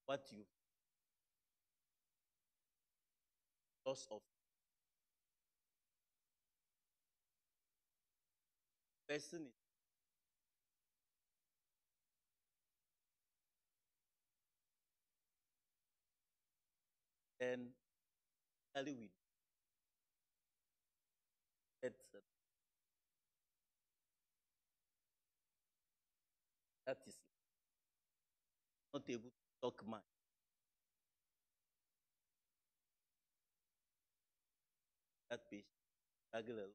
what you loss of person is then early with that that is not able to talk much. That patient struggle a lot,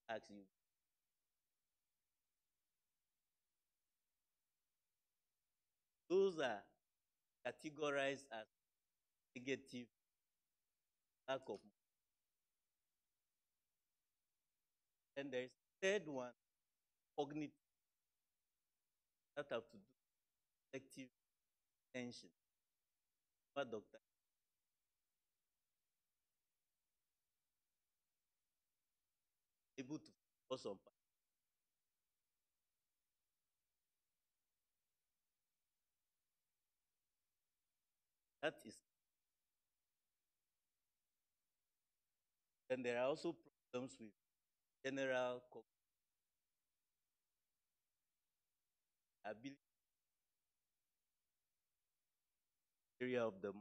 asks you. Those are categorized as negative lack of. And there is third one, cognitive, that have to do with selective attention. But doctor able to focus on that is. Then there are also problems with general ability area of the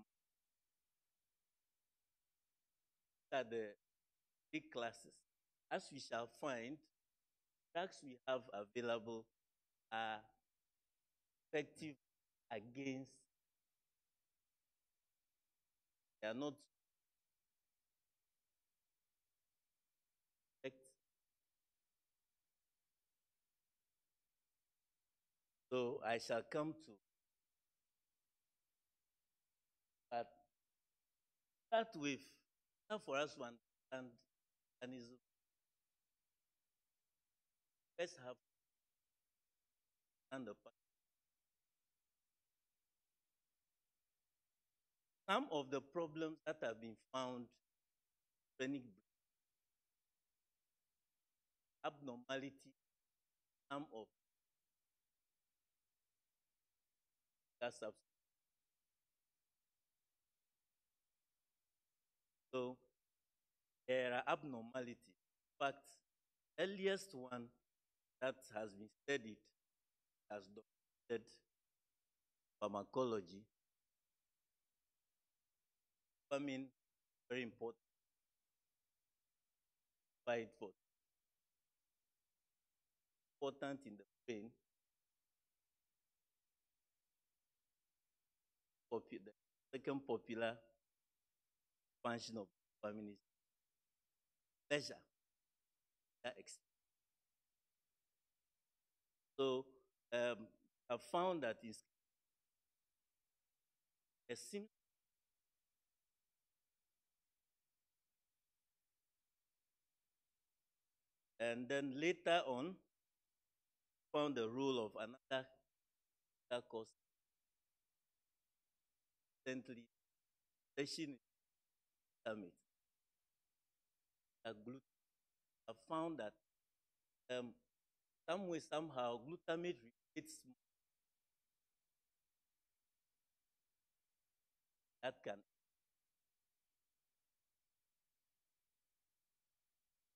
that the big classes. As we shall find, drugs we have available are effective against, they are not effective. So I shall come to that. Start with, now for us to understand mechanism, let's have and the some of the problems that have been found chronic abnormality, some of that substance. So there are abnormalities. In fact, earliest one that has been studied as documented pharmacology. Dopamine, very important, fight for important in the brain. The second popular function of dopamine is pleasure. That so I found that it's a sim and then later on found the role of another cause recently session glutamate. I found that some way somehow glutamate relates that can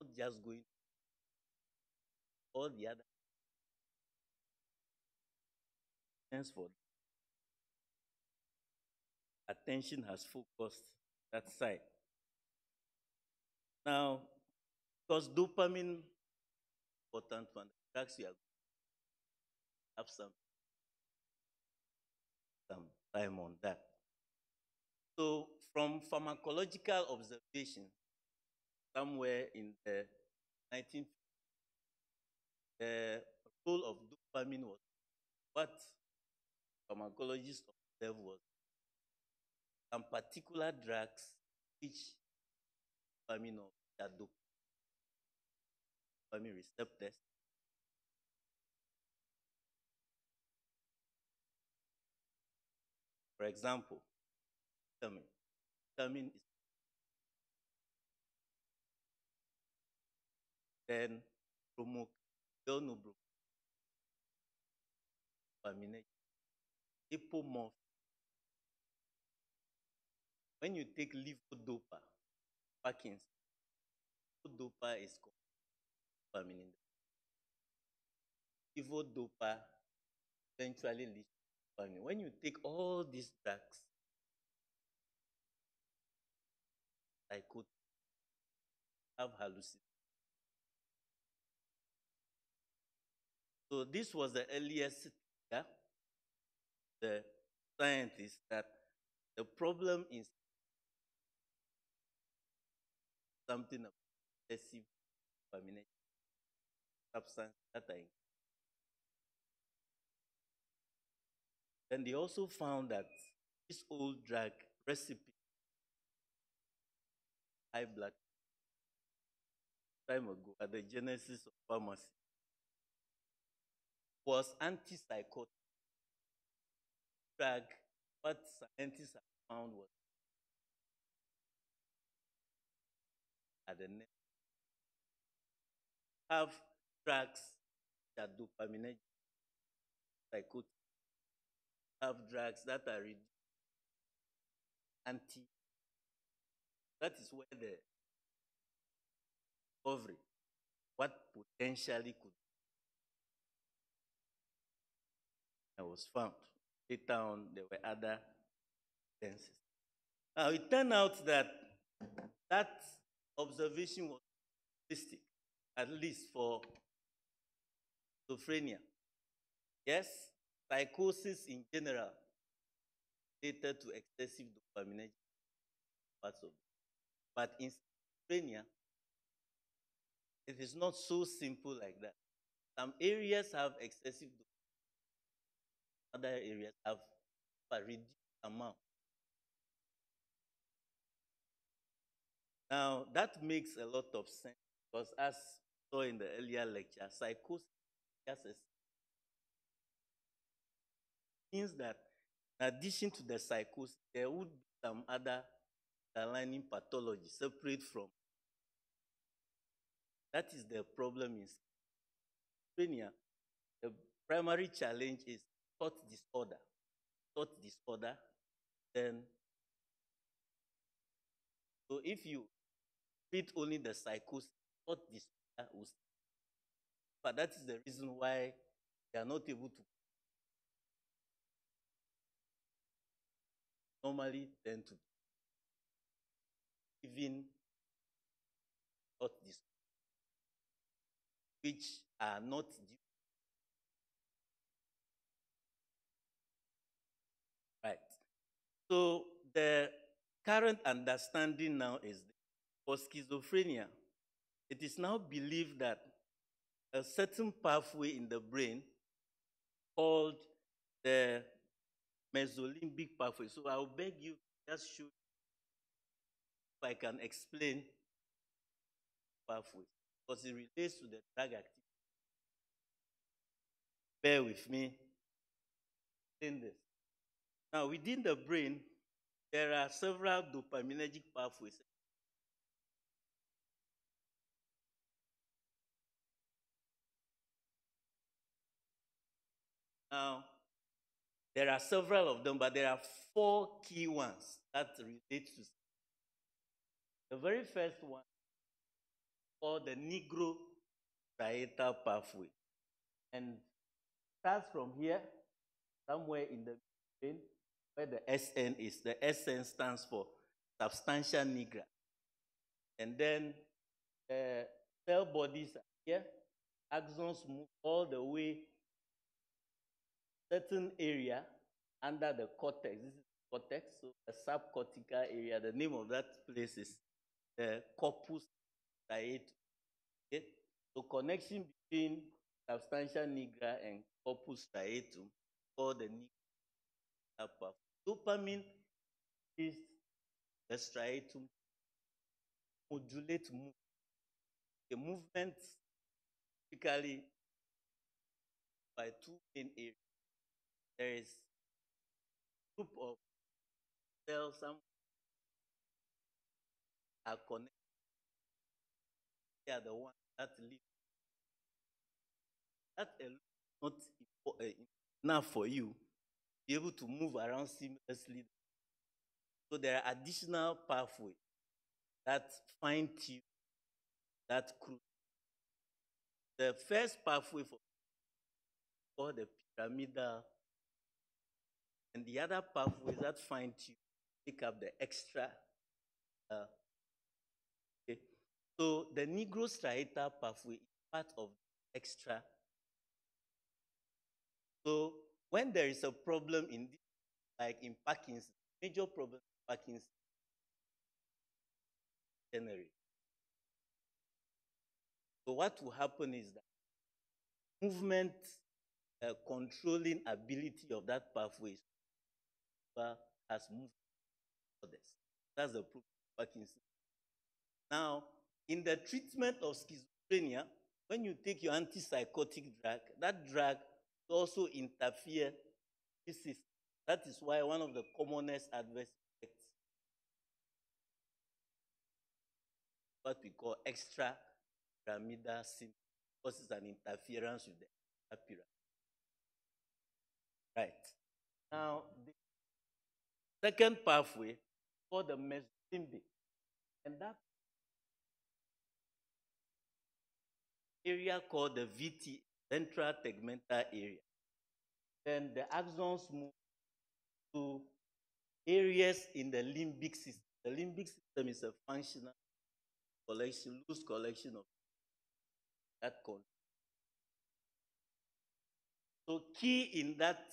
not just going all the other things for attention has focused that side. Now, because dopamine important one, drugs we have some time on that. So from pharmacological observation, somewhere in the 1950s, the role of dopamine was what pharmacologists observed was some particular drugs which dopamine or that dopamine receptors. For example, vitamin. Vitamin is then promote, dopamine apomorph. When you take levodopa, Parkinson, levodopa is dopamine. Levodopa eventually leads to dopamine. When you take all these drugs, psychotic, have hallucinations. So this was the earliest the scientists that the problem is something of excessive dopamine substance that are. Then they also found that this old drug recipe, high blood time ago at the genesis of pharmacy, was antipsychotic drug. What scientists have found was at the next have drugs that dopaminergic, psychotic, have drugs that are anti. That is where the discovery, what potentially could was found. Later on, there were other evidences. Now, it turned out that that observation was realistic, at least for schizophrenia. Yes, psychosis in general related to excessive dopaminergic parts of it. But in schizophrenia, it is not so simple like that. Some areas have excessive dopamine, other areas have a reduced amount. Now, that makes a lot of sense because, as saw in the earlier lecture, psychosis means that in addition to the psychosis, there would be some other underlying pathology separate from. That is the problem in schizophrenia. The primary challenge is thought disorder. Thought disorder, then, so if you treat only the psychosis, thought disorder will stay. But that is the reason why they are not able to normally tend to even thought disorder, which are not due. Right. So the current understanding now is for schizophrenia, it is now believed that a certain pathway in the brain called the mesolimbic pathway. So I'll beg you just show if I can explain pathways because it relates to the drug activity. Bear with me. Explain this. Now, within the brain, there are several dopaminergic pathways. Now, there are several of them, but there are 4 key ones that relate to. The very first one, called the negro striatal pathway, and starts from here, somewhere in the brain, where the SN is. The SN stands for substantia nigra. And then cell bodies are here. Axons move all the way certain area under the cortex. This is the cortex, so the subcortical area. The name of that place is the corpus striatum. Okay? So connection between substantia nigra and corpus striatum, called the nigra pathway. Dopamine is the striatum modulate movement. The movement typically by 2 main areas. There is a group of cells, some are connected. They are the ones that live. That alone is not enough for you be able to move around seamlessly. So there are additional pathways that fine tune that cruise. The first pathway for called the pyramidal, and the other pathways that fine tune pick up the extra. Uh, okay. So the nigrostriatal pathway is part of the extra. So when there is a problem in this, like in Parkinson's, major problem in Parkinson's generally. So what will happen is that movement controlling ability of that pathway has moved others. That's the problem of Parkinson's. Now, in the treatment of schizophrenia, when you take your antipsychotic drug, that drug also interfere with this. That is why one of the commonest adverse effects, what we call extra pyramidal symptoms, because it's an interference with the pyramid. Right. Now, the second pathway called the mesolimbic, and that area called the VT, ventral tegmental area. Then the axons move to areas in the limbic system. The limbic system is a functional collection, loose collection of that content. So key in that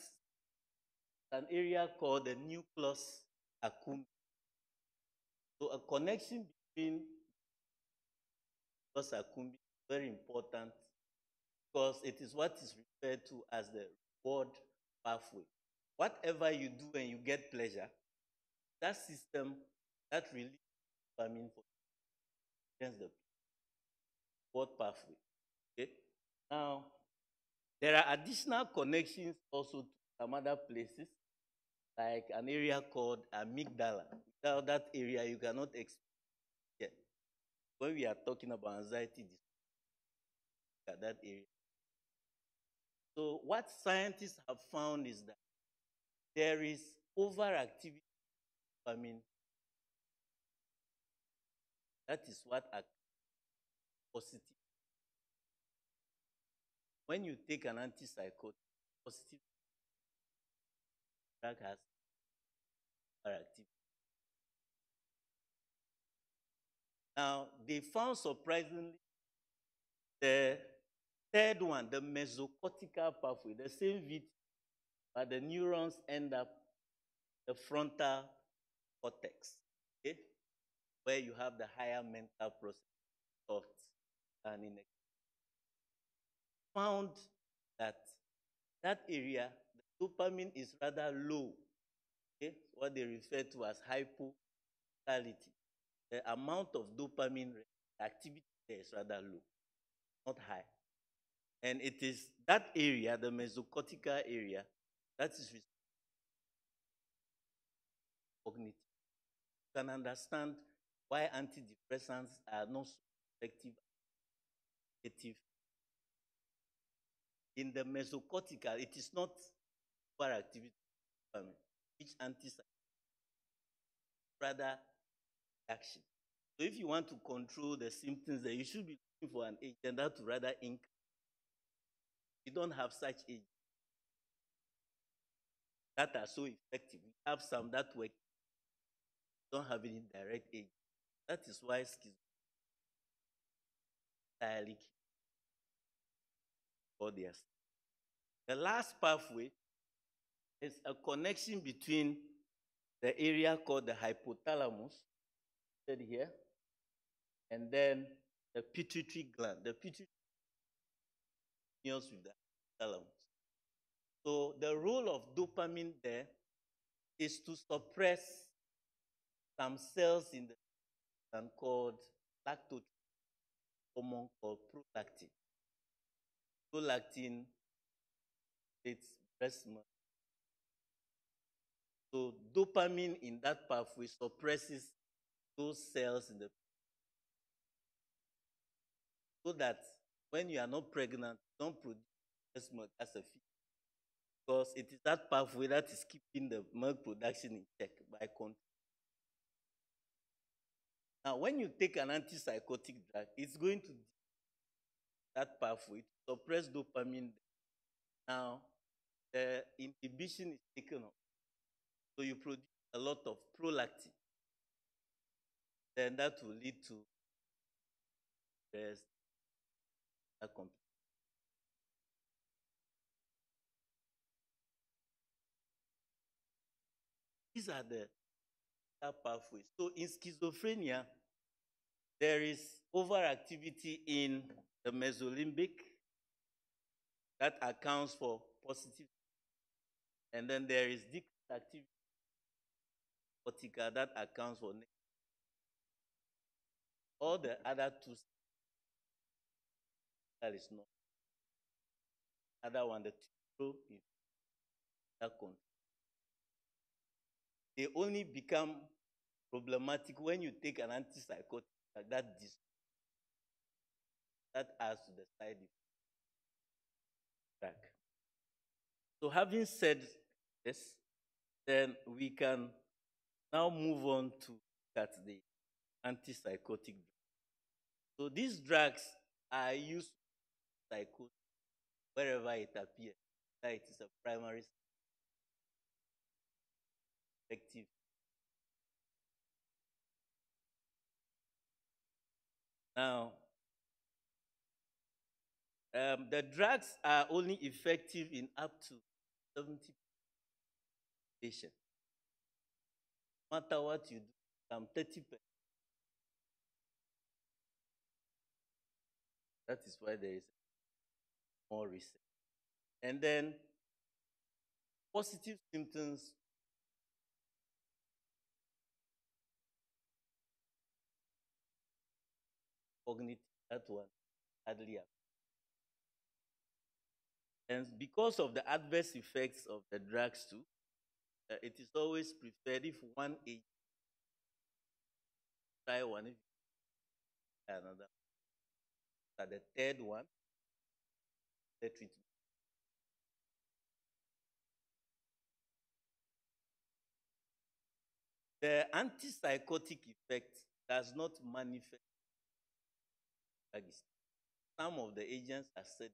an area called the nucleus accumbens. So a connection between nucleus accumbens is very important because it is what is referred to as the reward pathway. Whatever you do and you get pleasure, that system that releases dopamine for the reward pathway. Okay. Now, there are additional connections also to some other places, like an area called amygdala. Without that area, you cannot experience it. When we are talking about anxiety, at that area. So what scientists have found is that there is overactivity of dopamine. That is what positive. When you take an antipsychotic, positive drug has overactivity. Now, they found surprisingly the third one, the mesocortical pathway, the same VT, but the neurons end up the frontal cortex, okay, where you have the higher mental process thoughts and in found that that area, the dopamine is rather low, okay, what they refer to as hypocality. The amount of dopamine activity there is rather low, not high. And it is that area, the mesocortical area, that is cognitive. You can understand why antidepressants are not so effective in the mesocortical. It is not overactivity, which antipsychotic, rather action. So if you want to control the symptoms, then you should be looking for an agent that will rather increase. We don't have such agents that are so effective. We have some that work. We don't have any direct agent. That is why schizophrenia entirely for their. The last pathway is a connection between the area called the hypothalamus, said here, and then the pituitary gland. The pituitary deals with the hypothalamus. So the role of dopamine there is to suppress some cells in the gland called lactose hormone called prolactin. Prolactin, it's breast milk. So dopamine in that pathway suppresses those cells in the so that when you are not pregnant, you don't produce breast milk as a fetus. because it is that pathway that is keeping the milk production in check by control. Now, when you take an antipsychotic drug, it's going to that pathway to suppress dopamine. Now, the inhibition is taken off. So you produce a lot of prolactin. Then that will lead to rest. These are the pathways. So in schizophrenia, there is overactivity in the mesolimbic that accounts for positive, and then there is decreased activity cortical that accounts for negative. All the other two, that is not. Other one, the two is that control. They only become problematic when you take an antipsychotic like that adds to the side effect. So having said this, then we can now move on to look at the antipsychotic drugs. So these drugs are used to psychosis wherever it appears. That it is a primary effective. Now, the drugs are only effective in up to 70% patients. No matter what you do, some 30%. That is why there is more research. And then positive symptoms cognitive, that one hardly appears. And because of the adverse effects of the drugs too, it is always preferred if one agent, try one, if another. But the third one, the treatment. The antipsychotic effect does not manifest. Some of the agents are said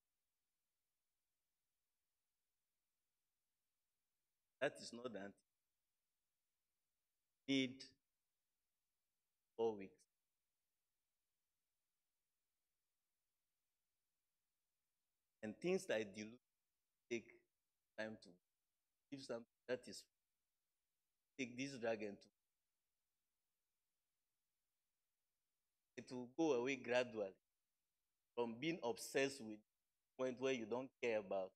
that is not the need 4 weeks. And things like dilute take time to give something that is take this drug and it will go away gradually from being obsessed with the point where you don't care about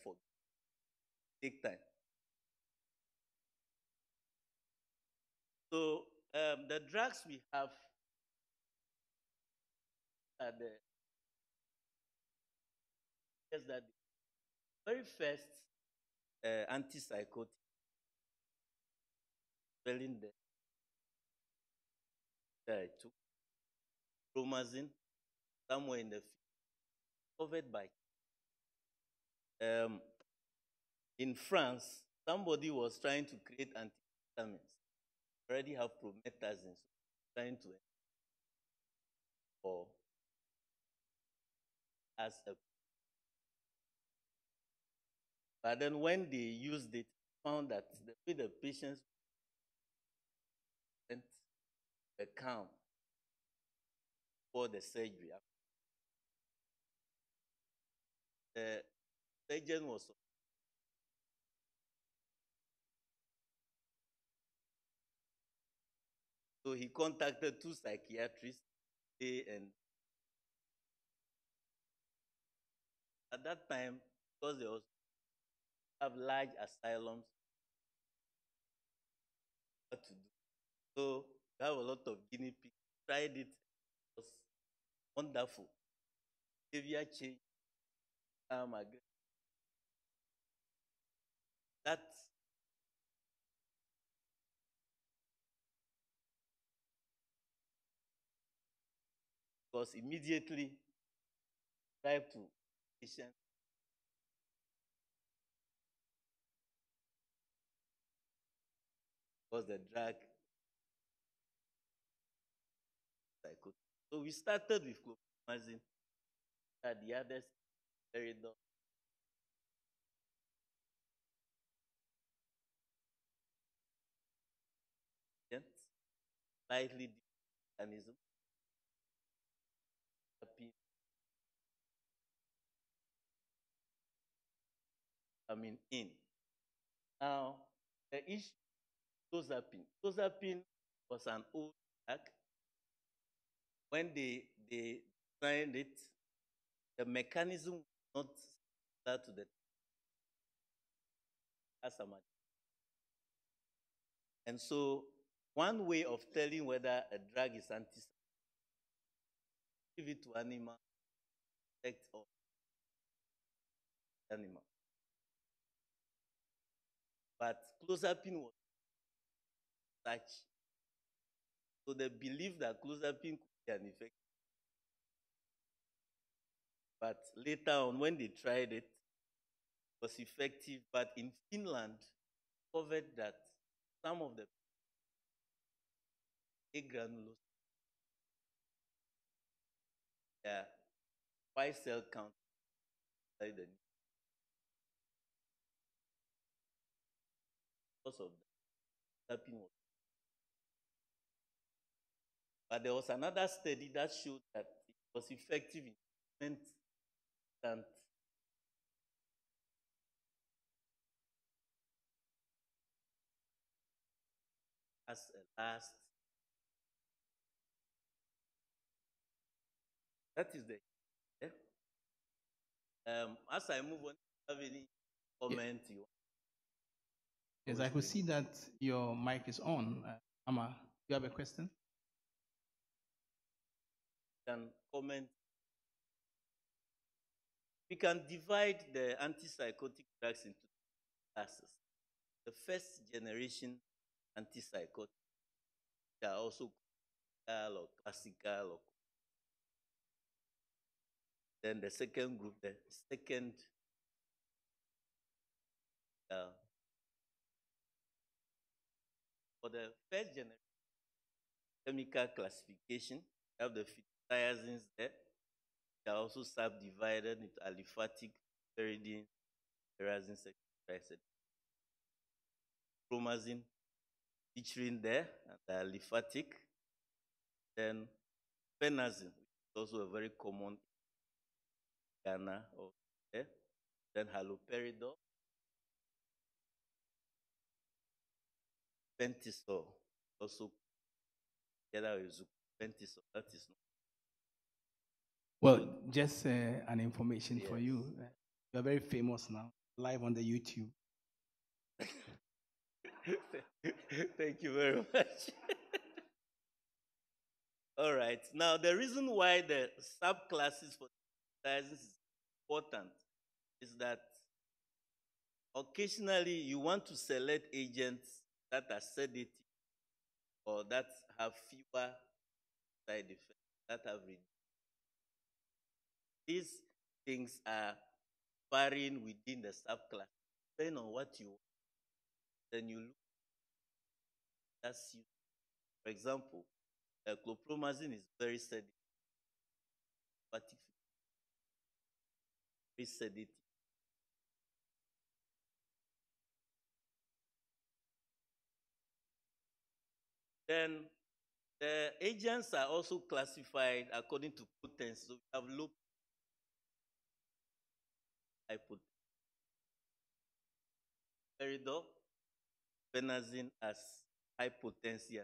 for take time. So the drugs we have are the yes, that the very first antipsychotic spelling that I took, promazine, somewhere in the covered by in France, somebody was trying to create antihistamines. Already have promethazine, so trying to or as a but then when they used it, found that the way the patients went the calm for the surgery, the surgeon was so he contacted two psychiatrists, and at that time, because they also have large asylums, what to do. So we have a lot of guinea pigs. Tried it, was wonderful. Behavior change. That was immediately drive to patient was the drug psychotic. So we started with chlorpromazine, the others very slightly different mechanism. Coming in. Now, the issue clozapine. Clozapine was an old drug. When they designed it, the mechanism was not similar to the asthma. And so, one way of telling whether a drug is antipsychotic, give it to animal, effect of animal. But clozapine was such. So they believed that clozapine could be an effect. But later on, when they tried it, it was effective. But in Finland, discovered that some of the granulocytes, their white cell count, because of that, but there was another study that showed that it was effective in treatment and as a last. That is the. As I move on, have any comment you want? Yes, I could see that your mic is on. Ama, you have a question? Can comment. We can divide the antipsychotic drugs into classes. The first generation antipsychotics, they are also clinical or classical. Then the second group, the second for the first generation chemical classification, you have the phenothiazines there. They are also subdivided into aliphatic, pyridine, pyrazine, etc. Chromazine featuring there, and the aliphatic. Then phenazine, which is also a very common Ghana or there. Then haloperidol, pentisol, also together with pentisol. That is not. Well, just an information for you. You're very famous now, live on the YouTube. Thank you very much. All right. Now, the reason why the subclasses for sizes is important is that occasionally you want to select agents that are sedative or that have fewer side effects, that have reduced. These things are varying within the subclass. Depending on what you want, then you look. That's you. For example, chlorpromazine is very sedative, very sedative. Then the agents are also classified according to potency. So we have low, high potency. Peridol, phenazine as high potency.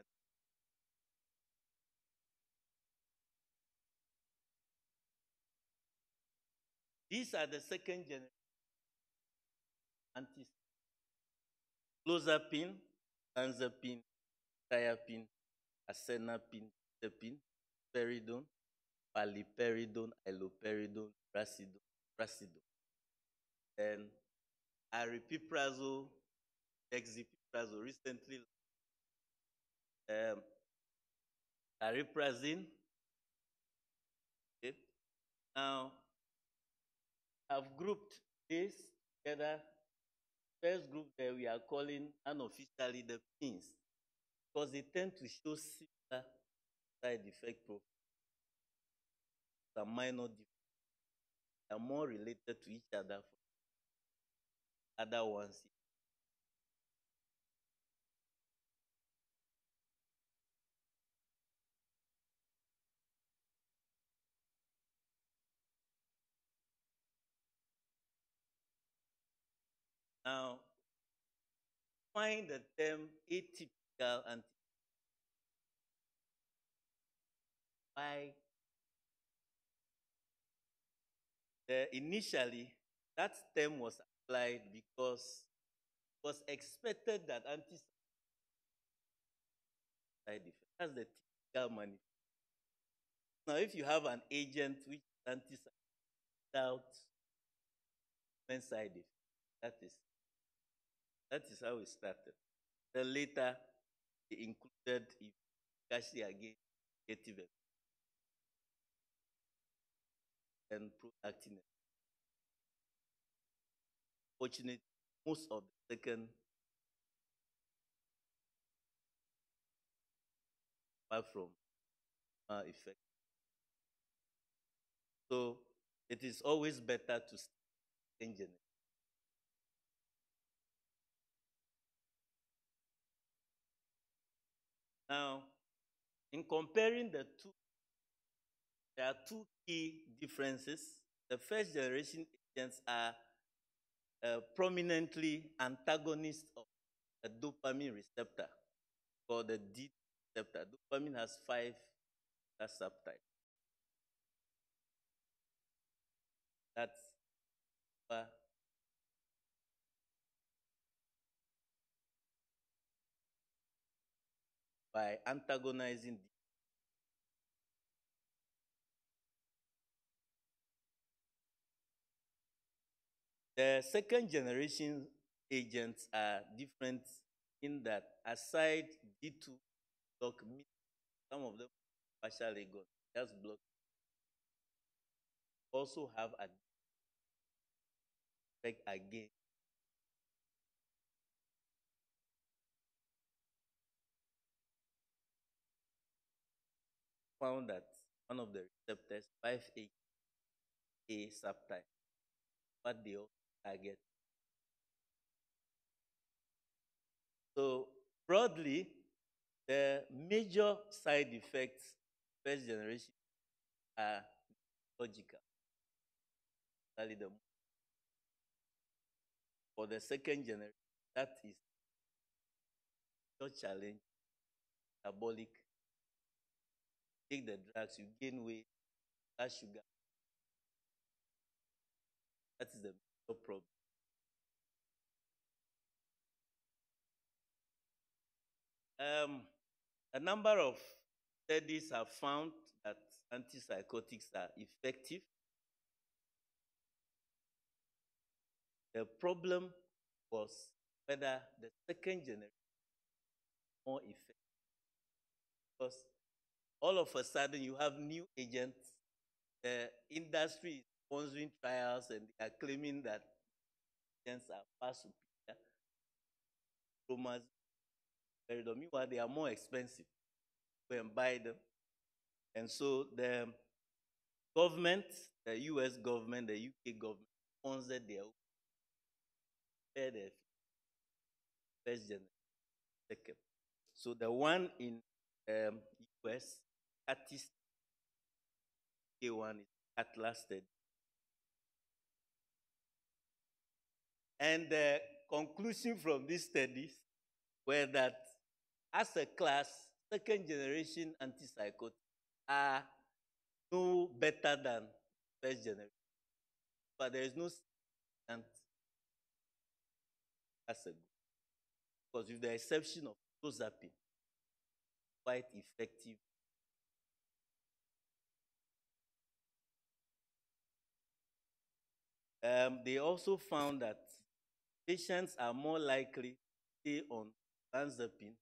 These are the second generation antis. Clozapine, olanzapine, thiapine, asenapine, terpene, peridone, paliperidone, iloperidone, prasidone. Then aripiprazole, dexipiprazole, recently ariprazine. Okay. Now, I've grouped this together. First group that we are calling unofficially the pins. because they tend to show similar side effect profiles, some minor differences. They are more related to each other from other ones. Now, find the term atypical and why initially that term was applied because it was expected that antipsychotic side effect. That's the typical manifestation. Now, if you have an agent which is antipsychotic without side effect, that is how it started. Then later, they included efficacy against negative and pro-actiness. Fortunately, most of the second, apart from effect. So it is always better to change it. Now, in comparing the two, there are two key differences. The first generation agents are prominently antagonists of a dopamine receptor called the D receptor. Dopamine has 5 subtypes. That's by antagonizing the second generation agents are different in that aside D2 block some of them partial agonists, just block, also have a effect again. Found that one of the receptors, 5A subtype, but they also target. So broadly, the major side effects first generation are logical. For the second generation, that is your challenge, metabolic. Take the drugs, you gain weight, blood sugar. That is the major problem. A number of studies have found that antipsychotics are effective. The problem was whether the second generation more effective. Because all of a sudden you have new agents. The industry is sponsoring trials and they are claiming that agents are far superior. Meanwhile, they are more expensive. Go and buy them. And so the government, the US government, the UK government, sponsored their first generation, second. So the one in US, Atlas K1 is Atlas study. And the conclusion from these studies were that as a class, second generation antipsychotics are no better than first generation. But there is no significant as a group. Because with the exception of clozapine, quite effective. They also found that patients are more likely to stay on olanzapine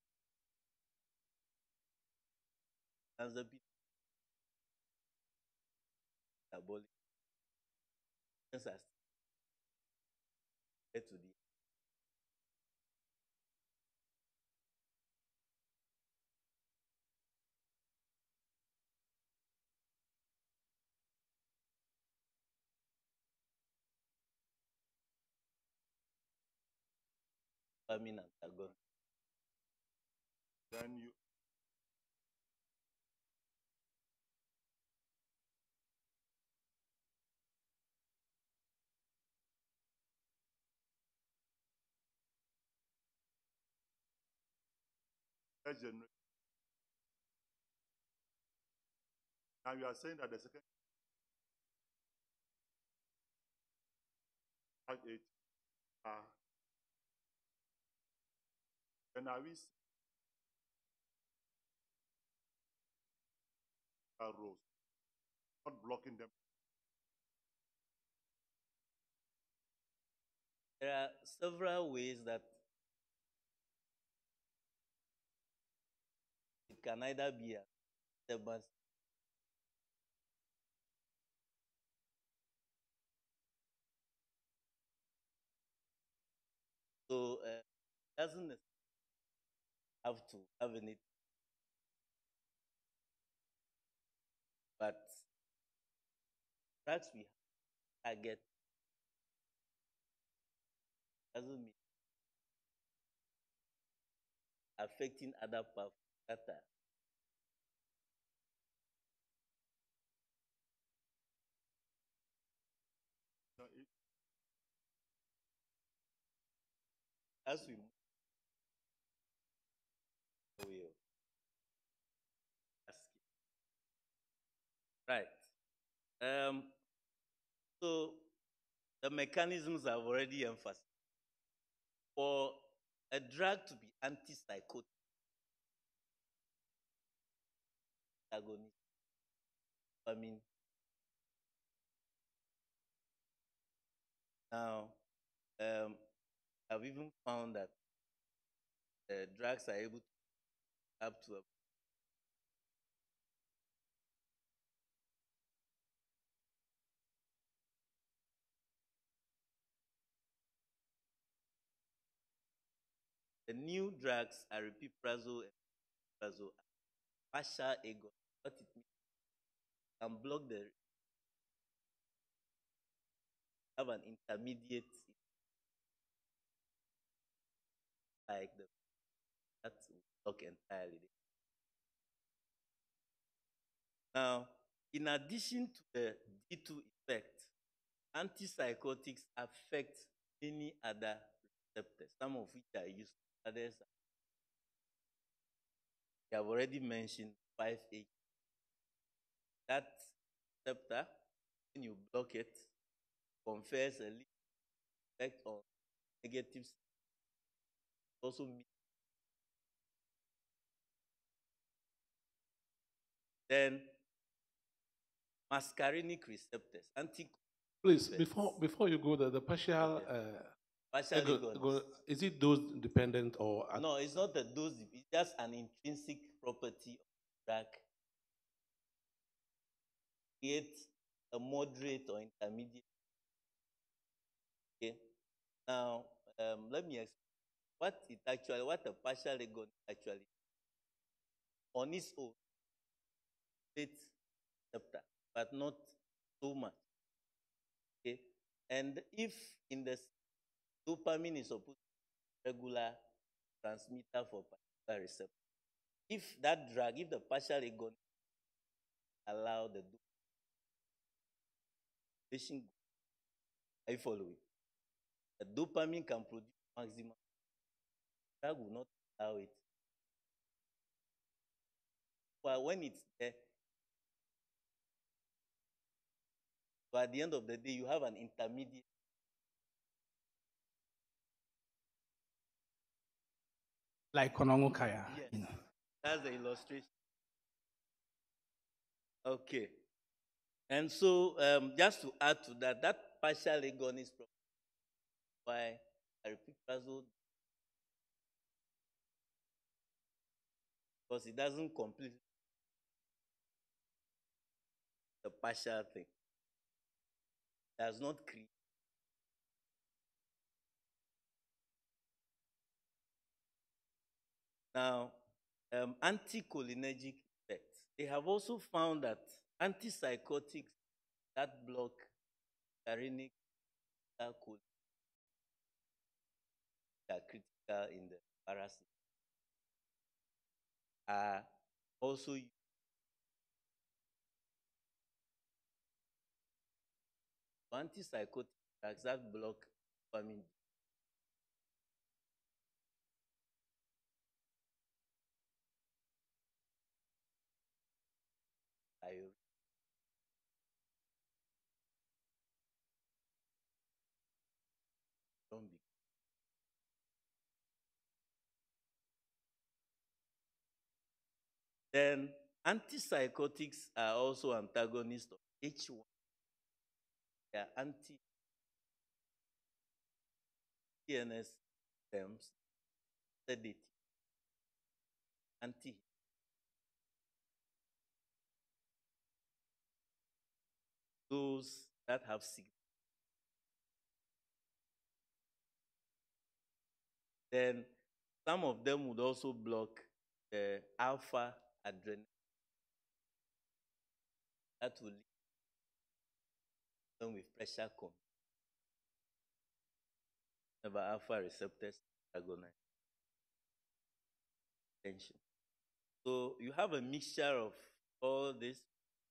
metabolic patients are to the. dopamine antagonist. Then you generate. Now you are saying that the second it then are we rows not blocking them? There are several ways that it can either be a disturbance. So it doesn't have to have any, but drugs we target doesn't mean affecting other parts that are. No, As we move, we will ask it. Right. So the mechanisms I've already emphasized. For a drug to be antipsychotic, agonist, I mean, now I've even found that drugs are able to up to a the new drugs are aripiprazole and prazole, partial agonist. What it means can block the have an intermediate like the that will block entirely. Now, in addition to the D2 effect, antipsychotics affect many other receptors, some of which are used, others I have already mentioned 5H. That receptor, when you block it, confers a effect on negative, also then muscarinic receptors, Please, before you go there, the partial is it dose dependent or no? It's not a dose. It's just an intrinsic property of the drug. Create a moderate or intermediate. Okay. Now, let me explain what a partial agonist actually on its own, it's receptor, but not so much. Okay. And if in the dopamine is supposed to be regular transmitter for particular receptor, if that drug, if the partial agonist allow the dopamine, are you following? The dopamine can produce maximum. The drug will not allow it. But when it's there, so at the end of the day, you have an intermediate. Like Konongokaya. Yes. You know. That's the illustration. Okay. And so just to add to that, that partial agonist why aripiprazole, because it doesn't completely the partial thing. It does not create. Now, anticholinergic effects. They have also found that antipsychotics that block carinic are critical in the parasympathetic are also used antipsychotic drugs that block dopamine. Don't be. Then antipsychotics are also antagonists of H1. They are anti-TNS terms, sedative, anti. Those that have signal. Then some of them would also block the alpha adrenaline. That will lead them with pressure control. Never alpha receptors agonize tension. So you have a mixture of all these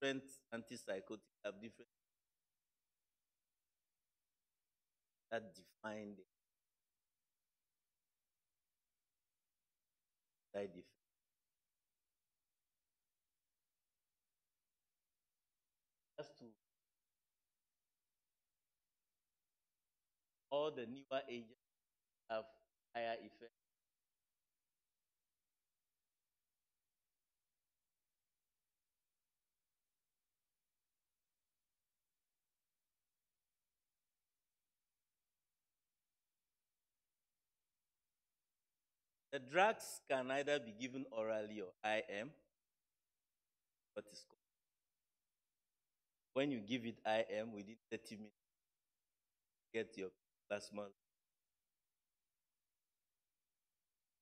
different antipsychotics have different that define the side effects. As to all the newer agents have higher effects. The drugs can either be given orally or IM, what is called. When you give it IM within 30 minutes, get your plasma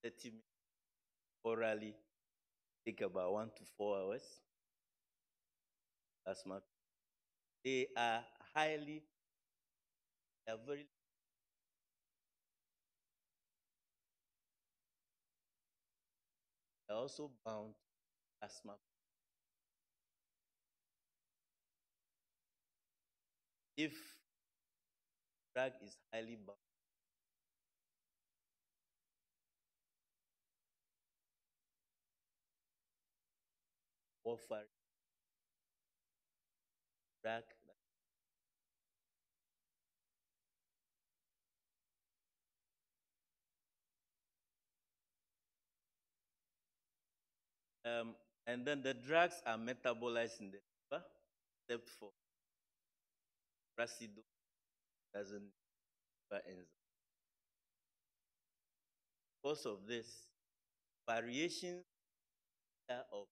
30 minutes orally, take about 1 to 4 hours. Plasma. They are very they're also bound to plasma. If drug is highly bound, warfarin drug and then the drugs are metabolized in the liver, except for Racido doesn't liver enzyme. Because of this, variations of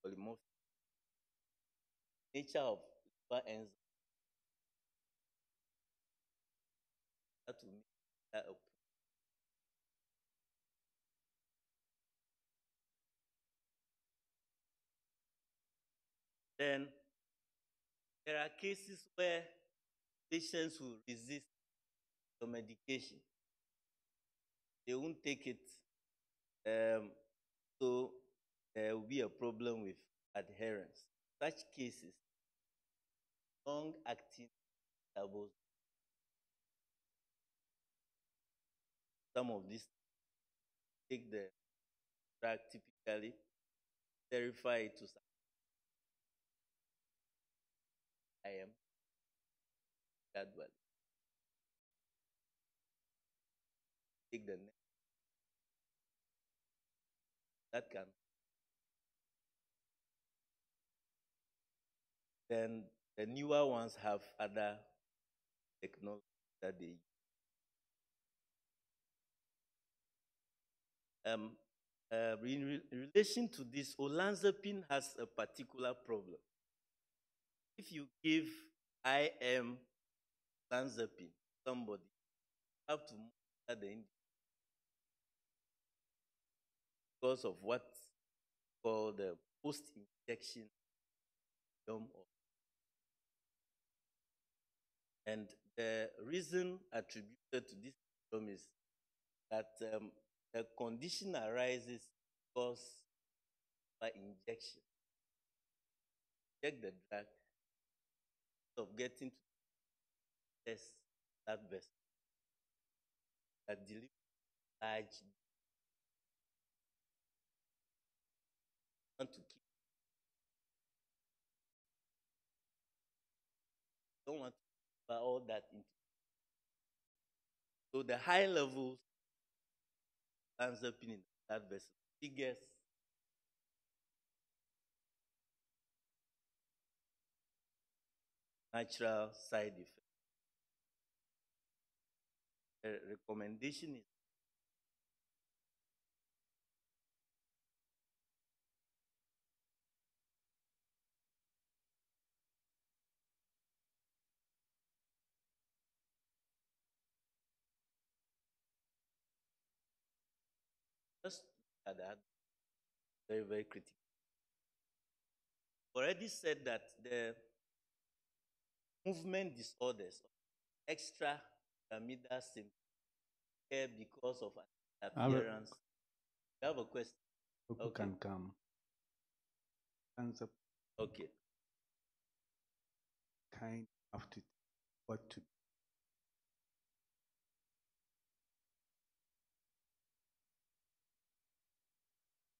polymorphism, nature of liver enzyme that will make that a then there are cases where patients will resist the medication. They won't take it. So there will be a problem with adherence. Such cases, long-acting doubles. Some of these take the drug typically, verify it to some IM gradually. Take the next. That can. Then the newer ones have other technology that they use. In relation to this, olanzapine has a particular problem. If you give IM olanzapine to somebody, you have to monitor the individual because of what's called the post-injection syndrome. And the reason attributed to this syndrome is that the condition arises because by injection. Inject the drug of getting to test that vessel that delivers large. Want to keep. Don't want to put all that into. So the high levels ends up in that vessel. Biggest natural side effect. The recommendation is just at that very, very critical. Already said that the movement disorders, extra pyramidal symptoms, because of appearance. You have a question? People can come. Answer. Okay. Kind of to what to.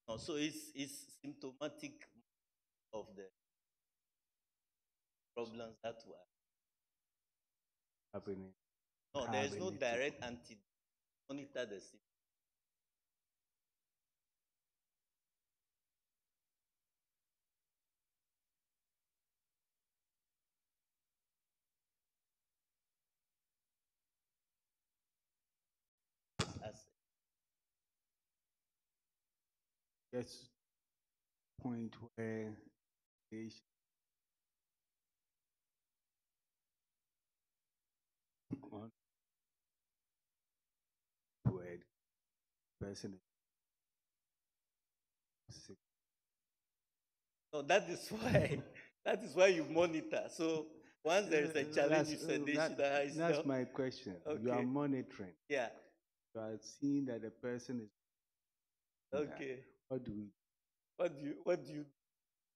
No, so it's symptomatic of the problems that were happening. No, there is no direct antidote. Monitor the symptoms. Yes, point where they where the person is sick. No, that is why you monitor. So once there is a challenge with sedation, that's my question. Okay. You are monitoring. Yeah. You are seeing that the person is okay. What do we? What do you?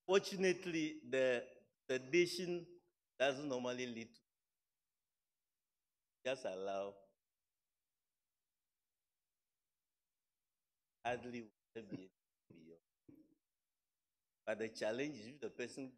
Fortunately, the sedation doesn't normally lead to. Just allow. Hardly will be beyond. But the challenge is if the person is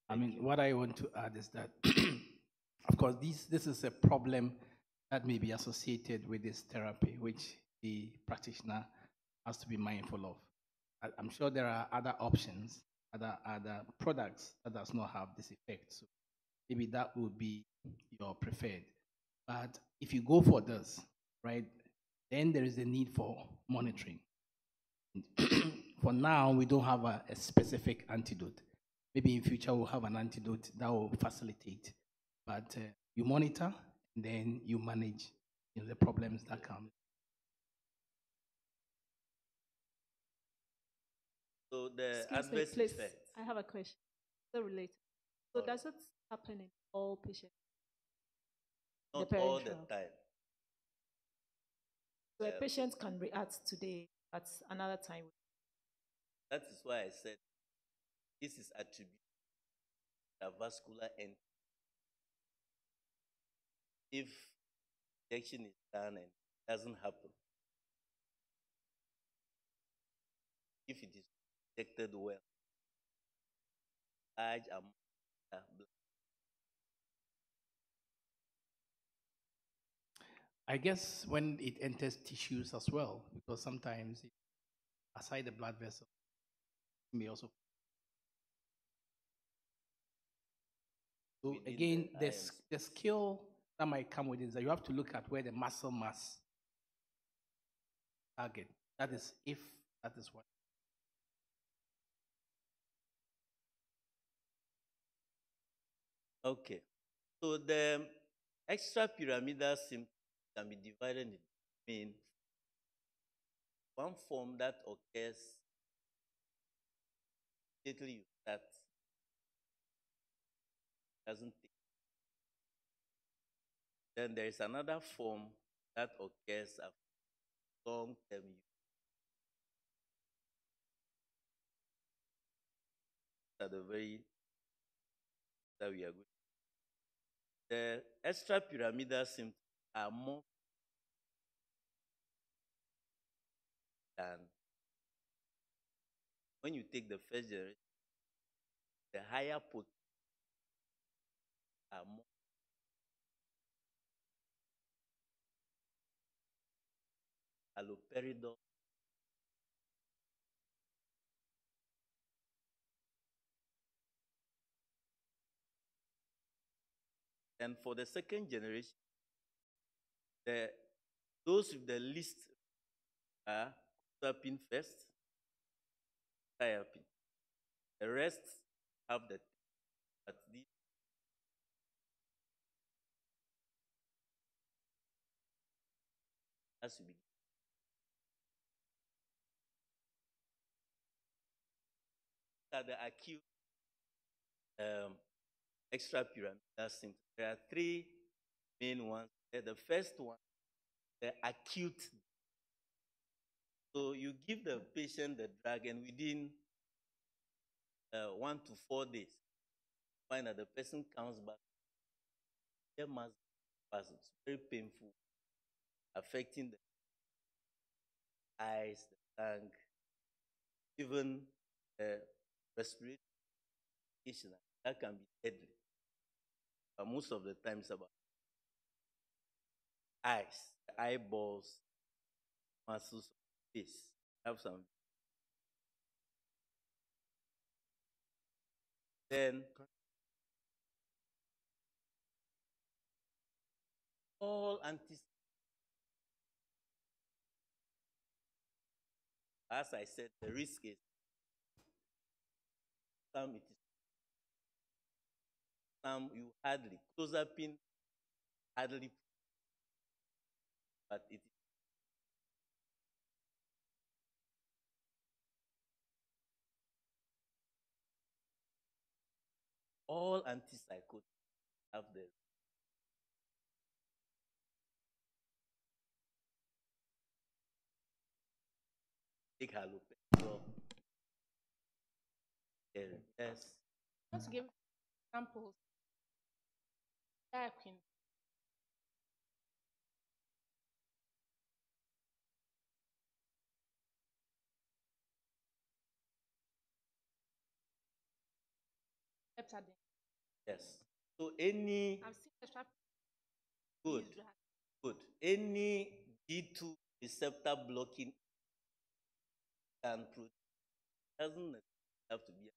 I mean, what I want to add is that, of course, this is a problem that may be associated with this therapy, which the practitioner has to be mindful of. I'm sure there are other options, other products that does not have this effect. So maybe that would be your preferred. But if you go for this, right, then there is a need for monitoring. For now, we don't have a specific antidote. Maybe in future we'll have an antidote that will facilitate. But you monitor, and then you manage the problems that come. So the Excuse adverse me, please. effects. I have a question. So related. So does it happen in all patients? Not all the time. So a patient can react today at another time. That is why I said this is attributed to the vascular end. If injection is done and it doesn't happen, if it is injected well, large amount of blood. I guess when it enters tissues as well, because sometimes aside the blood vessel, it may also. So again, the skill that might come with it is that you have to look at where the muscle mass target. That is if that is what. Okay. So the extrapyramidal symptoms can be divided into main. One form that occurs immediately you start doesn't take. Then there is another form that occurs after long-term use. At the very that we are going. The extrapyramidal symptoms are more than when you take the first generation, the higher potency are more haloperidol. And for the second generation, those with the least are clozapine first, thiopine. The rest have the but these as we begin. At the acute extrapyramidal symptoms, there are three main ones. The first one, the acute. So you give the patient the drug, and within 1 to 4 days, find that the person comes back. There must be spasms, very painful, affecting the eyes, the tongue, even respiratory issue. That can be deadly. But most of the time, it's about eyes, the eyeballs, muscles of the face. Have some. Then all antipsychotics, as I said, the risk is some it is some you hardly clozapine hardly, but it is all antipsychotics have the take haloperidol. Yes. Let's give examples. Diapine. Heptadine. Yes. So any I've seen the strap good, used drug. good. Any D2 receptor blocking can produce doesn't have to be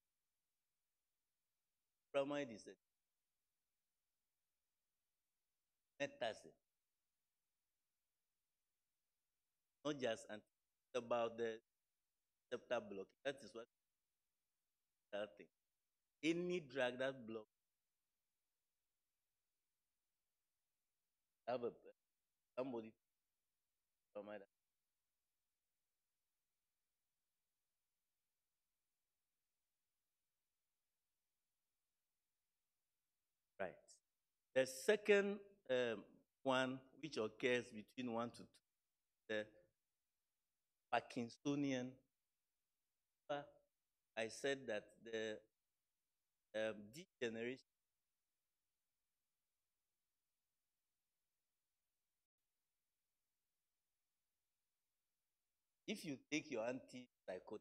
bromide is a metazine. Not just it's about the receptor blocking. That is what that thing. Any drug that blocks have a somebody bromide. Right. The second one, which occurs between 1 to 2, the Parkinsonian. I said that the degeneration. If you take your antipsychotic,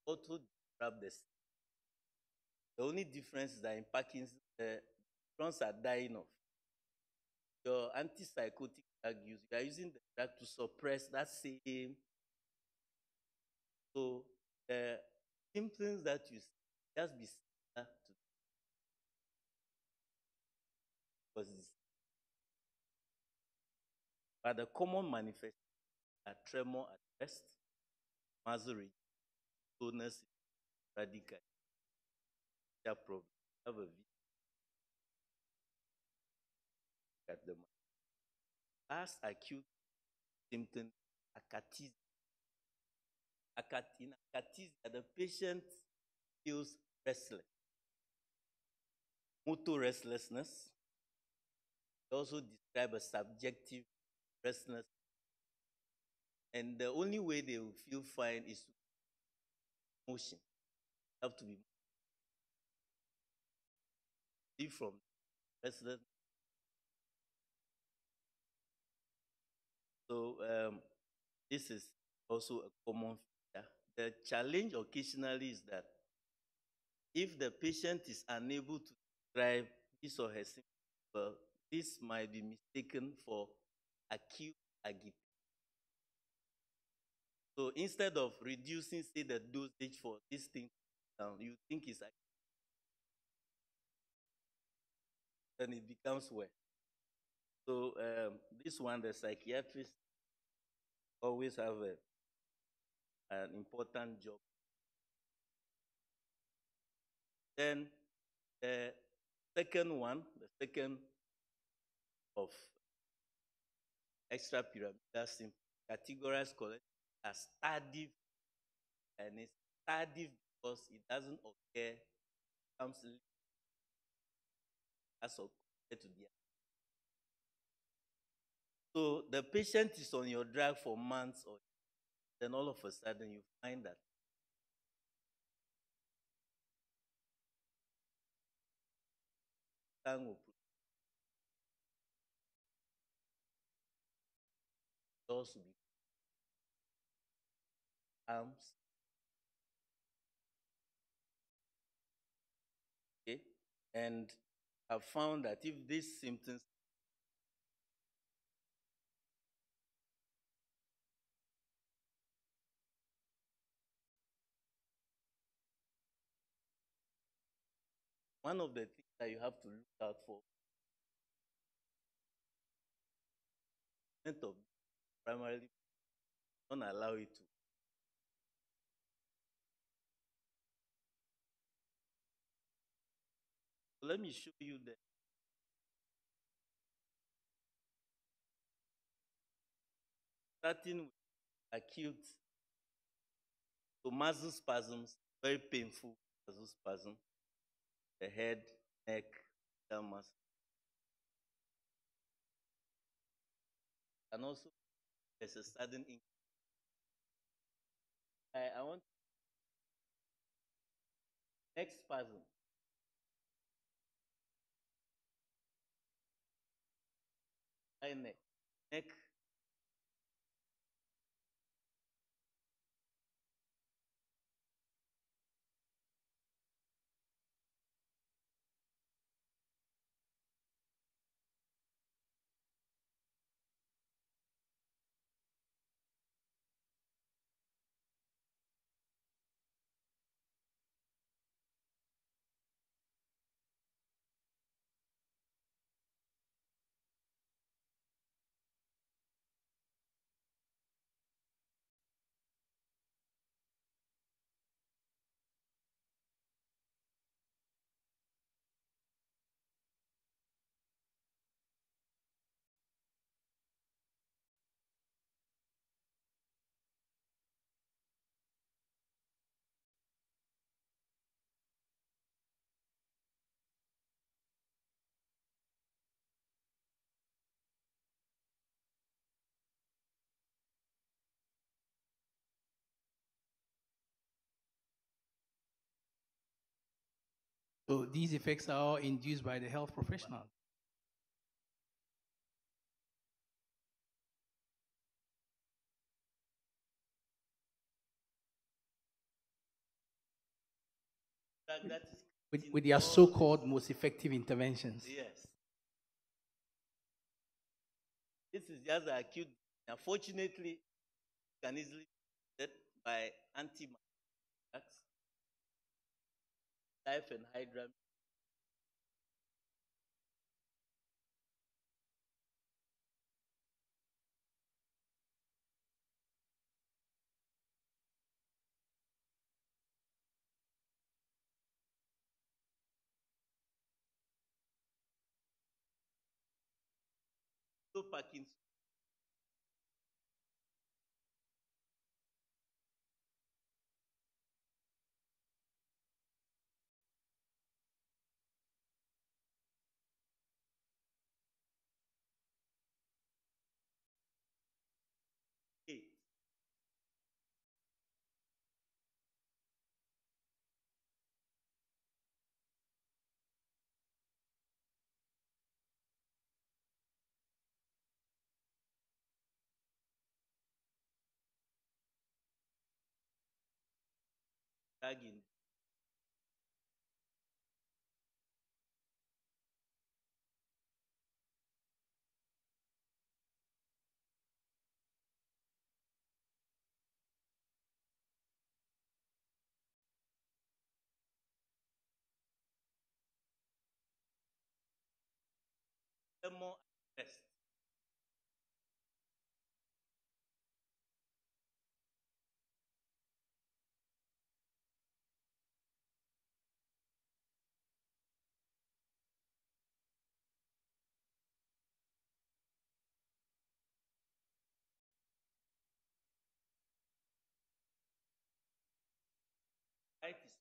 auto disrupt the. The only difference is that in Parkinson's, the neurons are dying off. Your antipsychotic drug use, you are using the drug to suppress that same. So the symptoms that you see just be similar to because but the common manifestations are tremor at rest, muscle rigidity, tonus, radical, problem, have a at the last acute symptom, acathism. In acathism, the patient feels restless, motor restlessness. They also describe a subjective restlessness. And the only way they will feel fine is motion. You have to be free from restlessness. So this is also a common feature. The challenge occasionally is that if the patient is unable to describe his or her symptoms, well, this might be mistaken for acute agitation. So instead of reducing, say, the dosage for this thing down, you think it's acute, then it becomes worse. So this one, the psychiatrists always have an important job. Then the second one, the second of extrapyramidal symptoms, categorized collectively as tardive, and it's tardive because it doesn't occur, comes as compared to the other. So the patient is on your drug for months, or then all of a sudden you find that tongue will also be arms. Okay, and I've found that if these symptoms one of the things that you have to look out for of primarily don't allow it to. So let me show you the starting with acute. So muscle spasms, very painful muscle spasm, the head, neck, the muscle. And also there's a sudden increase. I want neck spasm. Neck. So these effects are all induced by the health professional. That is With their so-called most effective interventions. yes. This is just acute. Unfortunately, can easily be treated by antibiotics, diphenhydramine. So Parkinson. Dragging. More best. Right is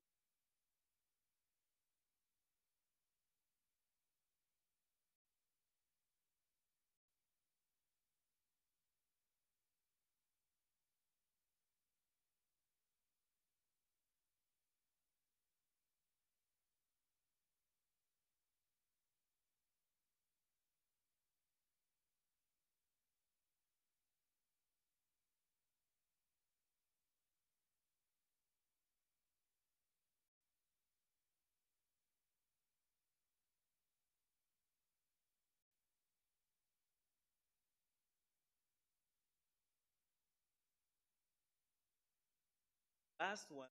last one.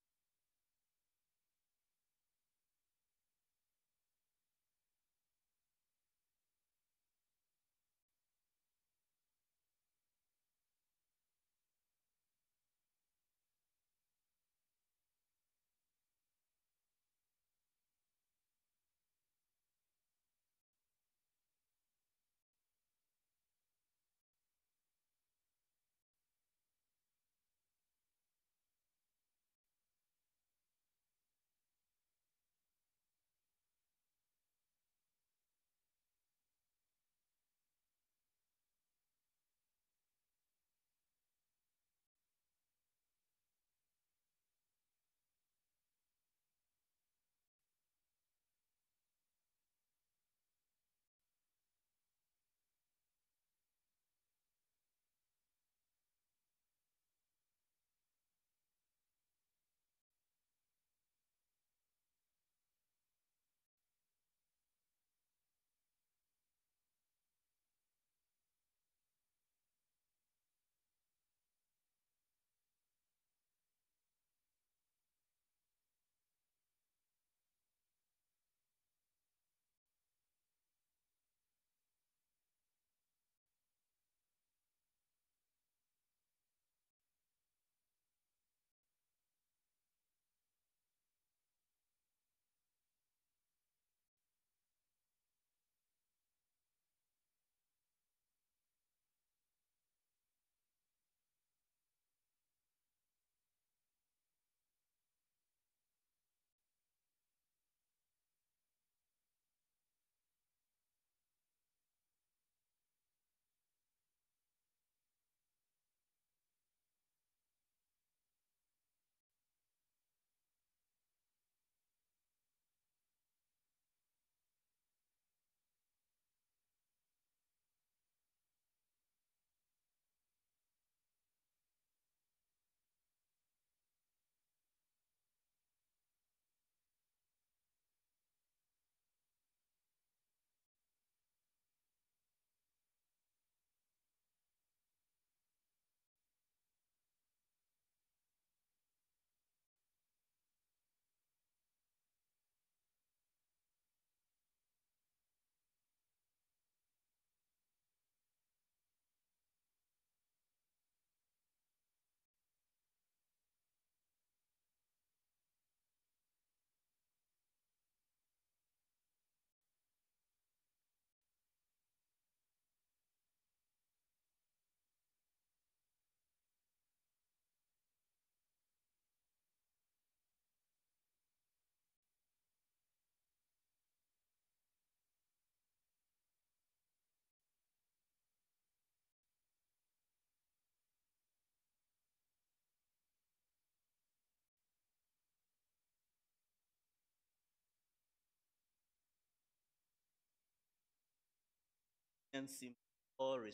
symptoms or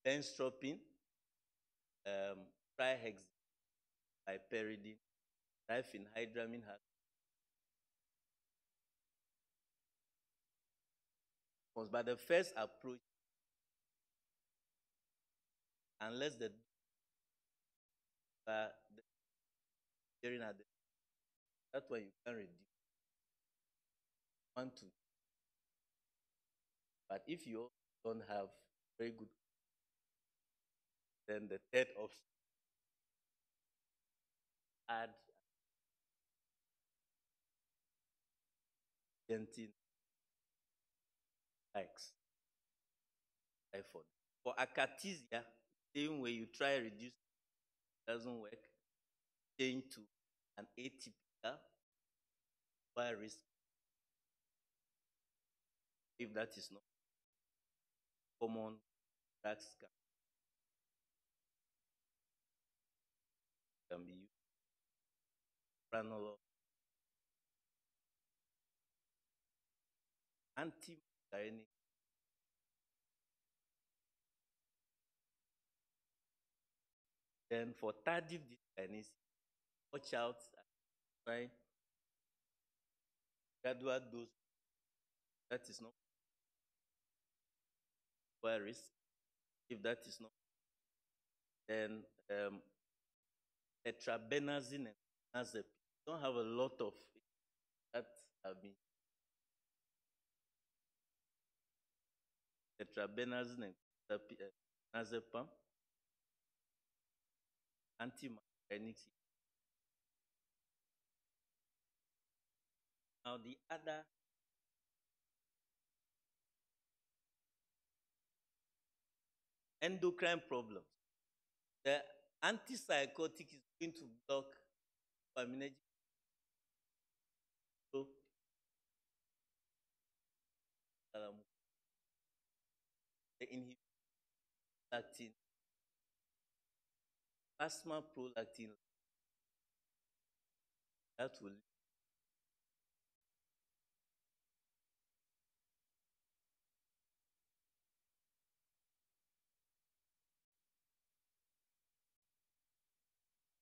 benztropine, trihexyperidine, diphenhydramine has but the first approach, unless the hearing at that's why you can reduce 1 to, but if you don't have very good, then the third option, add gentle X. For akathisia, same way you try reduce, doesn't work, change to an atypical by risk. If that is not common, drugs can be used. Pranolol, antimuscarinic, then for tardive dyskinesia, watch out and try gradual dose. That is not high risk. If that is not, then tetrabenazine and diazepam don't have a lot of that have been. Tetrabenazine and diazepam, antimuscarinics. Now the other endocrine problems. The antipsychotic is going to block dopaminergic. So, the inhibition lactin, plasma prolactin, that will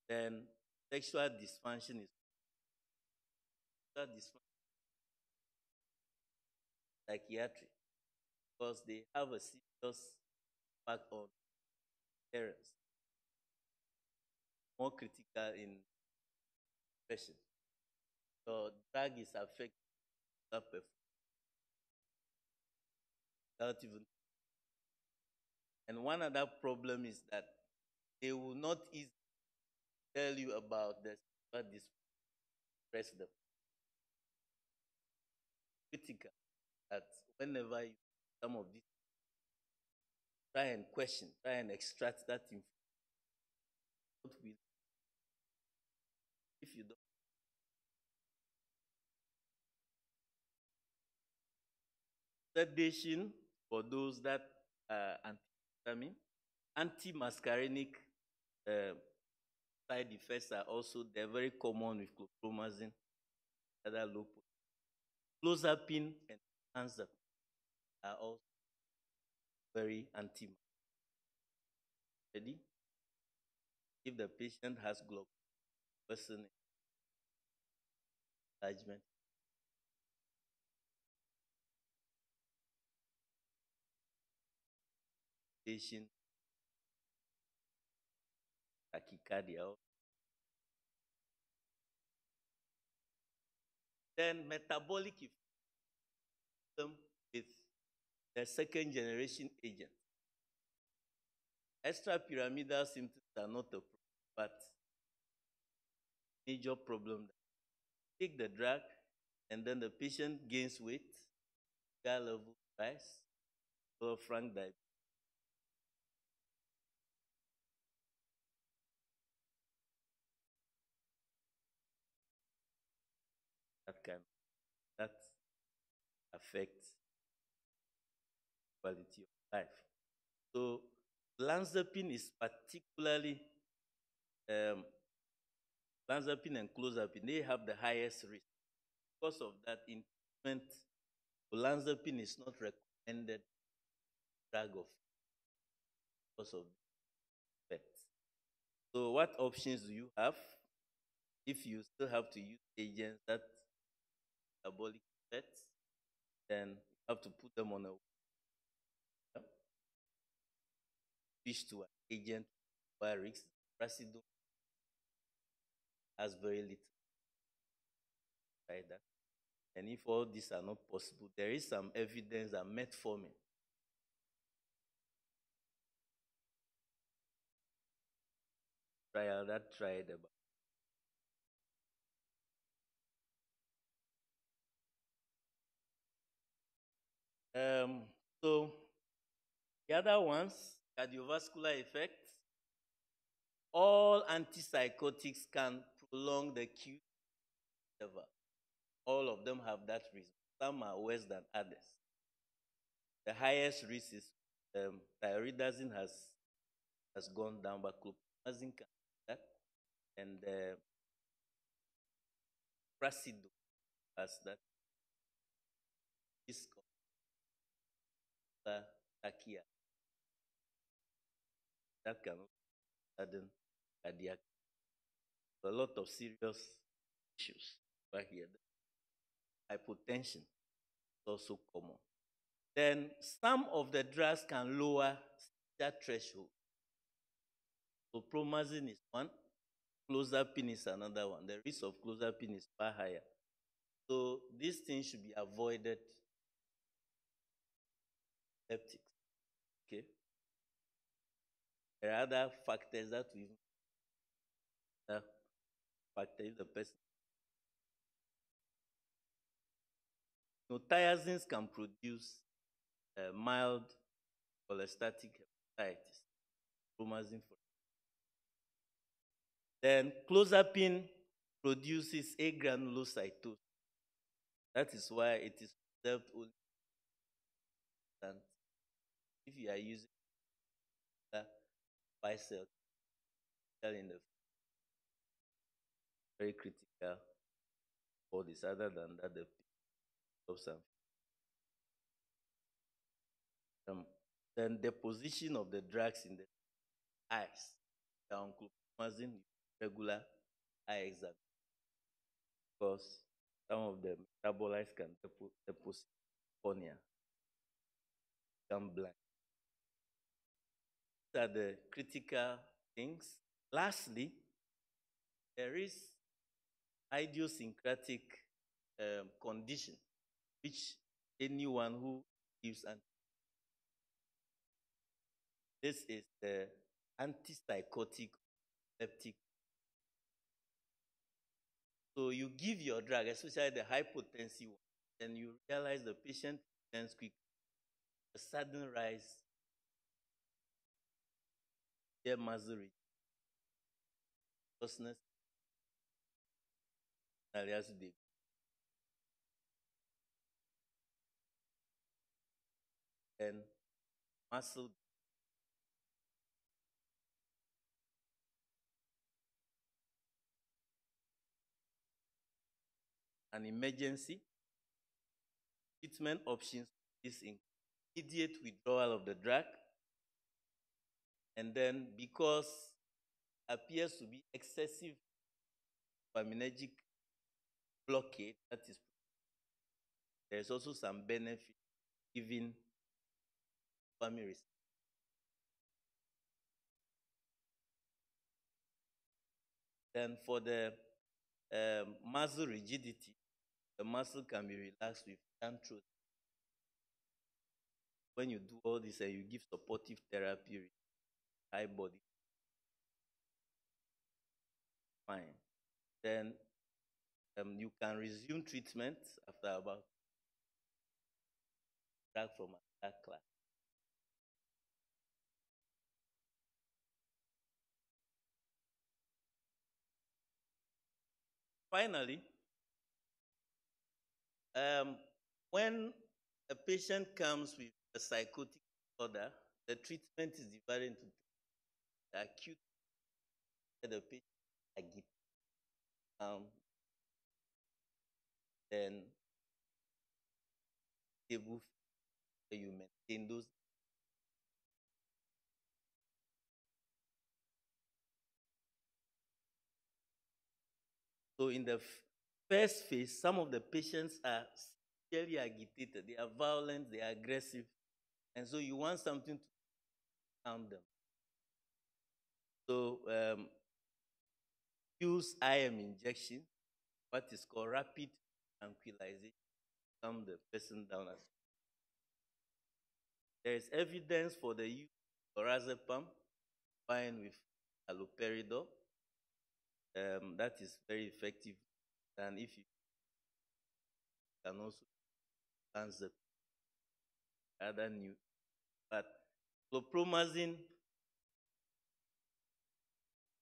then sexual dysfunction is psychiatric because they have a serious impact on parents, more critical in depression. So drug is affecting that without even. And one other problem is that they will not easily tell you about the press them. Critical that whenever you some of these try and question, try and extract that information. If you don't, sedation for those that antihistamine, antimuscarinic side effects are also they're very common with chlorpromazine, other low clozapine and anzapine are also very anti. Ready? If the patient has glaucoma, worsening, enlargement, patient, tachycardia. Then metabolic effect with the second generation agent. Extrapyramidal symptoms are not a problem, but major problem. Take the drug, and then the patient gains weight, sugar level rise, or frank diabetes. That affects quality of life. So olanzapine is particularly olanzapine and clozapine, they have the highest risk. Because of that, in treatment, olanzapine is not recommended drug of because of effects. So what options do you have? If you still have to use agents that metabolic effects, then you have to put them on a switch to an agent where risks. Racidone has very little, right? That. And if all these are not possible, there is some evidence that metformin trial that tried about so the other ones, cardiovascular effects. All antipsychotics can prolong the acute interval. All of them have that risk. Some are worse than others. The highest risk is thyroidazine has gone down, but clopidogrel can do that, and prasidone has that risk of tachycardia. That can sudden cardiac. A lot of serious issues right here. Hypotension is also common. Then some of the drugs can lower that threshold. So promazine is one, clozapine is another one. The risk of clozapine is far higher. So these things should be avoided. Epileptics. Okay. There are other factors that we factor if the person. Thiazines can produce mild cholestatic hepatitis. Promazine for. Then clozapine produces agranulocytosis. That is why it is observed only. And if you are using bicell in the very critical bodies, other than that, the of some. Then the position of the drugs in the eyes. Down clopidogrel, regular eye exam, because some of the metabolites can deposit cornea, become blind. These are the critical things. Lastly, there is idiosyncratic condition which anyone who gives this is the antipsychotic epileptic. So you give your drug, especially the hypotensive one, and you realize the patient turns quick. A sudden rise, their muscle rigidness, and muscle. An emergency treatment options is immediate withdrawal of the drug, and then because appears to be excessive dopaminergic blockade, that is, there's also some benefit given dopamine. Then for the muscle rigidity, the muscle can be relaxed with tantrose. When you do all this and you give supportive therapy, high body, fine. Then you can resume treatment after about back from that class. Finally, when a patient comes with a psychotic disorder, the treatment is divided into the acute, the patient agitated, then stable where you maintain those. So in the first phase, some of the patients are severely agitated, they are violent, they are aggressive, and so you want something to calm them. So use IM injection, what is called rapid tranquilization, to calm the person down. There is evidence for the use of lorazepam combined with haloperidol. That is very effective, and if you can also cancer other new, but chlorpromazine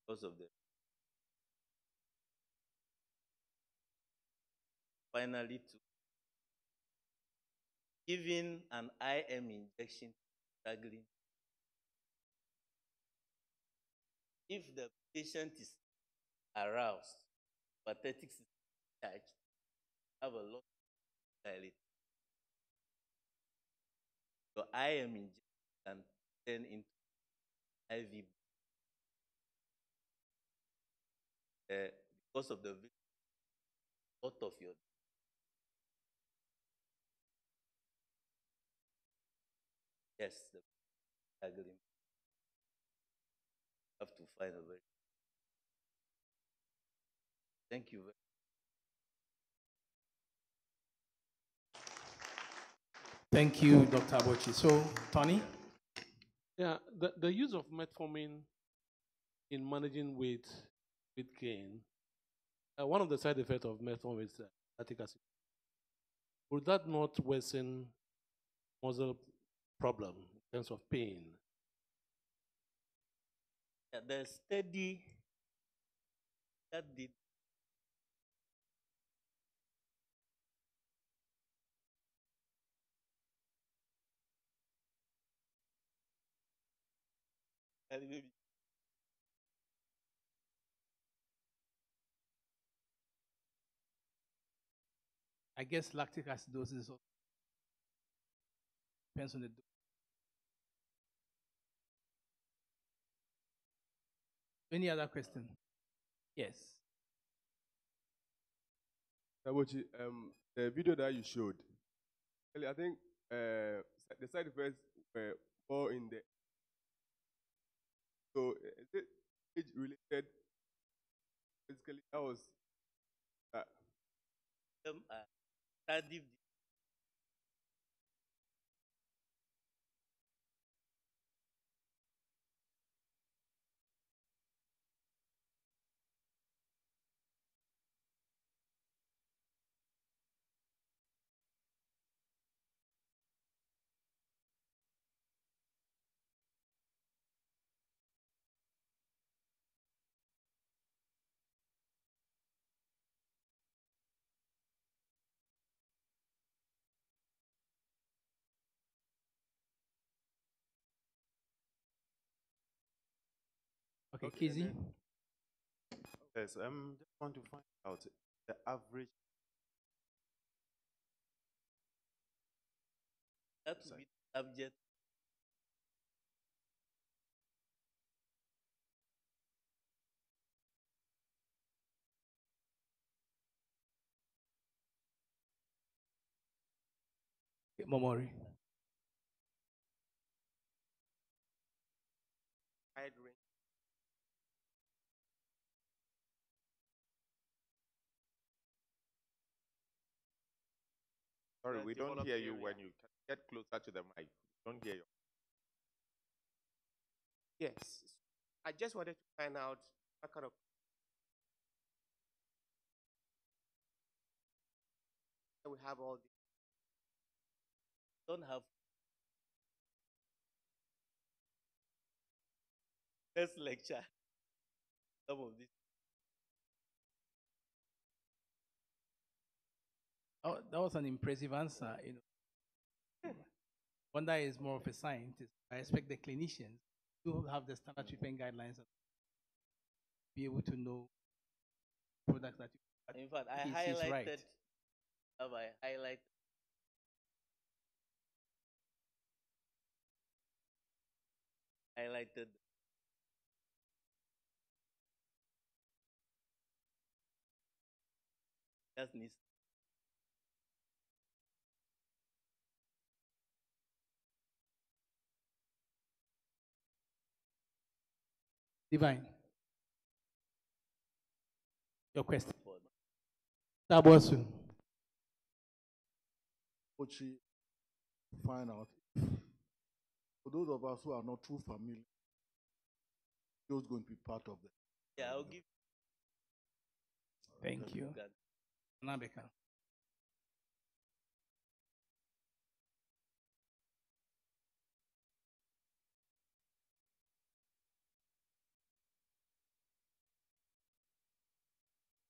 because of the finally to giving an IM injection struggling. If the patient is aroused, pathetics is charged, have a lot of dilate. So IM injection can turn into IV because of the lot of your yes, the struggling have to find a very. Thank you very Thank you, Dr. Abochi. So, Tony? Yeah, the use of metformin in managing weight gain, one of the side effects of metformin is lactic acid. Would that not worsen muscle problem in terms of pain? Yeah, the study that did maybe I guess lactic acidosis depends on the dose. Any other question? Yes. Sabochi, the video that you showed, I think the side effects were more in the. So is it age related? Basically, that was. studied Okay, Okay, Kizzy? Yes, just want to find out the average. that to be the subject. Momori. Wide range. Sorry, The we don't developed hear you area. when you get closer to the mic. Don't hear you. Yes. I just wanted to find out what kind of we have all the Don't have first lecture. Some of this. Oh, that was an impressive answer. One that is more of a scientist. I expect the clinicians to have the standard treatment guidelines and be able to know products that you. In fact, I He's highlighted. right. Have I highlighted highlighted. Just needs Divine. Your question. support. Tabosu. Ochi, find out. For those of us who are not too familiar, those going to be part of them. Yeah, I'll give Thank you. that. Nabeka.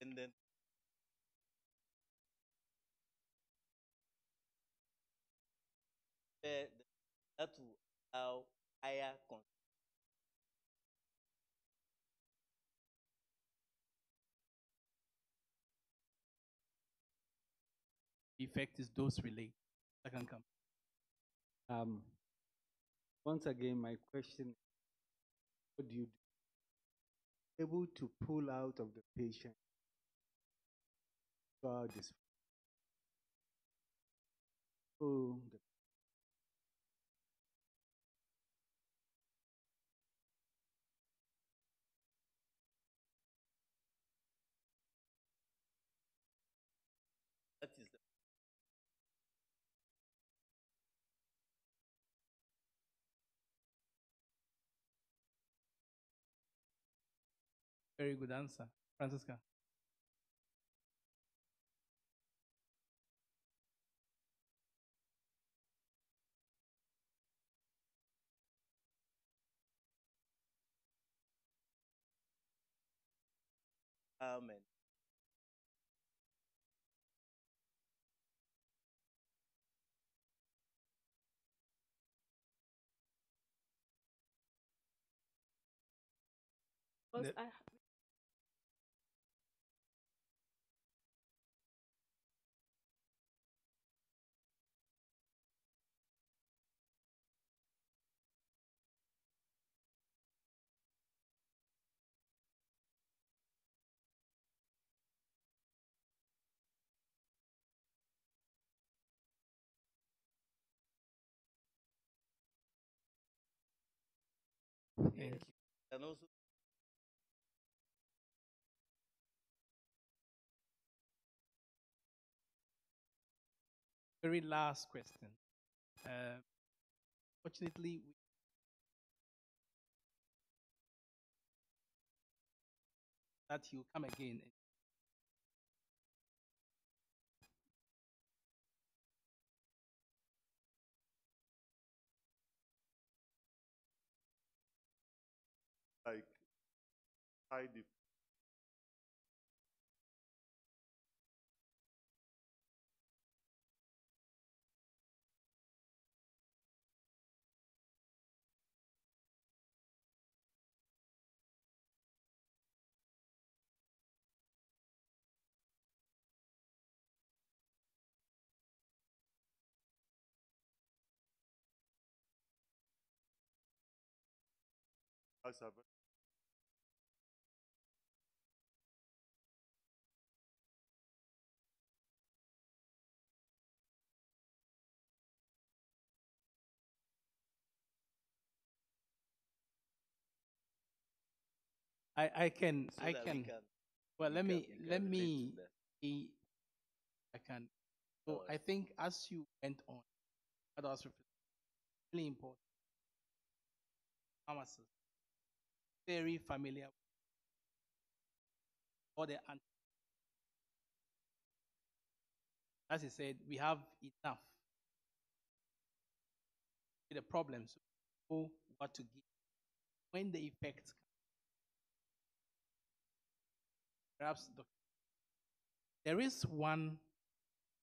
And then that will allow higher Effect is dose related. Second come. Once again, my question: what do you do? Able to pull out of the patient throughout this. So that is the Very good answer. Francisca. Amen. Because I Thank you. And also Very last question. Fortunately, that you come again. Like side effects. As a I can so I that we can. can Well, we let can- me we can let relate me to that. see. I can. So Alright. I think as you went on, that was really important. Pharmacists very familiar with all the as he said, we have enough with the problems. Know what to give when the effects come. Perhaps there is one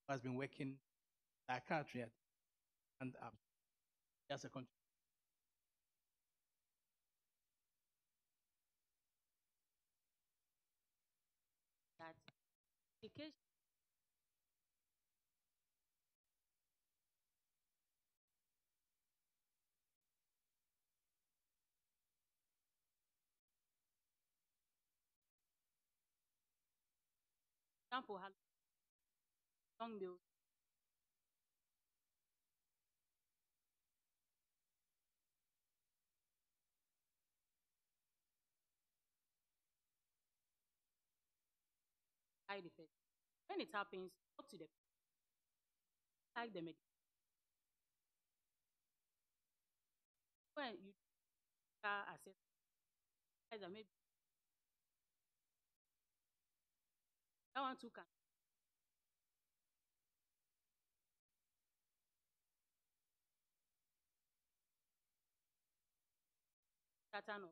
who has been working psychiatry at and up. That's a country. That education example, how long meals. Side effects. When it happens, talk to the like the medication. When you assess that maybe that one too can pattern of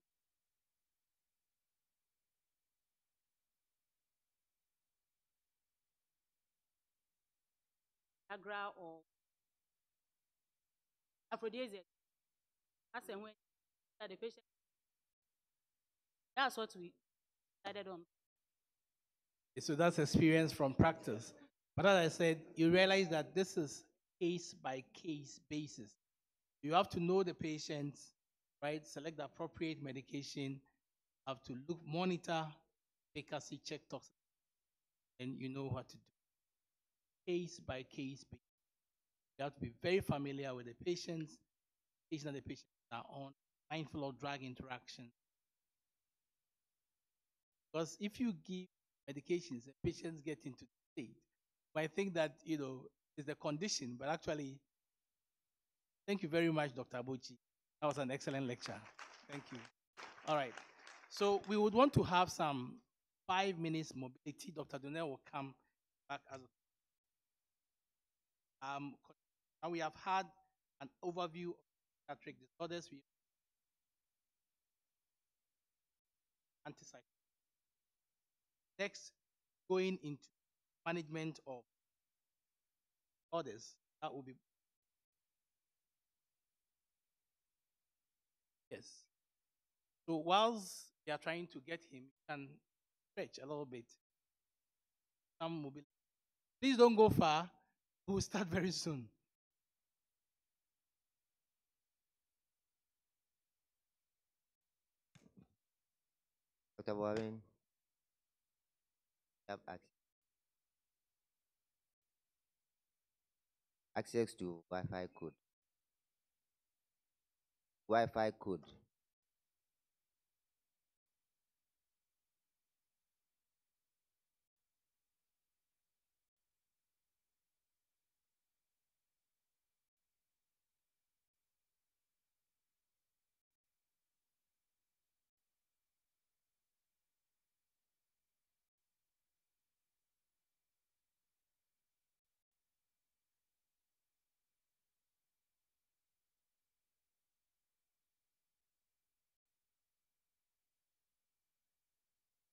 Agra or aphrodisiac. That's when that the patient. That's what we decided on. So that's experience from practice. But as I said, you realize that this is case by case basis. You have to know the patient, right? Select the appropriate medication, have to monitor, efficacy, check toxicity, and you know what to do. Case by case basis. You have to be very familiar with the patients, and the patients are on, mindful of drug interaction. Because if you give medications, the patients get into the state. I think that, is the condition, but actually, thank you very much, Dr. Abuchi. That was an excellent lecture. Thank you. All right. So we would want to have some 5 minutes mobility. Dr. Donnell will come back as now we have had an overview of psychiatric disorders. We antipsychotics. Next, going into management of disorders. That will be yes. So whilst they are trying to get him, you can stretch a little bit. Some mobility. Please don't go far. We'll start very soon. Dr. Warren, have access to Wi-Fi code. Wi-Fi code.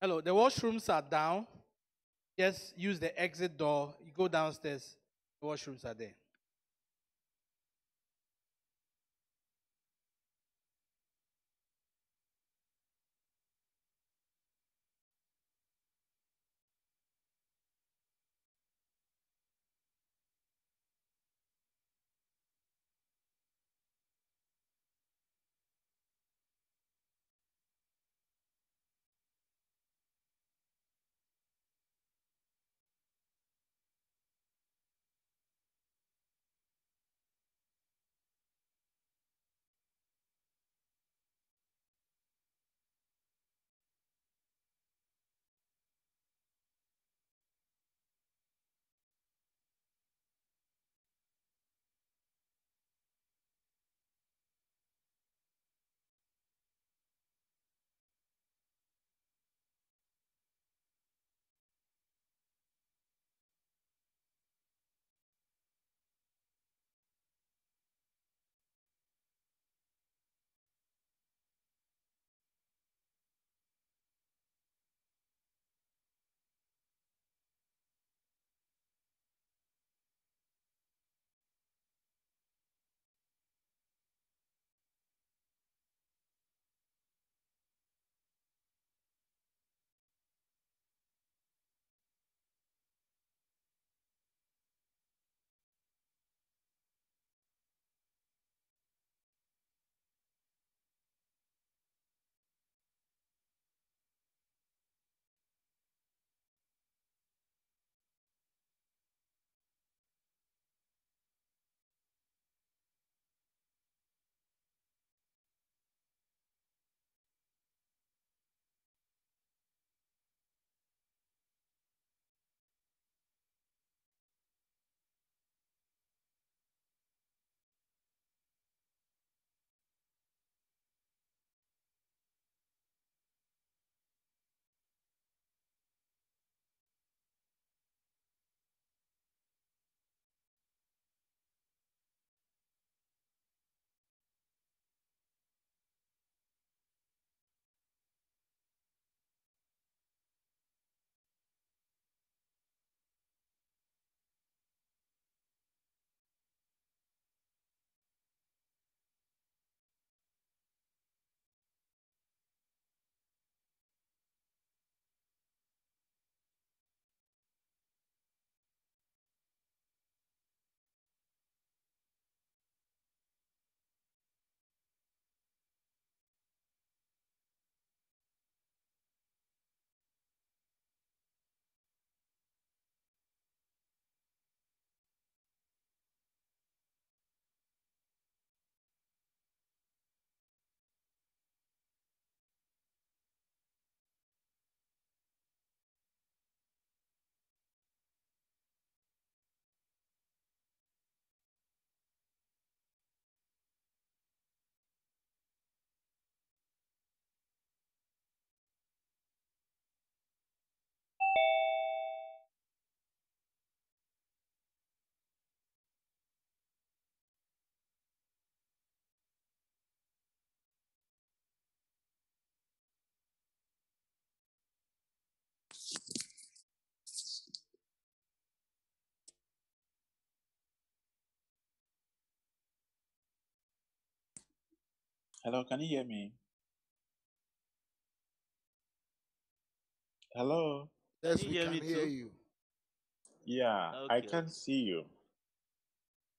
Hello, the washrooms are down. Just use the exit door. You go downstairs. The washrooms are there. Hello, can you hear me? Hello? Yes, Can you we hear can me hear too? you. Yeah, I Okay, can okay. see you.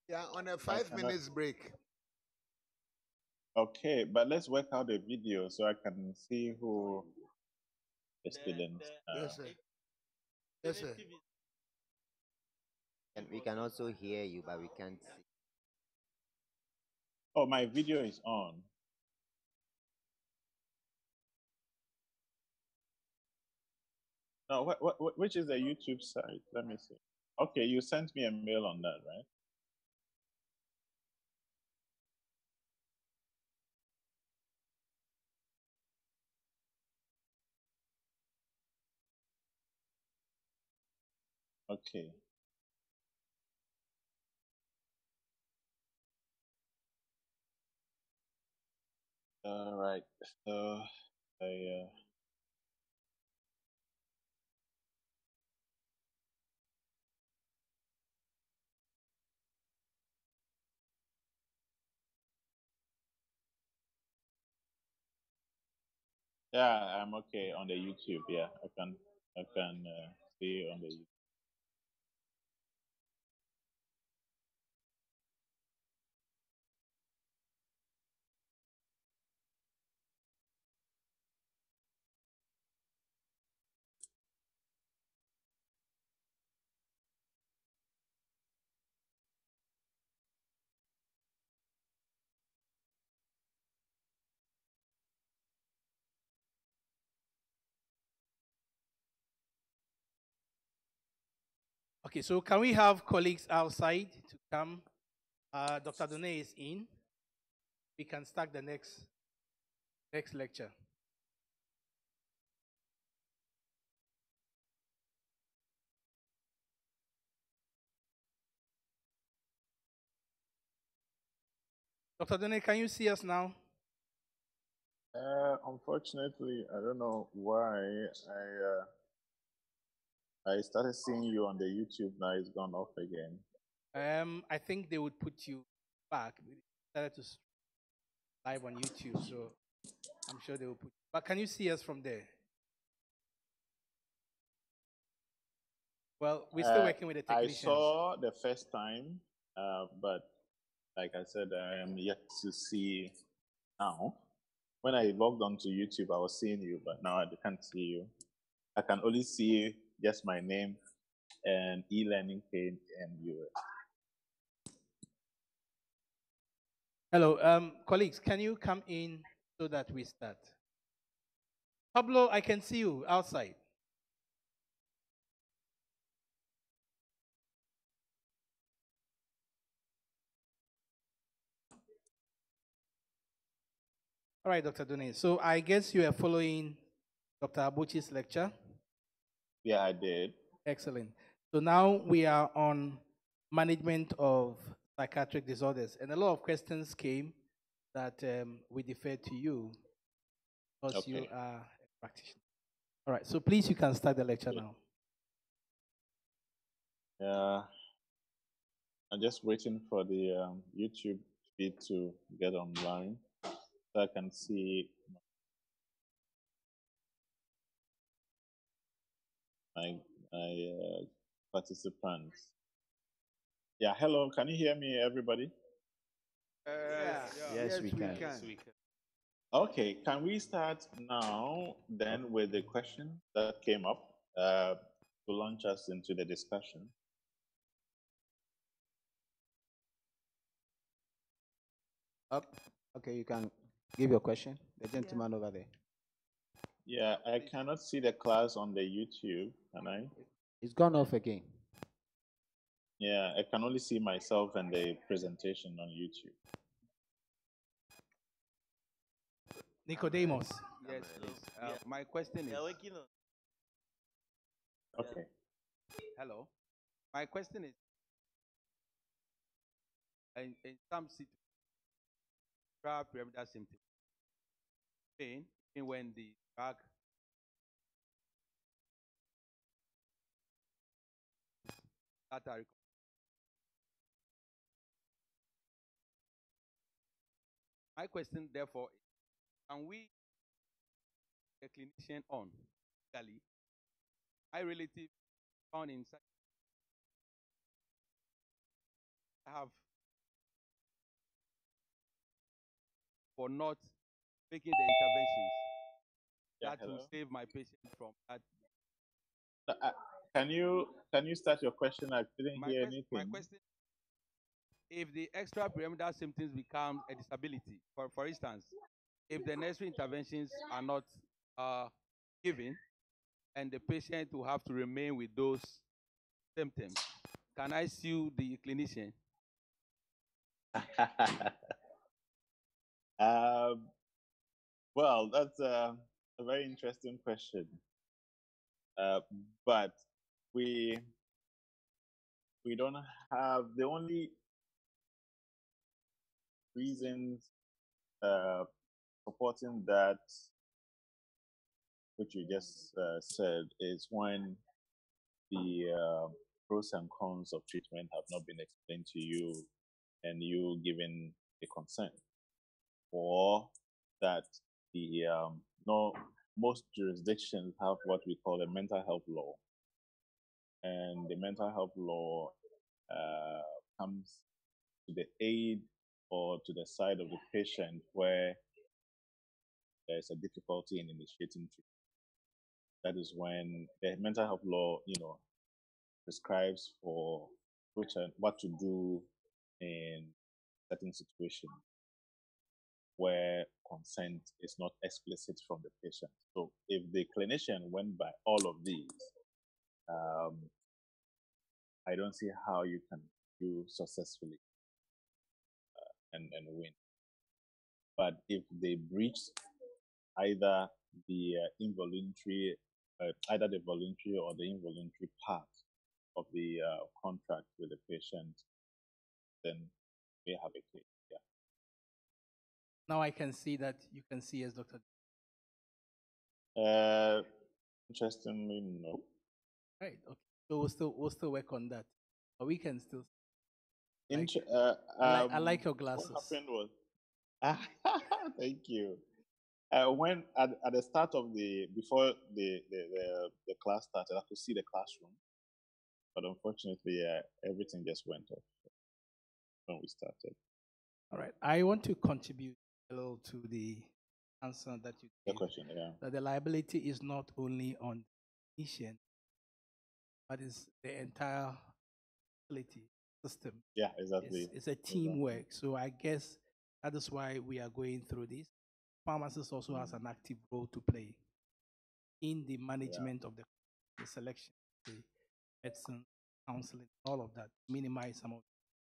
Yeah, on a I five cannot. minutes break. Okay, but let's work out the video so I can see who the The students are. Yes, sir. Yes, sir. alternative is And we can also hear you, but we can't see. Oh, my video is on. No, which is the YouTube site? Let me see. Okay, you sent me a mail on that, right? Okay. All right. So I yeah, I'm okay on the YouTube. Yeah, I can see on the YouTube. Okay, so can we have colleagues outside to come? Dr. Done is in. We can start the next lecture. Dr. Done, can you see us now? Unfortunately, I don't know why I started seeing you on the YouTube. Now it's gone off again. I think they would put you back. We started to live on YouTube, so I'm sure they will put. But can you see us from there? Well, we're still working with the I technicians. saw the first time, but like I said, I am yet to see now. When I logged onto YouTube, I was seeing you, but now I can't see you. I can only see just my name and e-learning page and you. Hello, colleagues, can you come in so that we start? Pablo, I can see you outside. All right, Dr. Dune. So I guess you are following Dr. Abuchi's lecture. Yeah, I did. Excellent. So now we are on management of psychiatric disorders. And a lot of questions came that we defer to you because you are a practitioner. All right, so please, you can start the lecture now. Yeah, I'm just waiting for the YouTube feed to get online so I can see my participants. Yeah, hello, can you hear me, everybody? Yes, we can. Okay, can we start now then with the question that came up to launch us into the discussion? Okay, you can give your question. The gentleman over there. Yeah, I cannot see the class on the YouTube, can I? It's gone off again. Yeah, I can only see myself and the presentation on YouTube. Nicodemus. Yes, please. My question is. Okay. Hello. My question is. In some situations, pyramidal symptoms, pain, even when the drug that are my question, therefore, is, can we a clinician on legally? My relative found in have for not making the interventions that hello? will save my patient from that. Can you start your question? I didn't hear anything. My question: if the extrapyramidal symptoms become a disability, for instance, if the necessary interventions are not given, and the patient will have to remain with those symptoms, can I sue the clinician? Well, that's a very interesting question. But we don't have the only reasons supporting that, which you just said, is when the pros and cons of treatment have not been explained to you and you given a consent, or that the no, most jurisdictions have what we call a mental health law, and the mental health law comes to the aid or to the side of the patient where there's a difficulty in initiating treatment. That is when the mental health law, prescribes for what to do in certain situations where consent is not explicit from the patient. So if the clinician went by all of these, I don't see how you can do successfully and win. But if they breach either the involuntary, either the voluntary or the involuntary part of the contract with the patient, then we have a case. Yeah. Now I can see that you can see as Dr. Interestingly, no. Right. Okay. So we'll still work on that, but we can still. I like your glasses. What happened was, thank you. When at the start of before the class started, I could see the classroom, but unfortunately, everything just went off when we started. All right. I want to contribute a little to the answer that you gave. The question, yeah. That the liability is not only on the patient, but it's the entire facility system. Yeah, exactly. It's a teamwork. So I guess that is why we are going through this. Pharmacist also has an active role to play in the management of the selection, the medicine, counseling, all of that, minimize some of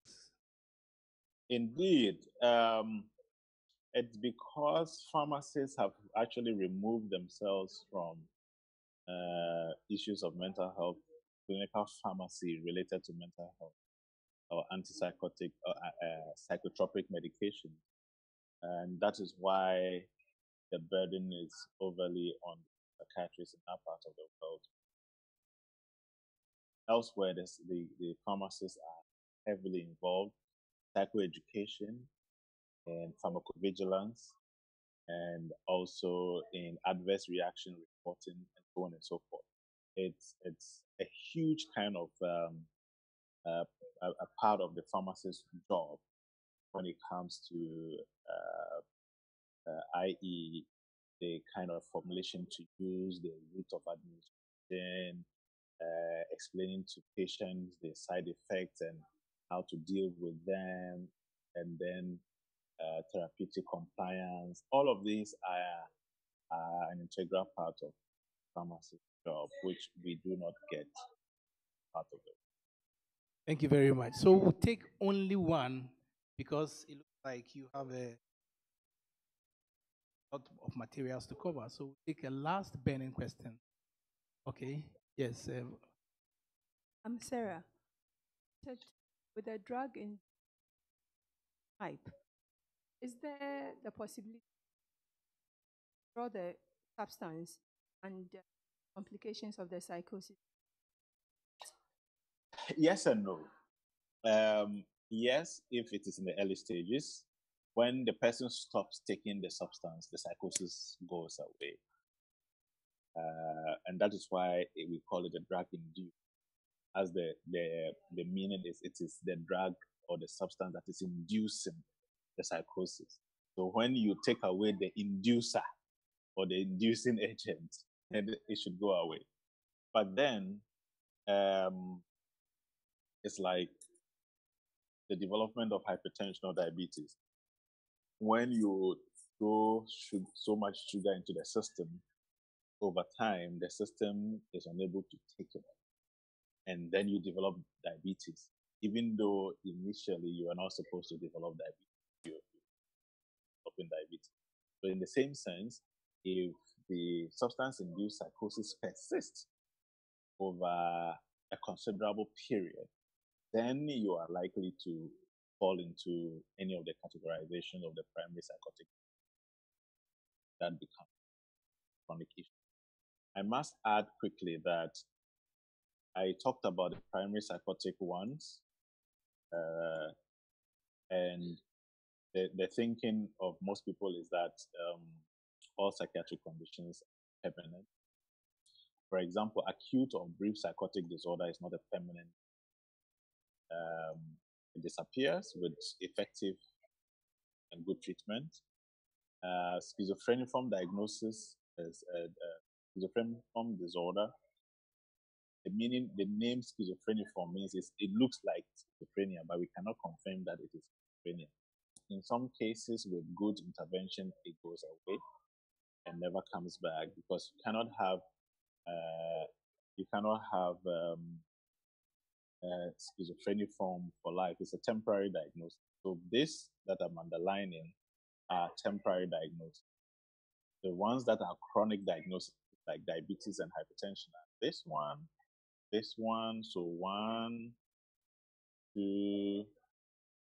this. Indeed. It's because pharmacists have actually removed themselves from issues of mental health, clinical pharmacy related to mental health, or antipsychotic or psychotropic medication. And that is why the burden is overly on psychiatrists in that part of the world. Elsewhere, the pharmacists are heavily involved, psychoeducation and pharmacovigilance, and also in adverse reaction reporting and so on and so forth. It's a huge kind of a part of the pharmacist's job when it comes to i.e. the kind of formulation to use, the route of administration, explaining to patients the side effects and how to deal with them, and then therapeutic compliance. All of these are an integral part of pharmacist's job, which we do not get part of it. Thank you very much. So we'll take only one because it looks like you have a lot of materials to cover. So we'll take a last burning question. Okay. Yes. I'm Sarah. With a drug in type, is there the possibility to draw the substance and complications of the psychosis? Yes and no. Yes, if it is in the early stages, when the person stops taking the substance, the psychosis goes away. And that is why we call it a drug induced, as the meaning is, it is the drug or the substance that is inducing the psychosis. So when you take away the inducer or the inducing agent, then it should go away. But then it's like the development of hypertension or diabetes. When you throw so much sugar into the system, over time, the system is unable to take it. And then you develop diabetes. Even though initially you are not supposed to develop diabetes, you're developing diabetes. So in the same sense, if the substance-induced psychosis persists over a considerable period, then you are likely to fall into any of the categorization of the primary psychotic that become chronic issue. I must add quickly that I talked about the primary psychotic ones, and the thinking of most people is that all psychiatric conditions are permanent. For example, acute or brief psychotic disorder is not a permanent. It disappears with effective and good treatment. Schizophreniform diagnosis is a schizophreniform disorder. The name schizophreniform means it looks like schizophrenia, but we cannot confirm that it is schizophrenia. In some cases, with good intervention, it goes away and never comes back, because you cannot have schizophreniform for life. It's a temporary diagnosis. So this that I'm underlining are temporary diagnoses. The ones that are chronic diagnoses, like diabetes and hypertension, are this one, so 1, 2,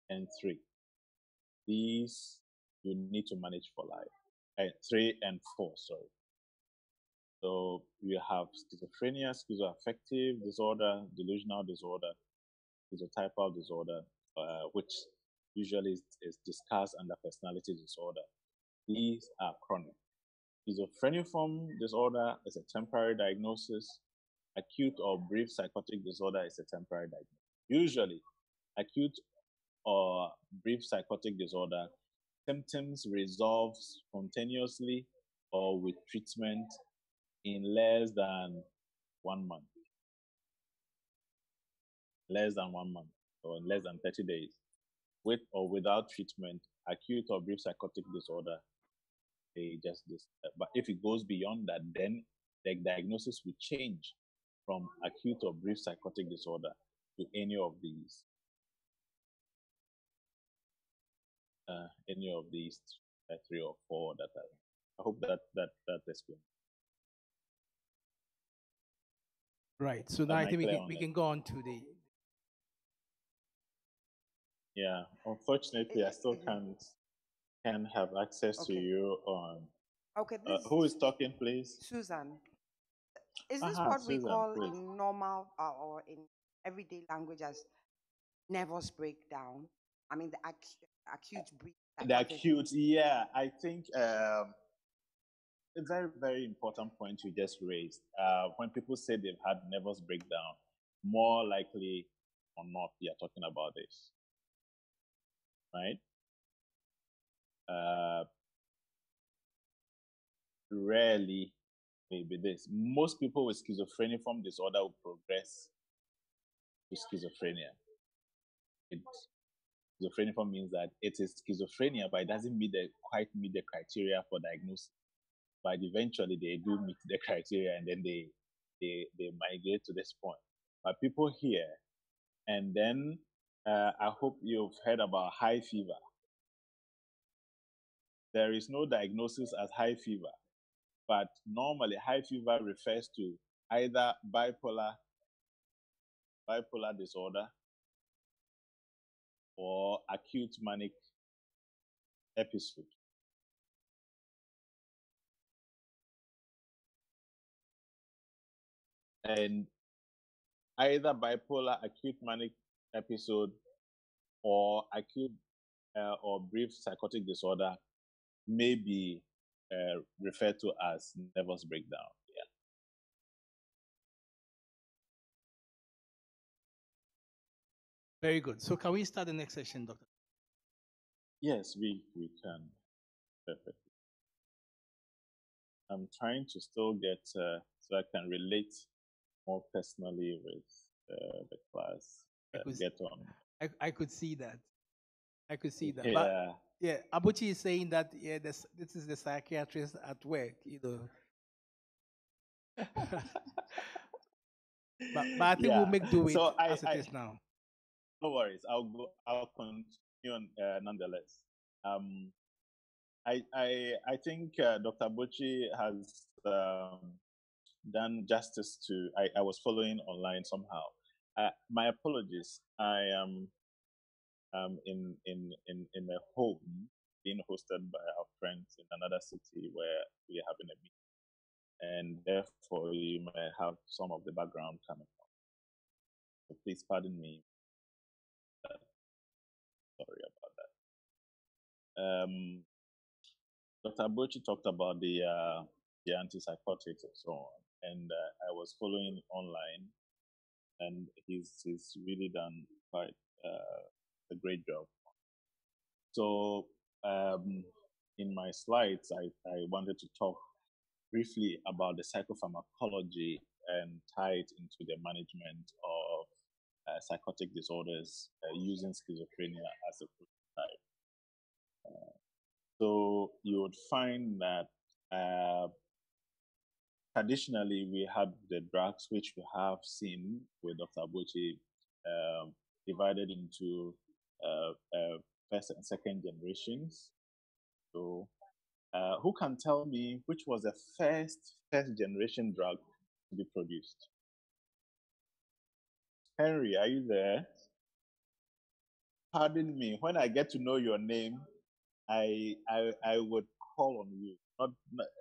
and 3. These you need to manage for life. 3 and 4, sorry. So you have schizophrenia, schizoaffective disorder, delusional disorder, schizotypal disorder, which usually is discussed under personality disorder. These are chronic. Schizophreniform disorder is a temporary diagnosis. Acute or brief psychotic disorder is a temporary diagnosis. Usually, acute or brief psychotic disorder, symptoms resolve spontaneously or with treatment in less than 1 month. Less than 1 month, or less than 30 days. With or without treatment, acute or brief psychotic disorder, they just disappear. But if it goes beyond that, then the diagnosis will change from acute or brief psychotic disorder to any of these 3 or 4 that I hope that explains. Right. So now I think we can go on to the. Yeah. Unfortunately, I still can't have access to you on. Okay. Who is talking, please? Susan. Is this what we call in normal or in everyday language as nervous breakdown? I mean, the acute breathing. The acute, yeah. I think a very, very important point you just raised. When people say they've had nervous breakdown, more likely or not, they are talking about this, right? Rarely, maybe this. Most people with schizophreniform disorder will progress to schizophrenia. Schizophreniform means that it is schizophrenia, but it doesn't quite meet the criteria for diagnosis. But eventually they do meet the criteria, and then they migrate to this point. But people here, and then I hope you've heard about high fever. There is no diagnosis as high fever, but normally high fever refers to either bipolar disorder or acute manic episode. And either bipolar acute manic episode or acute or brief psychotic disorder may be referred to as nervous breakdown. Yeah. Very good. So can we start the next session, Doctor? Yes, we can. Perfect. I'm trying to still get so I can relate more personally with the class. Get on. I could see that. I could see that. Yeah. But yeah, Abuchi is saying that this is the psychiatrist at work, but I think we'll make do it as it is now. No worries. I'll continue on, nonetheless. I think Dr. Abuchi has done justice to. I was following online somehow. My apologies. I am in a home being hosted by our friends in another city where we are having a meeting, and therefore you may have some of the background coming up. So please pardon me. Sorry about that. Dr. Abuchi talked about the antipsychotics and so on, and I was following online, and he's really done quite a great job. So in my slides, I wanted to talk briefly about the psychopharmacology and tie it into the management of psychotic disorders using schizophrenia as a prototype. So you would find that traditionally we had the drugs which we have seen with Dr. Abuchi divided into first and second generations. So who can tell me which was the first generation drug to be produced? Henry, are you there? Pardon me, when I get to know your name, I would call on you.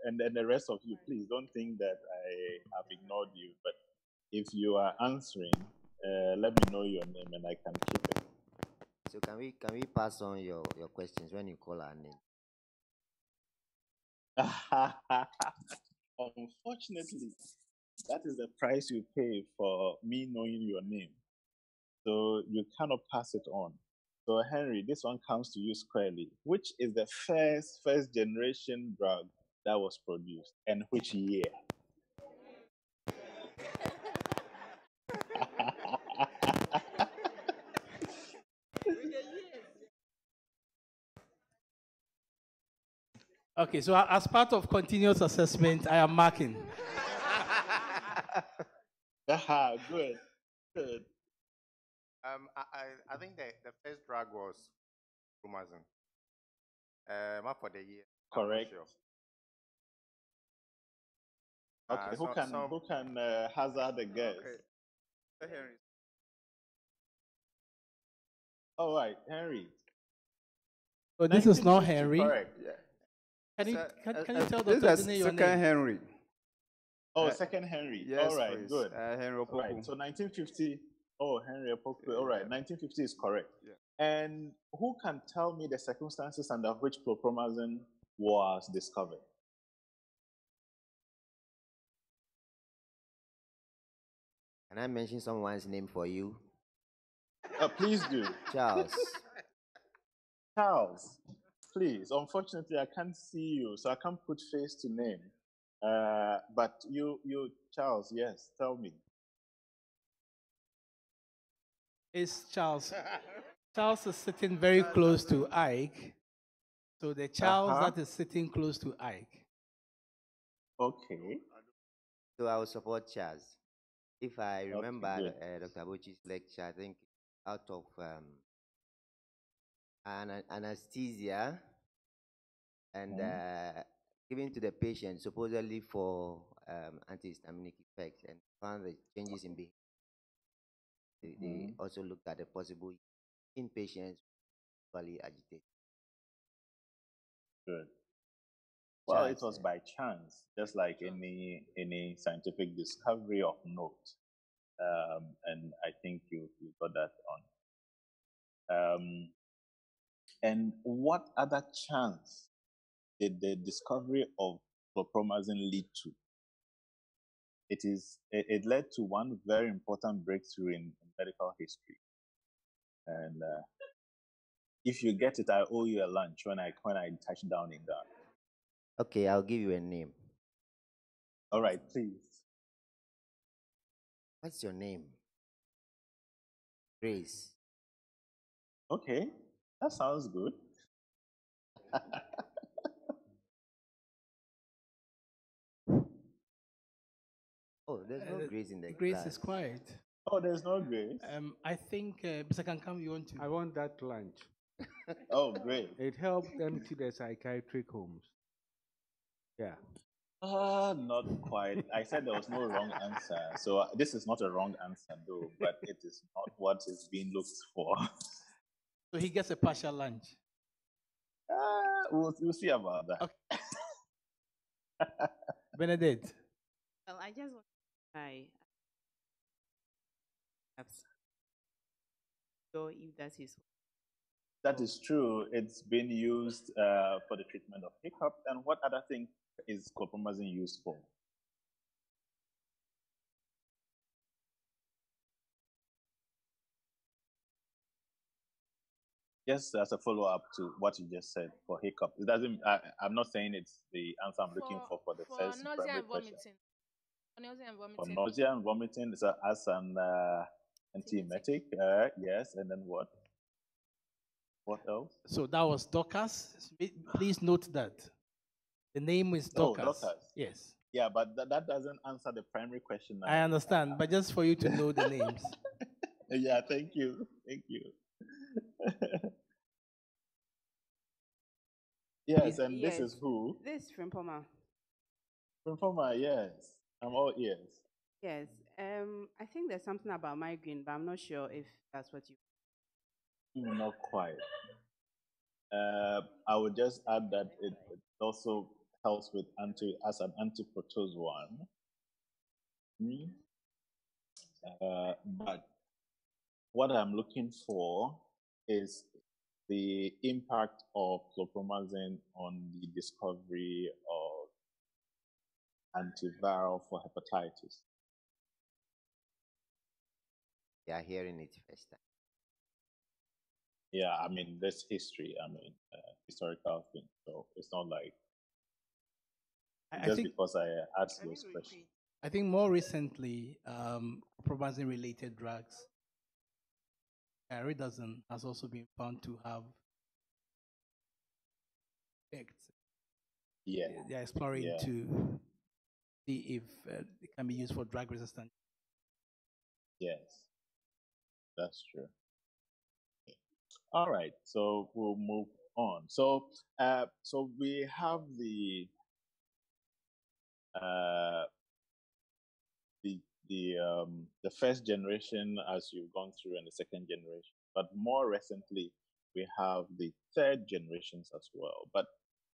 And then the rest of you, please don't think that I have ignored you. But if you are answering, let me know your name and I can keep it. So can we pass on your questions when you call our name? Unfortunately, that is the price you pay for me knowing your name. So you cannot pass it on. So Henry, this one comes to you squarely. Which is the first generation drug that was produced and which year? Okay, so as part of continuous assessment, I am marking. Good. I think the first drug was Promazine. Not for the year. Correct. Sure. Okay, who can hazard a guess? Okay. Henry. All right, Henry. So this is not Henry. Correct. Yeah. Can you tell Dr. This is Dine your second name? Henry. Oh, second Henry. Yes, all right, please. good. Henry Opoku. Right. So 1950. Oh, Henry Opoku. All right, 1950 is correct. Yeah. And who can tell me the circumstances under which chlorpromazine was discovered? Can I mention someone's name for you? Please do. Charles. Charles, please. Unfortunately, I can't see you, so I can't put face to name. But you, Charles, yes, tell me. It's Charles. Charles is sitting very close to Ike. So the Charles that is sitting close to Ike. Okay. So I will support Charles. If I remember Dr. Abuchi's lecture, I think out of anesthesia and given to the patient supposedly for antihistaminic effects and found the changes in behavior. They also looked at the possible in patients who agitated. Good. Well, it was by chance, just like any scientific discovery of note. And I think you got that on. And what other chance did the discovery of chlorpromazine lead to? It led to one very important breakthrough in medical history. And if you get it, I owe you a lunch when I touch down in Ghana. Okay, I'll give you a name. All right, please. What's your name? Grace. Okay, that sounds good. Oh, there's no Grace in the Grace class. is quiet. Oh, there's no Grace. I think Mr. Kankam, you want to? I want that lunch. Oh, great. It helped empty the psychiatric homes. Yeah. Not quite. I said there was no wrong answer. So this is not a wrong answer, though, but it is not what is being looked for. So he gets a partial lunch. We'll see about that. Okay. Benedict. Well, I just want to try. So if that is. That is true. It's been used for the treatment of hiccup. And what other thing is chlorpromazine used for? Just as a follow-up to what you just said for hiccup. It doesn't. I'm not saying it's the answer I'm looking for the first primary question. For nausea and vomiting. For nausea and vomiting, it's as an antiemetic. Yes, and then what? What else? So that was Dorcas. Please note that the name is Dorcas. Oh, Dorcas. Yes. Yeah, but that doesn't answer the primary question. I understand, but just for you to know the names. Yeah, thank you. Thank you. Yes, and yes. This is who? This is Frimpoma. Frimpoma, yes. I'm all ears. Yes. I think there's something about migraine, but I'm not sure if that's what you. Not quite. I would just add that it also helps with as an antiprotozoan. But what I'm looking for is the impact of chlorpromazine on the discovery of antiviral for hepatitis. You are hearing it first time. Yeah, I mean, there's history. I mean, historical thing. So it's not like just because I asked those questions. I think more recently, chlorpromazine-related drugs, Ridazine has also been found to have effects. Yeah. They are exploring to see if it can be used for drug resistance. Yes, that's true. Okay. All right, so we'll move on. So, so we have the first generation as you've gone through, and the second generation. But more recently, we have the third generations as well. But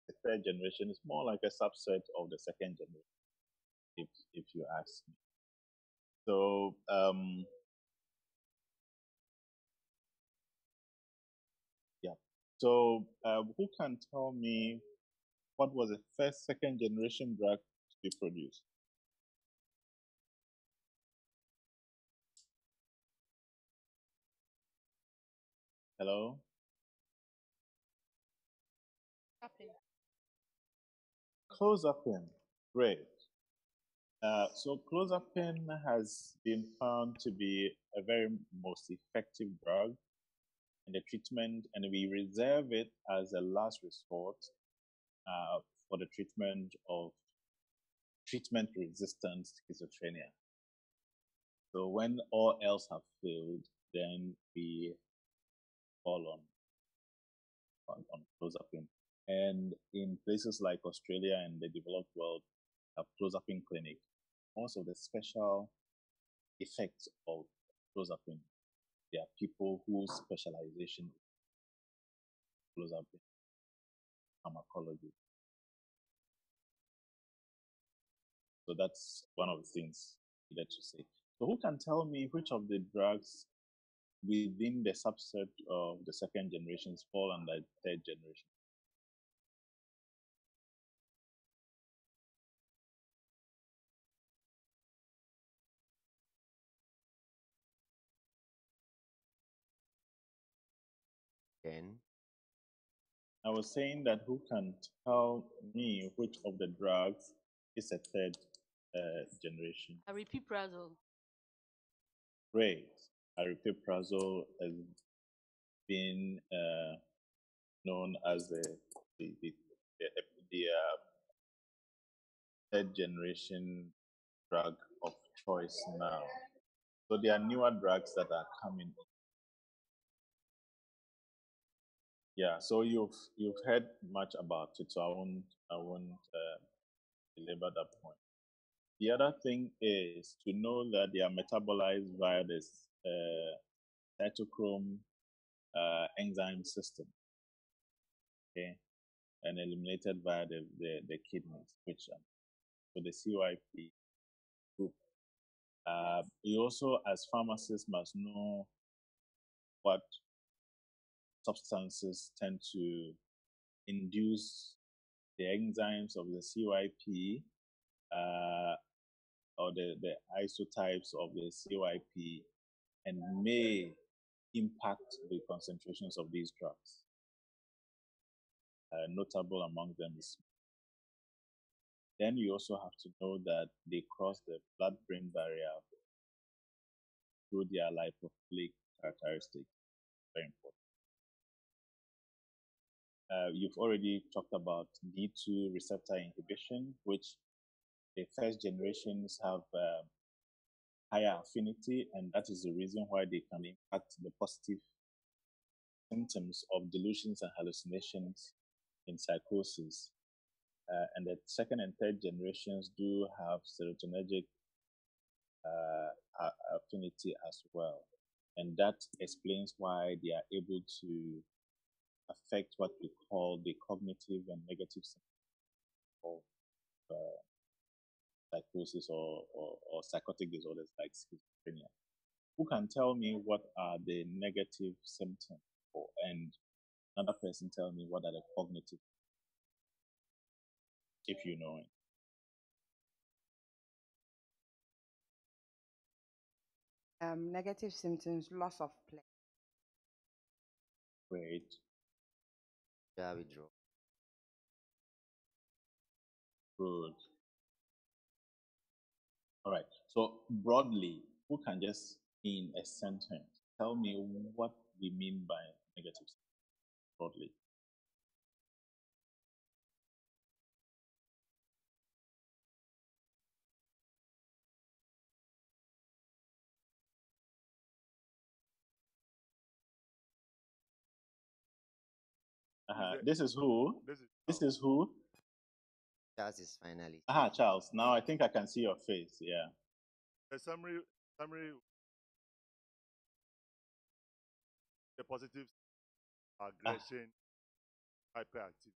the third generation is more like a subset of the second generation, if you ask me. So yeah. So who can tell me what was the first second generation drug to be produced? Hello? Clozapine. Great. So clozapine has been found to be a very most effective drug in the treatment, and we reserve it as a last resort for the treatment of treatment-resistant schizophrenia. So when all else have failed, then we fall on clozapine. And in places like Australia and the developed world, have clozapine clinic. Most of the special effects of clozapine, there are people whose specialization is clozapine pharmacology. So that's one of the things I needed to say. So who can tell me which of the drugs within the subset of the second generations fall under third generation. Again, I was saying that who can tell me which of the drugs is a third generation? Aripiprazole. Great. Aripiprazole has been known as the third generation drug of choice now. So there are newer drugs that are coming. Yeah, so you've heard much about it, so I won't belabor that point. The other thing is to know that they are metabolized via this cytochrome enzyme system, okay, and eliminated via the kidneys, which so the CYP group. You also, as pharmacists, must know what substances tend to induce the enzymes of the CYP or the isotypes of the CYP and may impact the concentrations of these drugs. Notable among them is. Then you also have to know that they cross the blood-brain barrier through their lipophilic characteristics. Very important. You've already talked about D2 receptor inhibition, which the first generations have higher affinity, and that is the reason why they can impact the positive symptoms of delusions and hallucinations in psychosis. And the second and third generations do have serotonergic affinity as well. And that explains why they are able to affect what we call the cognitive and negative symptoms of psychosis or psychotic disorders like schizophrenia. Who can tell me what are the negative symptoms? And another person tell me what are the cognitive, if you know it. Negative symptoms, loss of play. Great. yeah, withdraw. Good. All right. So broadly, who can just in a sentence tell me what we mean by negative symptoms broadly? This is who? This is who? Charles is finally. Charles. Now I think I can see your face. Yeah. The summary, the positives, aggression, hyperactivity.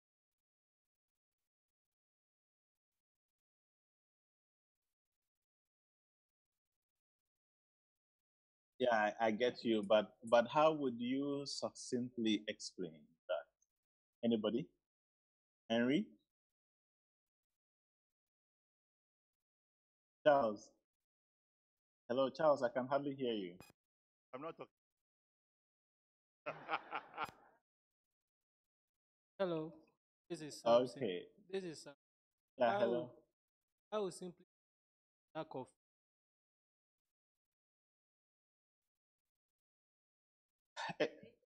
Yeah, I get you, but how would you succinctly explain that? Anybody? Henry? Charles? Hello, Charles, I can hardly hear you. I'm not talking. Hello, this is Samson. Okay. This is Sam. Yeah, hello. I will simply lack of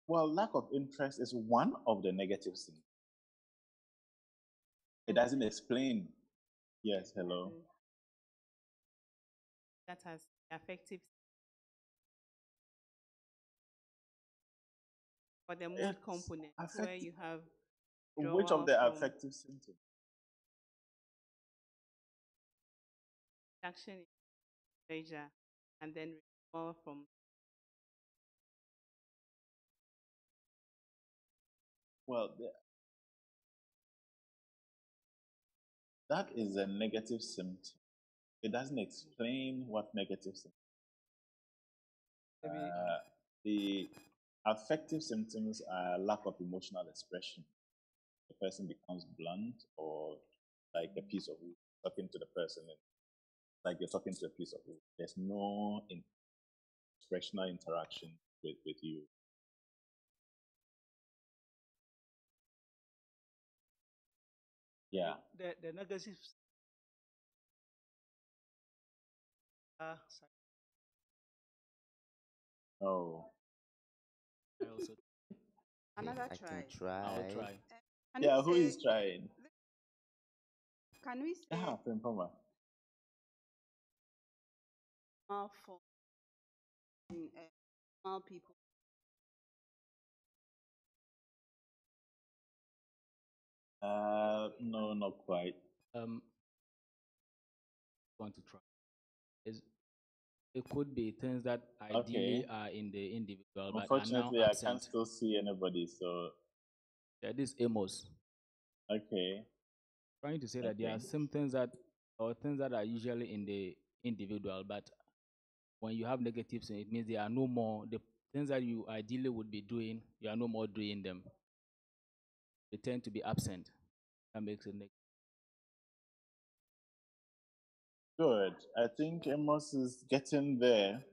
Well, lack of interest is one of the negative symptoms. It doesn't explain. Yes, hello. That has affective. For the mood It's component, where you have which of the affective symptoms? reduction in pleasure, and then withdrawal from. Well, that is a negative symptom. It doesn't explain what negative symptom. the affective symptoms are lack of emotional expression. The person becomes blunt, or like a piece of wood. Talking to the person, like you're talking to a piece of wood. There's no expressional interaction with you. Yeah. The negative. Oh. I also. Another I try. can try. I'll try. Can Yeah, we who say- is trying? Can we say Pharma. for in normal people? No, not quite. Want to try. It could be things that ideally are in the individual, but are now Unfortunately, I absent. can't still see anybody, so. Yeah, this is Amos. Okay. Trying to say that there are some things that, or things that are usually in the individual, but when you have negatives, it means there are no more, the things that you ideally would be doing, you are no more doing them. They tend to be absent. That makes it negative. Good. I think Amos is getting there.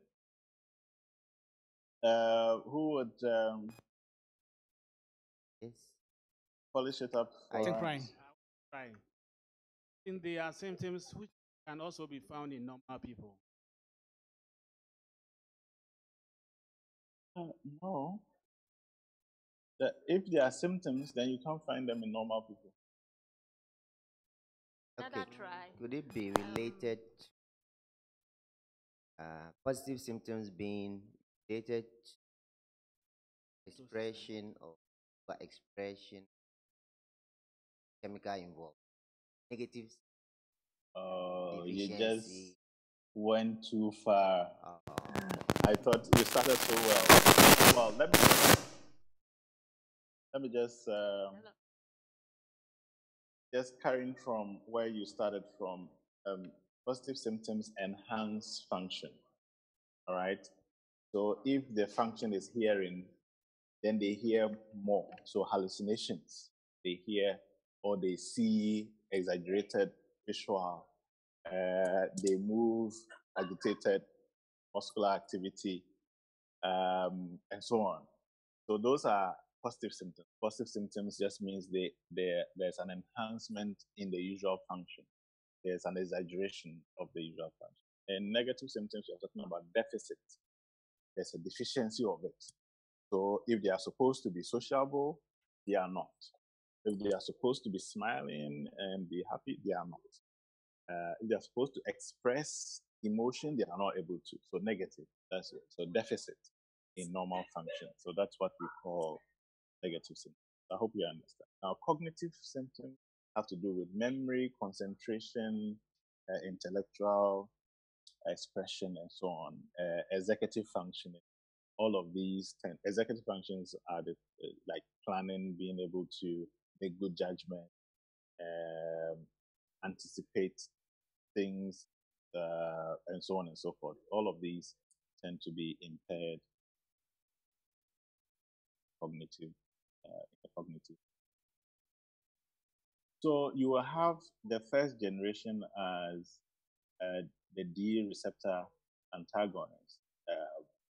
Who would polish it up for I think us? crying. In there are symptoms which can also be found in normal people. No. If there are symptoms, then you can't find them in normal people. Okay. Could it be related to positive symptoms being related to expression or expression chemical involved? Negatives. You just went too far. I thought you started so well. Well, let me just carrying from where you started from. Positive symptoms enhance function. All right. So if the function is hearing, then they hear more. So hallucinations, they hear or they see exaggerated visual. They move, agitated, muscular activity, and so on. So those are positive symptoms. Positive symptoms just means there's an enhancement in the usual function. There's an exaggeration of the usual function. And negative symptoms, you're talking about deficit. There's a deficiency of it. So if they are supposed to be sociable, they are not. If they are supposed to be smiling and be happy, they are not. If they are supposed to express emotion, they are not able to. So negative, that's it. So deficit in normal function. So that's what we call negative symptoms. I hope you understand. Now, cognitive symptoms have to do with memory, concentration, intellectual expression, and so on. Executive functioning. All of these executive functions are like planning, being able to make good judgment, anticipate things, and so on and so forth. All of these tend to be impaired cognitive. So you will have the first generation as the D receptor antagonists,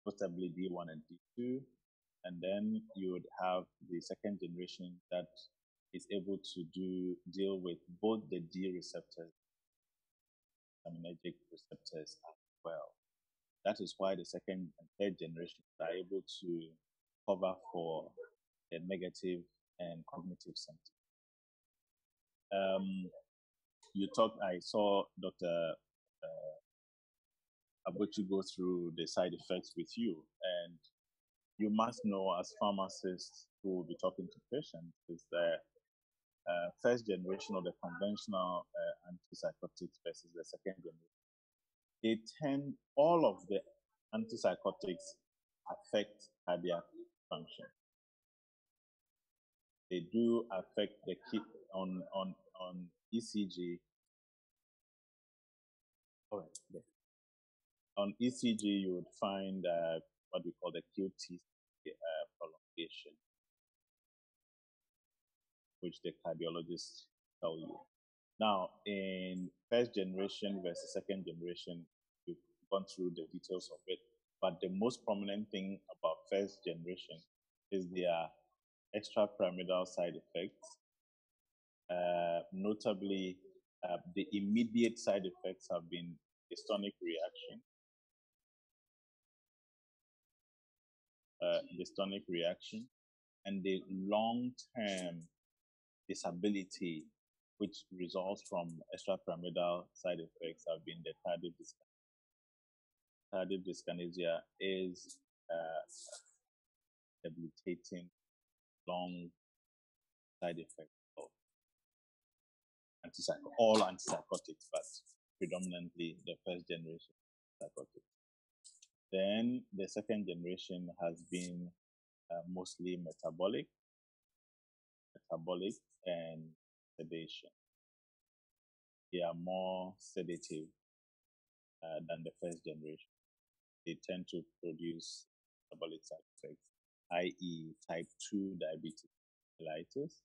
possibly D1 and D2. And then you would have the second generation that is able to deal with both the D receptors and dopaminergic receptors as well. That is why the second and third generations are able to cover for the negative and cognitive symptoms. I saw Dr. Abuchi go through the side effects with you, and you must know as pharmacists who will be talking to patients is the first generation of the conventional antipsychotics versus the second generation. All of the antipsychotics affect cardiac function. They do affect the on ECG. All right. On ECG, you would find what we call the QT prolongation, which the cardiologists tell you. Now, in first generation versus second generation, we've gone through the details of it, but the most prominent thing about first generation is their extrapyramidal side effects. Notably, the immediate side effects have been dystonic reaction, and the long-term disability which results from extrapyramidal side effects have been the tardive dyskinesia. Tardive dyskinesia is debilitating long side effects of all antipsychotics, but predominantly the first generation antipsychotics. Then the second generation has been mostly metabolic and sedation. They are more sedative than the first generation. They tend to produce metabolic side effects, i.e. type 2 diabetes mellitus,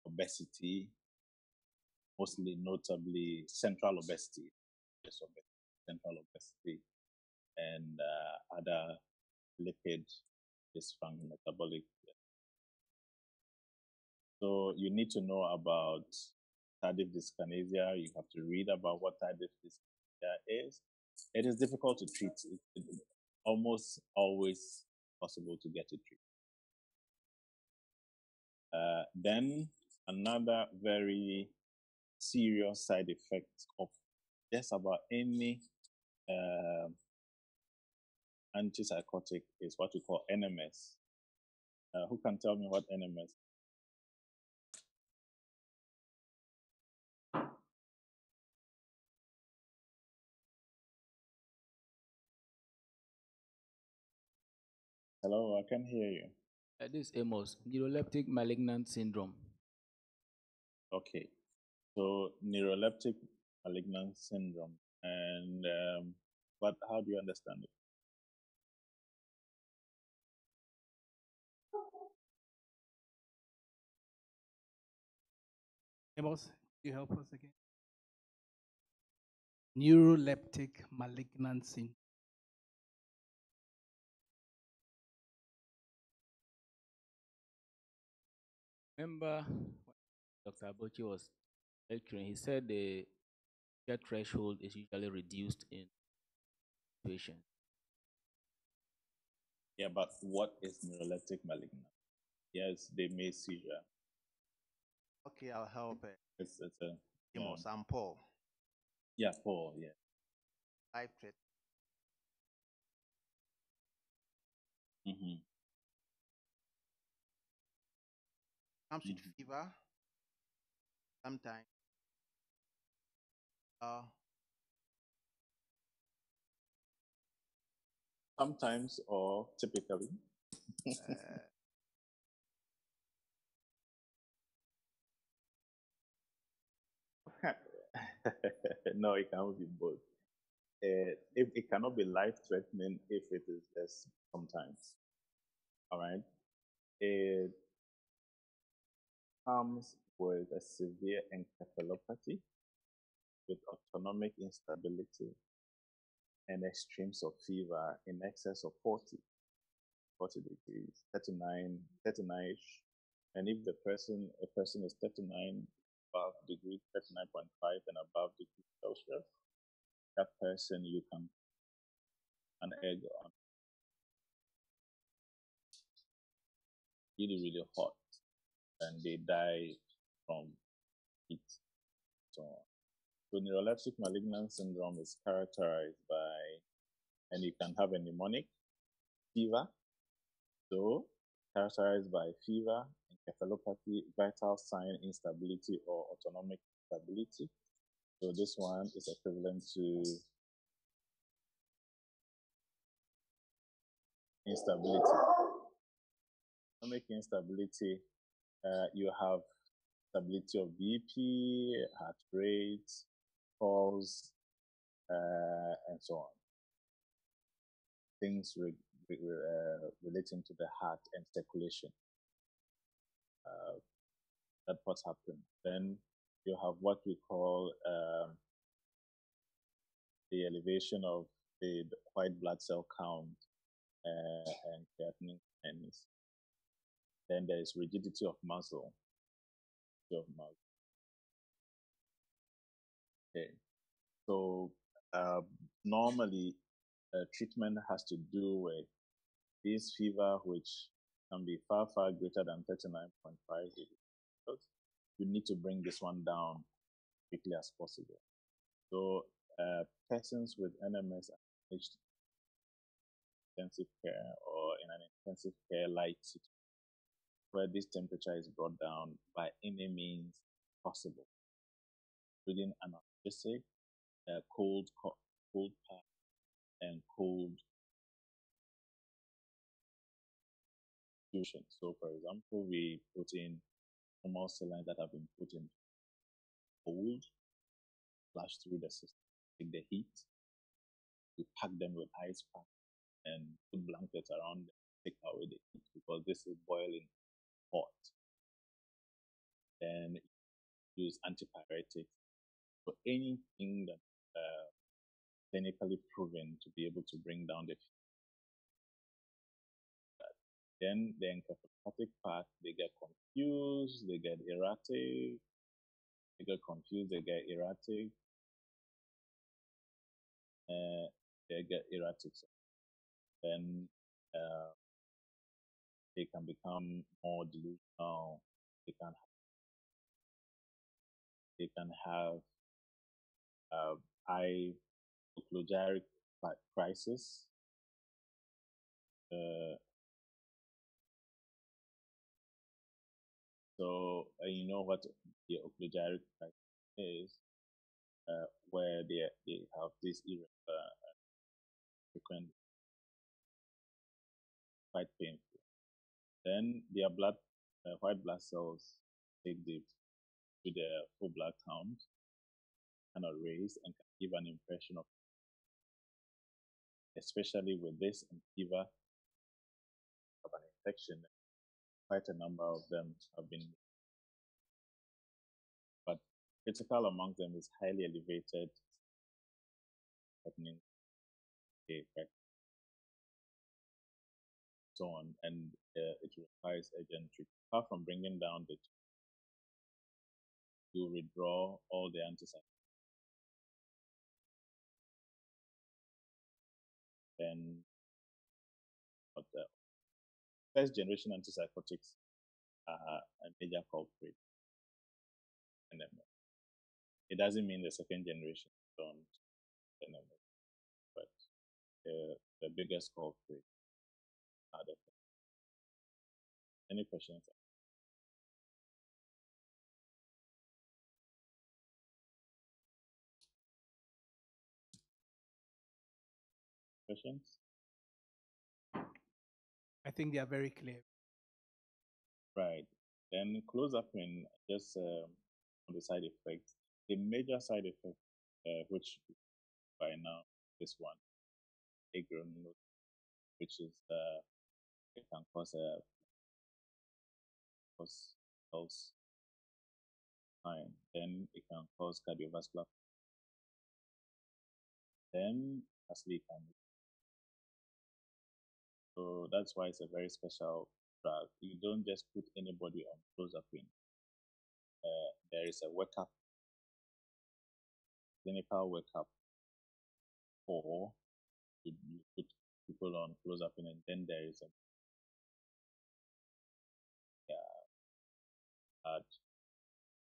obesity, mostly notably central obesity, and other lipid dysfunction, metabolic. So you need to know about tardive dyskinesia. You have to read about what tardive dyskinesia is. It is difficult to treat. It's almost always possible to get it treated. Then another very serious side effect of just about any antipsychotic is what we call NMS. Who can tell me what NMS is? Hello, I can hear you. This is Amos, neuroleptic malignant syndrome. Okay, so neuroleptic malignant syndrome, and how do you understand it? Amos, can you help us again? Neuroleptic malignant syndrome. Remember Dr. Abochi was lecturing, he said the threshold is usually reduced in patients. Yeah, but what is neuroleptic malignant? Yes, they may seizure. Okay, I'll help. It's a Amos, I'm Paul. Yeah, Paul. Yeah. Life threat. Comes with fever. Sometimes. Sometimes or typically. No, it cannot be both. If it cannot be life-threatening, if it is just sometimes. All right. It comes with a severe encephalopathy, with autonomic instability, and extremes of fever in excess of 40 degrees, 39-ish. And if a person is 39 above degree, 39.5 and above degrees Celsius, that person you can an egg on. Really, really hot, and they die from heat. So neuroleptic malignant syndrome is characterized by, and you can have a mnemonic, fever, so characterized by fever, encephalopathy, vital sign instability, or autonomic instability. So this one is equivalent to instability. Autonomic instability, you have stability of BP, heart rate, pulse, and so on. things relating to the heart and circulation. That's what's happening. Then you have what we call the elevation of the white blood cell count and creatinine kinase. Then there is rigidity of muscle. Okay. So normally treatment has to do with this fever, which can be far, far greater than 39.5 degrees. You need to bring this one down quickly as possible. So persons with NMS are managed intensive care or in an intensive care light situation where this temperature is brought down by any means possible, including analgesic, cold pack, and cold infusion. So, for example, we put in normal saline that have been put in cold, flash through the system, take the heat, we pack them with ice pack and put blankets around them, take away the heat because this is boiling hot. Then use antipyretics for anything that clinically proven to be able to bring down the fever. Then the encephalopatic part, they get confused, they get erratic, they get confused, they get erratic, they get erratic. Then they can become more delusional. They can have high occluderic crisis. So you know what the occluderic crisis is, where they have this frequent, quite painful. Then their white blood cells take the full blood count, kind of raise and can give an impression of, especially with this and fever of an infection. Quite a number of them have been, but critical among them is highly elevated happening effect, so on, and it requires urgent treatment. Apart from bringing down the, you withdraw all the antipsychotics. Then, but first generation antipsychotics are a major culprit, and it doesn't mean the second generation don't, but the biggest culprit are the first. Any questions? Questions? I think they are very clear. Right. Then clozapine, just on the side effects. The major side effect, which by now this one, agonists, which is it can cause pulse time. Then it can cause cardiovascular. Then sleep and so that's why it's a very special drug. You don't just put anybody on clozapine. There is a workup, clinical workup, or you put people on clozapine, and then there is a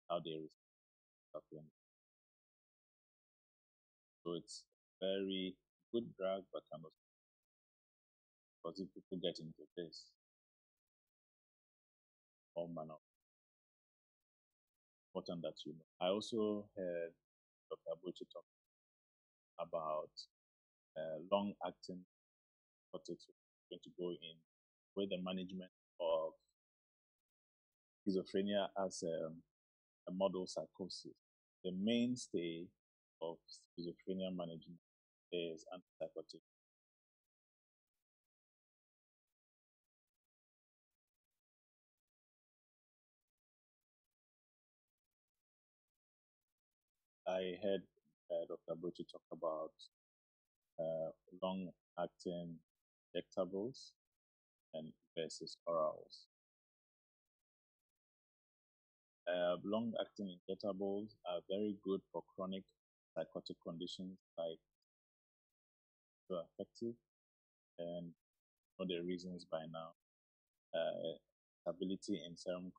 how they receive clozapine. So it's a very good drug, but can also, because if people get into this, all manner of important that you know. I also heard Dr. Bochi talk about long-acting narcotics going to go in with the management of schizophrenia as a model psychosis. The mainstay of schizophrenia management is antipsychotic. I heard Dr. Bochi talk about long-acting injectables and versus orals. Long-acting injectables are very good for chronic psychotic conditions like so effective, and know the reasons by now. Stability in serum,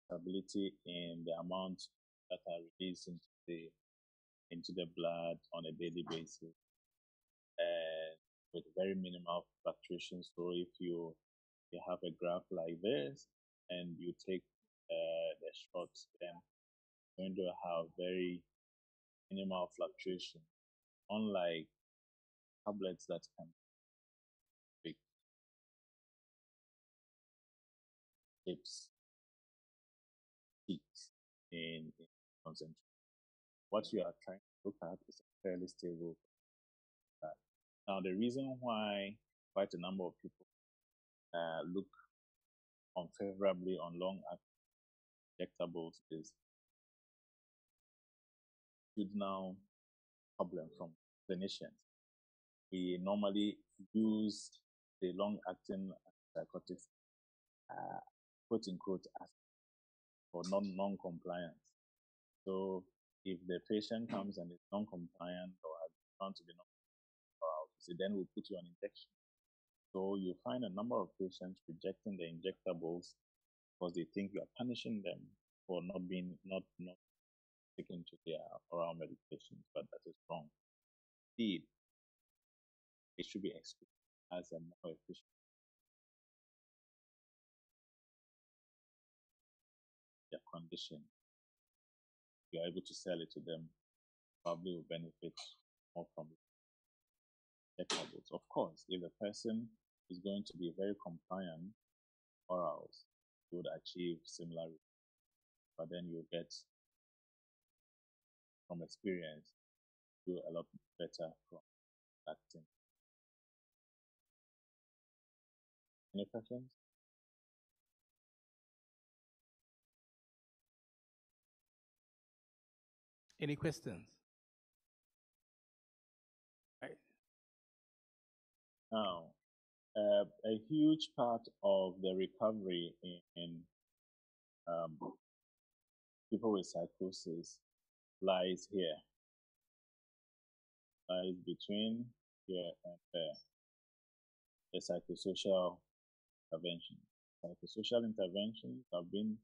stability in the amount that are released into the blood on a daily basis, and with very minimal fluctuations. So if you have a graph like this and you take the shots, then you're going to have very minimal fluctuation, unlike tablets that can pick tips, peaks in concentration. What you are trying to look at is a fairly stable. Now, the reason why quite a number of people look unfavorably on long-acting injectables is now problem from clinicians. We normally use the long-acting antipsychotics, quote unquote, as for non-compliance. So if the patient comes and is non-compliant or has found to be non-compliant, then we'll put you on injection. So you find a number of patients rejecting the injectables because they think you are punishing them for not sticking to their oral medications, but that is wrong. Indeed, it should be experienced as a more efficient their condition. You are able to sell it to them, probably will benefit more from injectables. Of course, if the person is going to be very compliant orals, you would achieve similar results. But then you get, from experience, do a lot better from acting. Any questions? Any questions? Right. Now, a huge part of the recovery in people with psychosis lies here, lies between here and there. The psychosocial intervention. Psychosocial interventions have been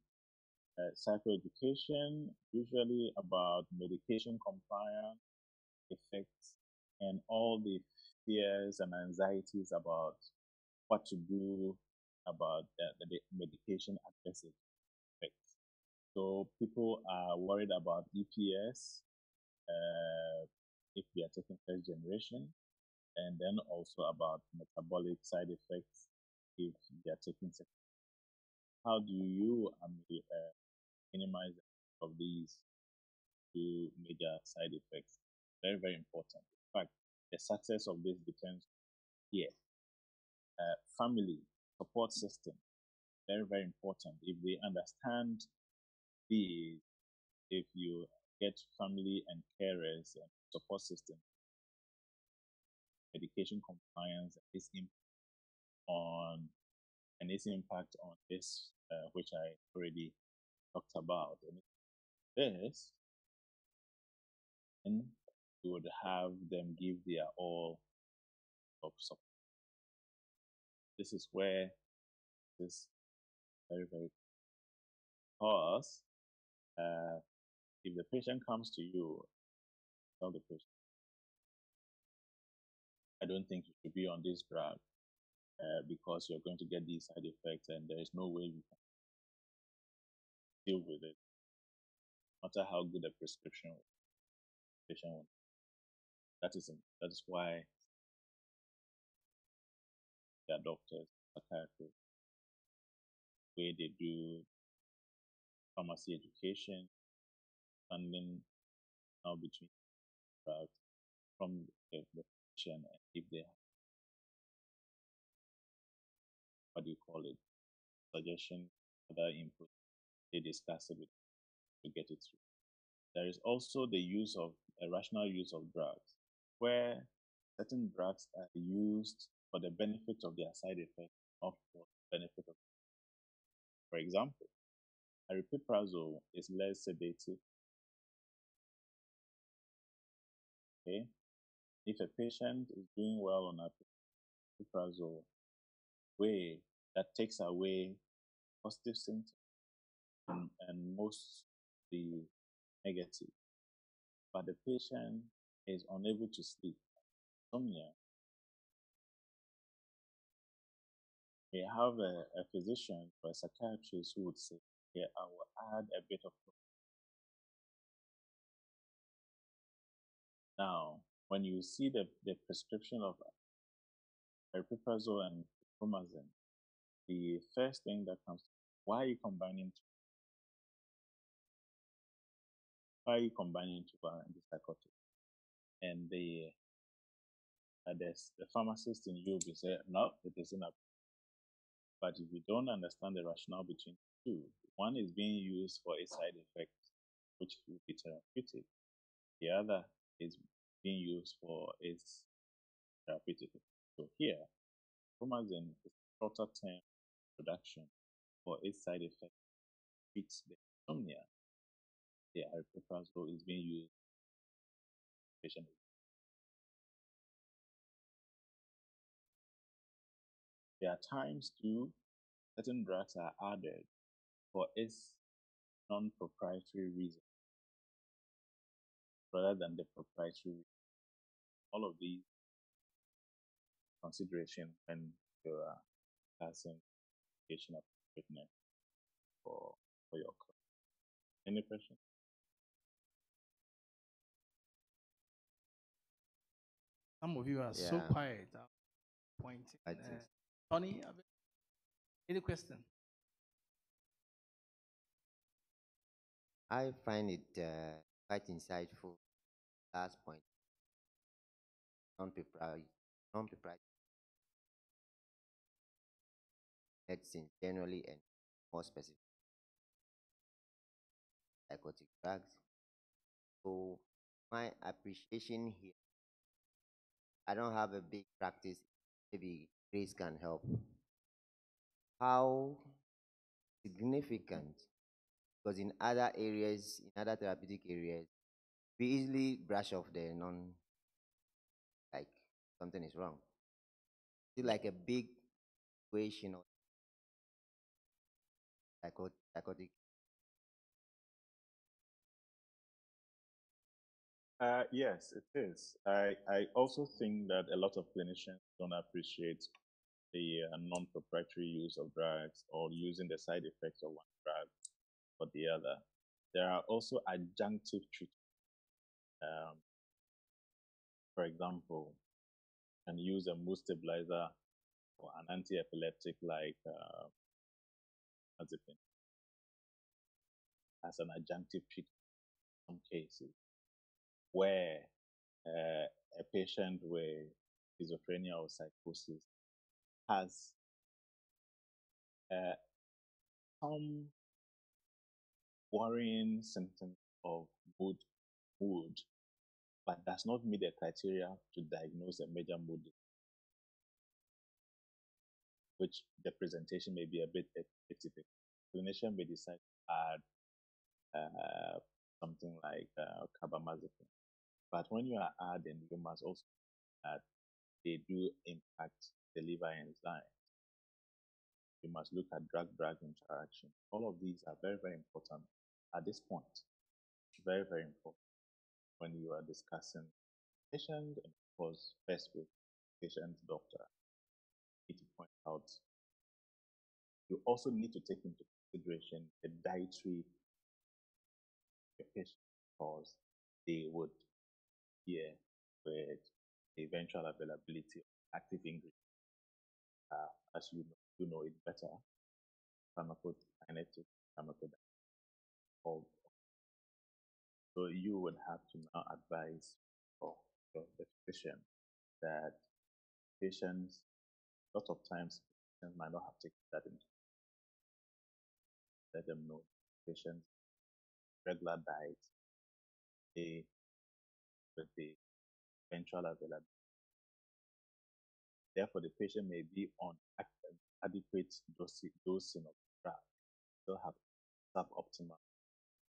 psychoeducation, usually about medication compliance, effects, and all the fears and anxieties about what to do about the medication aggressive effects. So people are worried about EPS if they are taking first generation, and then also about metabolic side effects if they are taking second. How do you minimize of these two major side effects? Very, very important. In fact, the success of this depends here. Family support system, very, very important. If they understand these, if you get family and carers and support system, medication compliance, its impact on this, which I already talked about. And this, and you would have them give their all of support. This is where this very, very, because if the patient comes to you, tell the patient, I don't think you should be on this drug because you're going to get these side effects and there is no way you can deal with it, no matter how good a prescription patient will. That is why their doctors, psychiatrists, where they do pharmacy education, and then now between drugs from the patient, and if they have, what do you call it, suggestion, other input, they discuss it with to get it through. there is also the use of a rational use of drugs, where certain drugs are used for the benefit of their side effects, not for the benefit of. For example, aripiprazole is less sedative. Okay, if a patient is doing well on aripiprazole, way that takes away positive symptoms and most the negative, but the patient is unable to sleep, insomnia, we have a physician or a psychiatrist who would say, yeah, I will add a bit of. Now, when you see the prescription of aripiprazole and promazine, the first thing that comes, why are you combining two? Why are you combining two antipsychotics? And the pharmacist in you will say, no, it isn't a. But if you don't understand the rationale between the two, one is being used for a side effect, which will be therapeutic. The other is being used for its therapeutic. So here, promazine is shorter term production for its side effect, treats the insomnia. The aripiprazole is being used for patient. There are times too, certain drugs are added for its non-proprietary reason rather than the proprietary reason. All of these consideration when you are passing patient treatment for your course. Any question? Some of you are so Yeah. quiet. Pointing. Tony, any question? I find it quite insightful. Last point. Non-proprietary medicine generally and more specific psychotic drugs. So my appreciation here, I don't have a big practice. Maybe Grace can help. How significant? Because in other areas, in other therapeutic areas, we easily brush off the non, like something is wrong. It's like a big equation of psychotic. Yes, it is. I also think that a lot of clinicians don't appreciate the non-proprietary use of drugs or using the side effects of one drug or the other. There are also adjunctive treatments. For example, you can use a mood stabilizer or an anti-epileptic like azepin as an adjunctive treatment in some cases where a patient with schizophrenia or psychosis has some worrying symptoms of mood, but does not meet the criteria to diagnose a major mood, which the presentation may be a bit atypical. Clinician may decide to add something like carbamazepine. But when you are adding, you must also add they do impact the liver enzyme. You must look at drug-drug interaction. All of these are very, very important at this point. Very, very important when you are discussing patient and of course first with patient doctor. You need to point out. You also need to take into consideration the dietary the patient because they would hear with the eventual availability of active ingredients. As you know it better, pharmacokinetic, pharmacodynamic. So you would have to now advise the physician that patients, a lot of times, patients might not have taken that into. Let them know patients regular diet with the eventual availability. Therefore, the patient may be on adequate dosing of the drug, still have suboptimal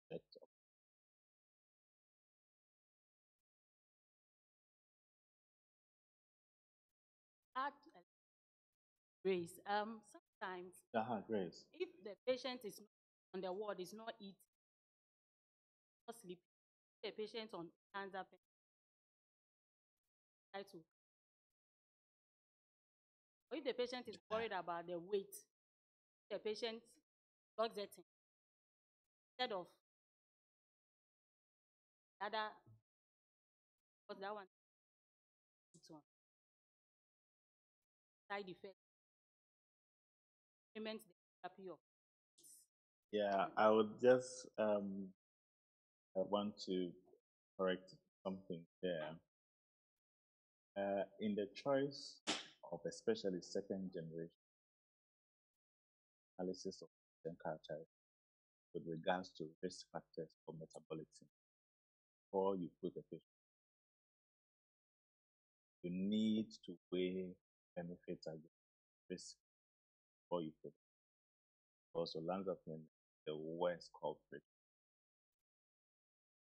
effect. Add Grace. Sometimes Grace. if the patient is not on the ward, is not eating, not sleeping, the patient on cancer try to. Or if the patient is worried about the weight, the patient fluoxetine instead of the other, what's that one? Side effect. Implement the therapy of. Yeah, I would just I want to correct something there. In the choice of especially second generation analysis of patient characteristics with regards to risk factors for metabolism, before you put a patient, you need to weigh benefits against risk before you put it. Also lands up in the worst culprit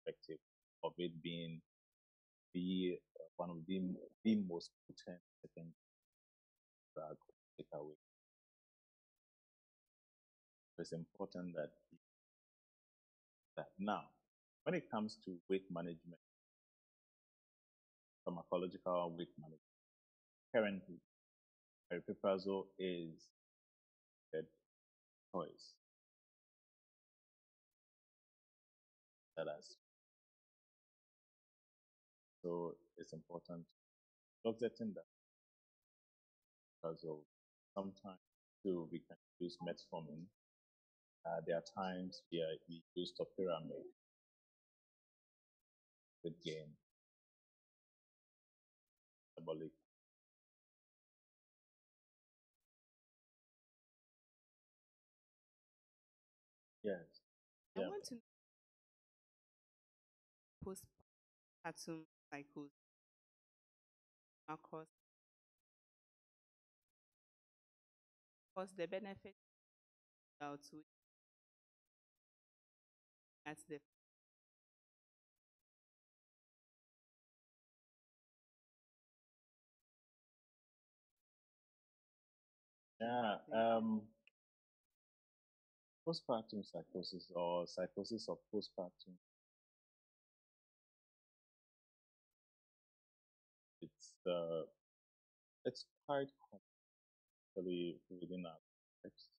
perspective of it being one of the most potent second drug take away. It's important that now, when it comes to weight management, pharmacological weight management, currently, aripiprazole is the choice that has. So it's important fluoxetine that aripiprazole. Sometimes too we can use metformin. There are times we use topiramate with gain metabolic. Yes. I want to postpartum psychosis across because the benefit outweigh that's the Yeah. Postpartum psychosis or psychosis of postpartum. It's quite common within our lives.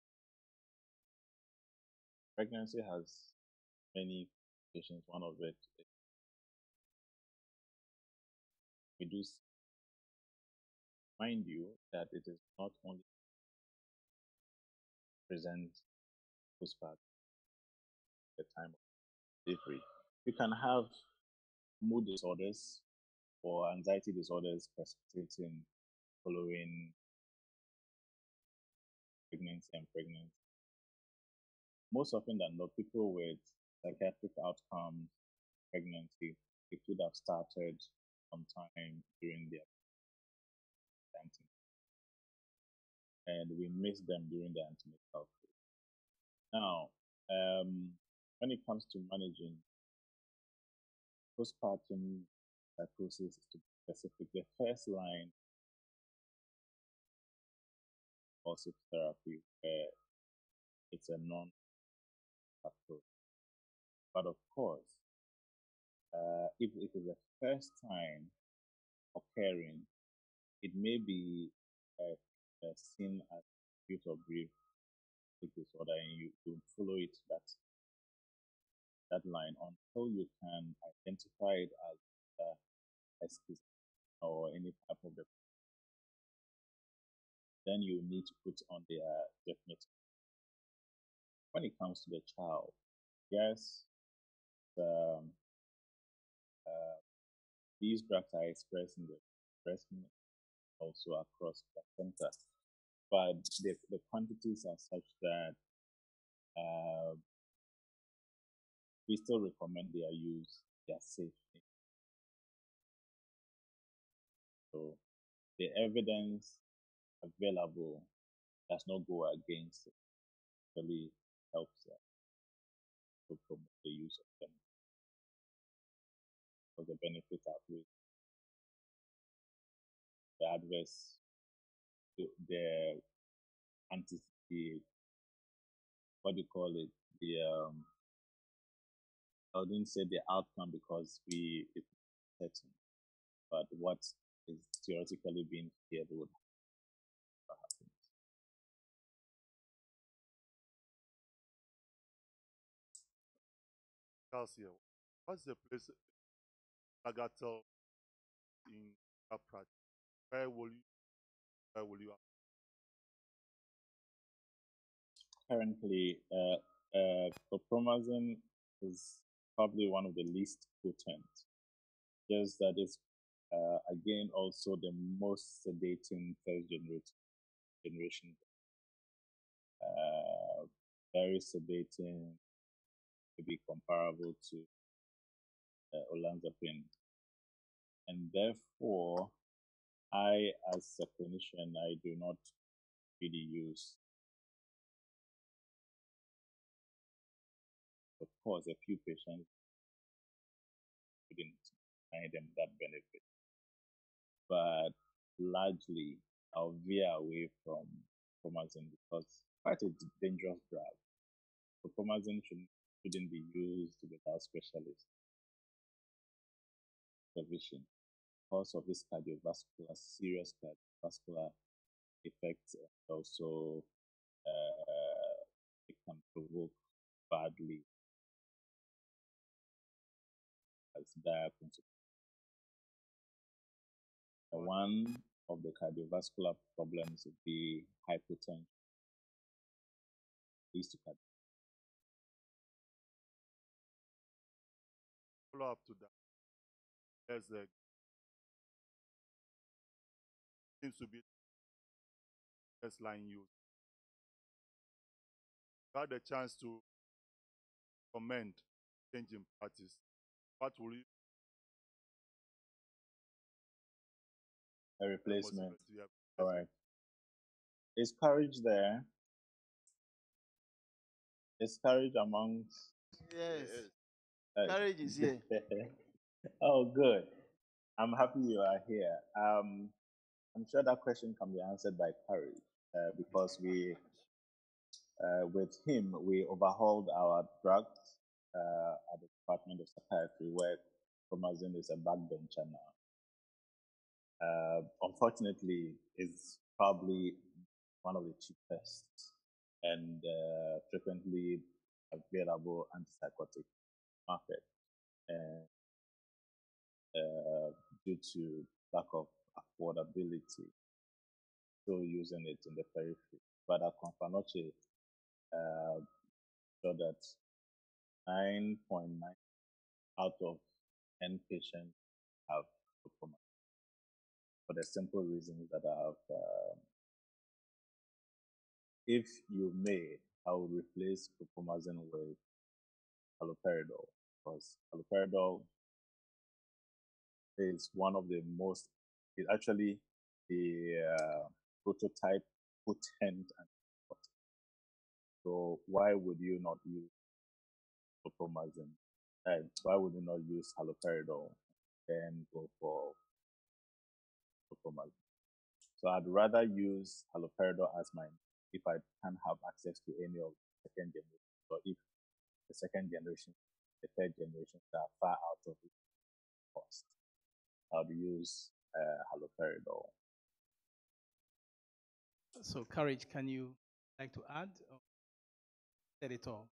Pregnancy has many complications. One of it is we do mind you that it is not only present postpartum at the time of delivery. You can have mood disorders or anxiety disorders precipitating following pregnancy. Most often than not, people with psychiatric outcomes pregnancy, it would have started sometime during their pregnancy, and we miss them during the antenatal phase. Now, when it comes to managing postpartum psychosis, to be specific, the first line also therapy where it's a non-approach. But of course, if it is the first time occurring, it may be seen as acute or brief disorder, and you follow it that line until you can identify it as schizophrenia or any type of depression. Then you need to put on the definite. When it comes to the child, yes, these drugs are expressed in the breast milk, also across placenta, but the quantities are such that we still recommend their use they are safe. So the evidence available does not go against it. Really helps to promote the use of them because the benefits outweigh the adverse, the what do you call it? I wouldn't say the outcome because it's certain, but what is theoretically being feared would happen. Calcium. What's the place bagatelle in that practice? Where will you Currently, chlorpromazine is probably one of the least potent. Just that it's again also the most sedating first generation. Very sedating, to be comparable to olanzapine, and therefore, I, as a clinician, I do not really use. Of course, a few patients wouldn't find them that benefit, but largely I'll veer away from promazine because quite a dangerous drug. So promazine shouldn't be used without specialist supervision because of this serious cardiovascular effects, and also it can provoke badly as dire consequences. One of the cardiovascular problems would be hypotension. Leads to follow up to that? There's seems to be first line use. You had a chance to comment change in practice. What will you? A replacement. All right. Is courage there? Is courage amongst? Yes. Courage is here. Oh, good. I'm happy you are here. I'm sure that question can be answered by courage because with him, we overhauled our drugs at the Department of Psychiatry, where promazine is a backbencher now. Unfortunately, it's probably one of the cheapest and frequently available antipsychotic market, and due to lack of affordability, still using it in the periphery. But at Confanoche, showed that 9.9 out of 10 patients have glaucoma, for the simple reasons that I have. If you may, I will replace chlorpromazine with haloperidol because haloperidol is one of the most, it's actually the prototype potent antipsychotic. So why would you not use chlorpromazine? Why would you not use haloperidol and go for chlorpromazine? So I'd rather use haloperidol as mine if I can have access to any of the second generation, or if the second generation, the third generation are far out of its cost. I'd use haloperidol. So, Courage, can you like to add or said it all?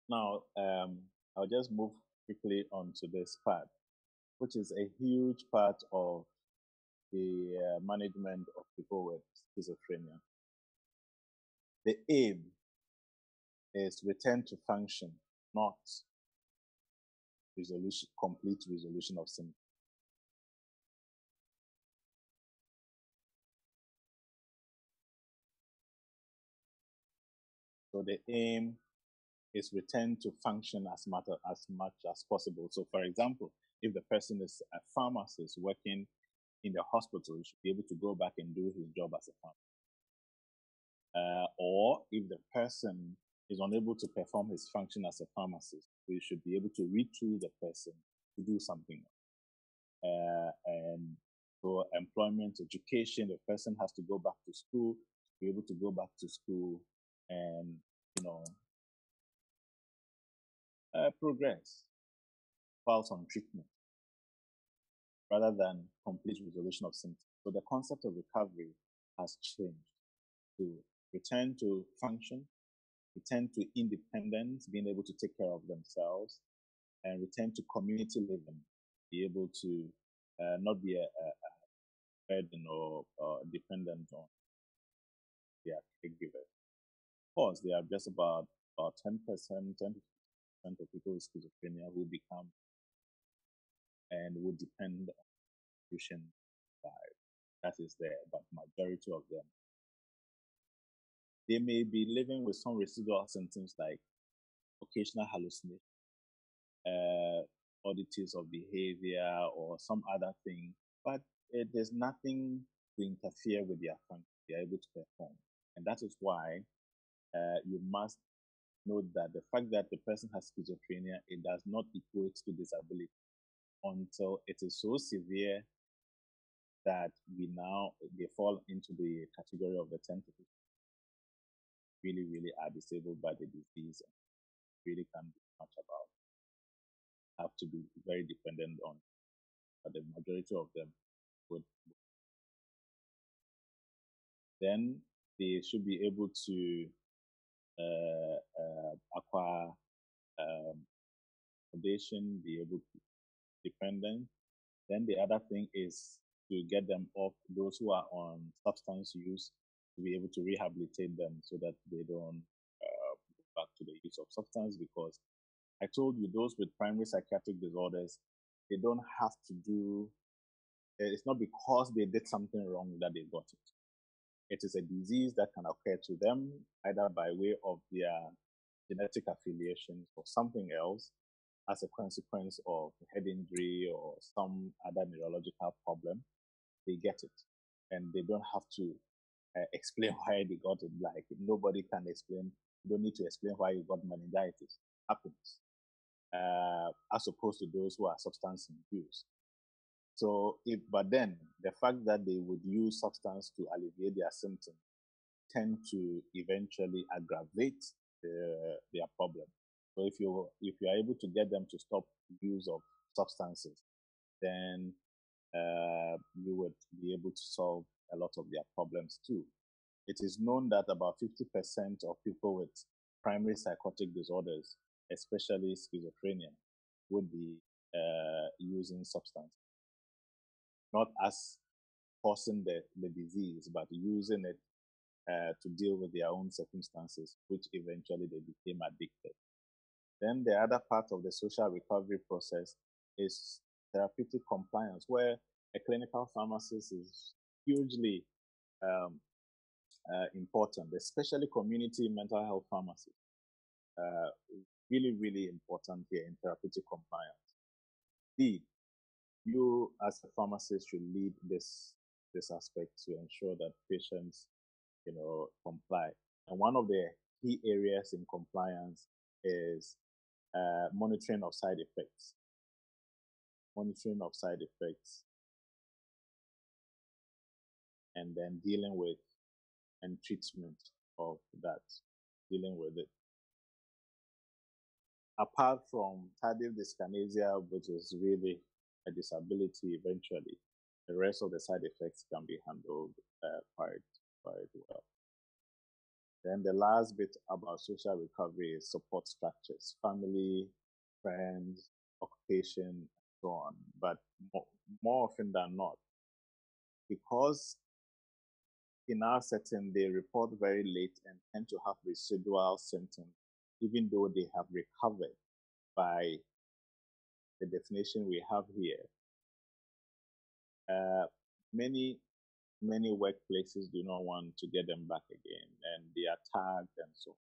Now, I'll just move quickly onto this part, which is a huge part of the management of people with schizophrenia. The aim is return to function, not complete resolution of symptoms. So the aim is return to function as much as possible. So, for example, if the person is a pharmacist working in the hospital, he should be able to go back and do his job as a pharmacist. Or if the person is unable to perform his function as a pharmacist, we should be able to retool the person to do something else. And so employment, education, the person has to go back to school, be able to go back to school and, progress whilst on treatment rather than complete resolution of symptoms. So the concept of recovery has changed to return to function, return to independence, being able to take care of themselves, and return to community living, be able to not be a burden or dependent on their caregiver. Of course, there are just about 10%, 10% of people with schizophrenia who become and would depend on institution side. That is there, but majority of them, they may be living with some residual symptoms like occasional hallucination, oddities of behavior, or some other thing, but there's nothing to interfere with their function. They are able to perform. And that is why you must note that the fact that the person has schizophrenia, it does not equate to disability until it is so severe that they fall into the category of the 10 to 15 really, really are disabled by the disease and really can't do much about it. Have to be very dependent on, but the majority of them would. Then they should be able to acquire accommodation, be able to dependent. Then the other thing is to get them off, those who are on substance use, to be able to rehabilitate them so that they don't go back to the use of substance, because I told you those with primary psychiatric disorders, they don't have to do, it's not because they did something wrong that they got it. It is a disease that can occur to them either by way of their genetic affiliations or something else as a consequence of head injury or some other neurological problem. They get it. And they don't have to explain why they got it. Like, nobody can explain. You don't need to explain why you got meningitis. It happens. As opposed to those who are substance abuse. So, but then the fact that they would use substance to alleviate their symptoms tend to eventually aggravate their problem. So if you are able to get them to stop use of substances, then you would be able to solve a lot of their problems too. It is known that about 50% of people with primary psychotic disorders, especially schizophrenia, would be using substances. Not as causing the disease, but using it to deal with their own circumstances, which eventually they became addicted. Then the other part of the social recovery process is therapeutic compliance, where a clinical pharmacist is hugely important, especially community mental health pharmacists. Really, really important here in therapeutic compliance. You as a pharmacist should lead this aspect to ensure that patients, comply. And one of the key areas in compliance is monitoring of side effects. Monitoring of side effects, and then dealing with and treatment of that, dealing with it. Apart from tardive dyskinesia, which is really a disability eventually, the rest of the side effects can be handled quite well. Then the last bit about social recovery is support structures, family, friends, occupation, and so on. But more often than not, because in our setting, they report very late and tend to have residual symptoms, even though they have recovered by the definition we have here. Many workplaces do not want to get them back again, and they are tagged and so on.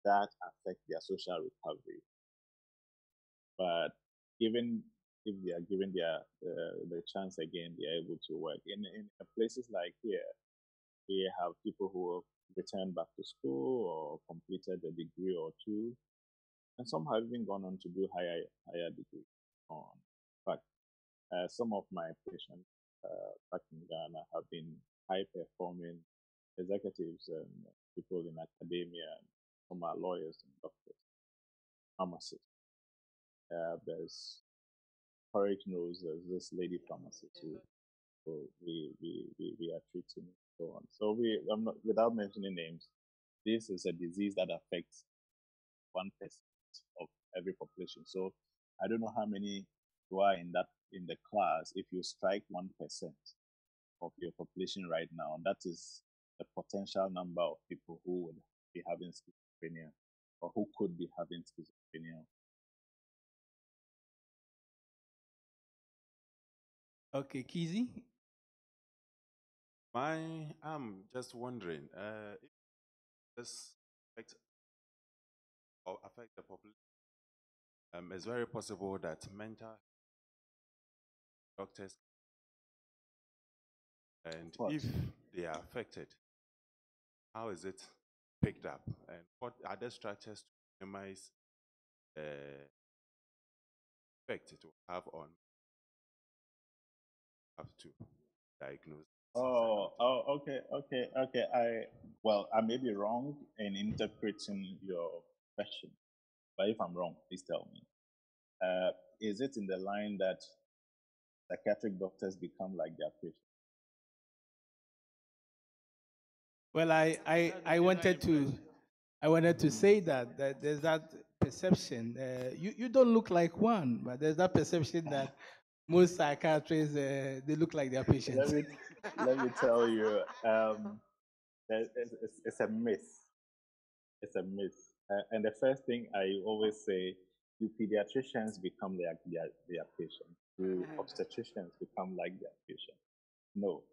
that affect their social recovery. But even if they are given the chance again, they are able to work. In places like here, we have people who have returned back to school or completed a degree or two, and some have even gone on to do higher degree on. But some of my patients back in Ghana have been high performing executives and people in academia, and some are lawyers and doctors, pharmacists. There's Courage knows there's this lady pharmacist who we are treating and so on. So I'm not, without mentioning names, this is a disease that affects 1% of every population. So I don't know how many you are in the class. If you strike 1% of your population right now, that is the potential number of people who would be having schizophrenia or who could be having schizophrenia. Okay, Kizzy? I'm just wondering if this affect the population. It's very possible that mental doctors, and if they are affected, how is it picked up, and what are the structures to minimize the effect it will have on have to diagnose? Okay. I may be wrong in interpreting your question, but if I'm wrong, please tell me. Is it in the line that psychiatric doctors become like their patients? Well, I wanted to say that there's that perception. You don't look like one, but there's that perception that most psychiatrists they look like their patients. Let me tell you, it's a myth. It's a myth. And the first thing I always say, do pediatricians become their patients? Do obstetricians become like their patients? No.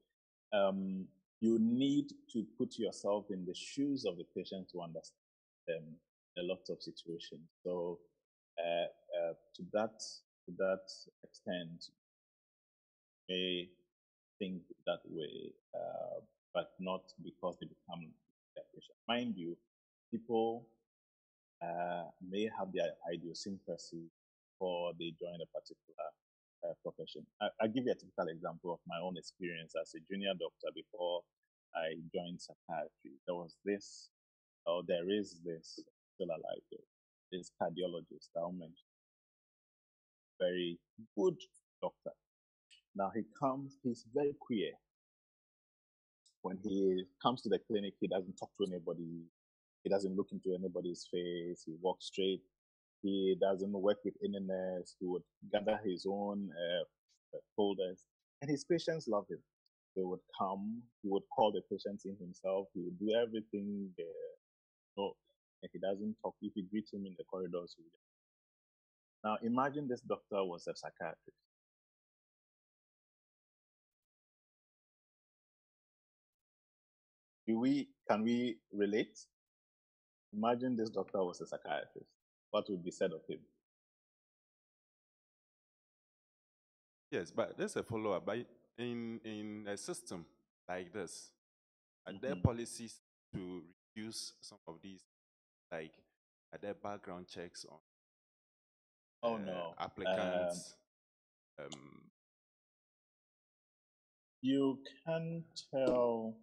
You need to put yourself in the shoes of the patient to understand them in a lot of situations. So to that extent, you may think that way, but not because they become their patient. Mind you, people may have their idiosyncrasy before they join a particular profession. I'll give you a typical example of my own experience as a junior doctor before I joined psychiatry. There is this, still alive there, this cardiologist I mentioned, very good doctor. Now he's very queer. When he comes to the clinic, he doesn't talk to anybody. He doesn't look into anybody's face. He walks straight. He doesn't work with any nurse. He would gather his own folders. And his patients love him. They would come. He would call the patients in himself. He would do everything there. And he doesn't talk. If you greet him in the corridors, he would. Now imagine this doctor was a psychiatrist. Can we relate? Imagine this doctor was a psychiatrist. What would be said of him? Yes, but there's a follow-up. But in a system like this, are there policies to reduce some of these, like are there background checks on applicants? You can tell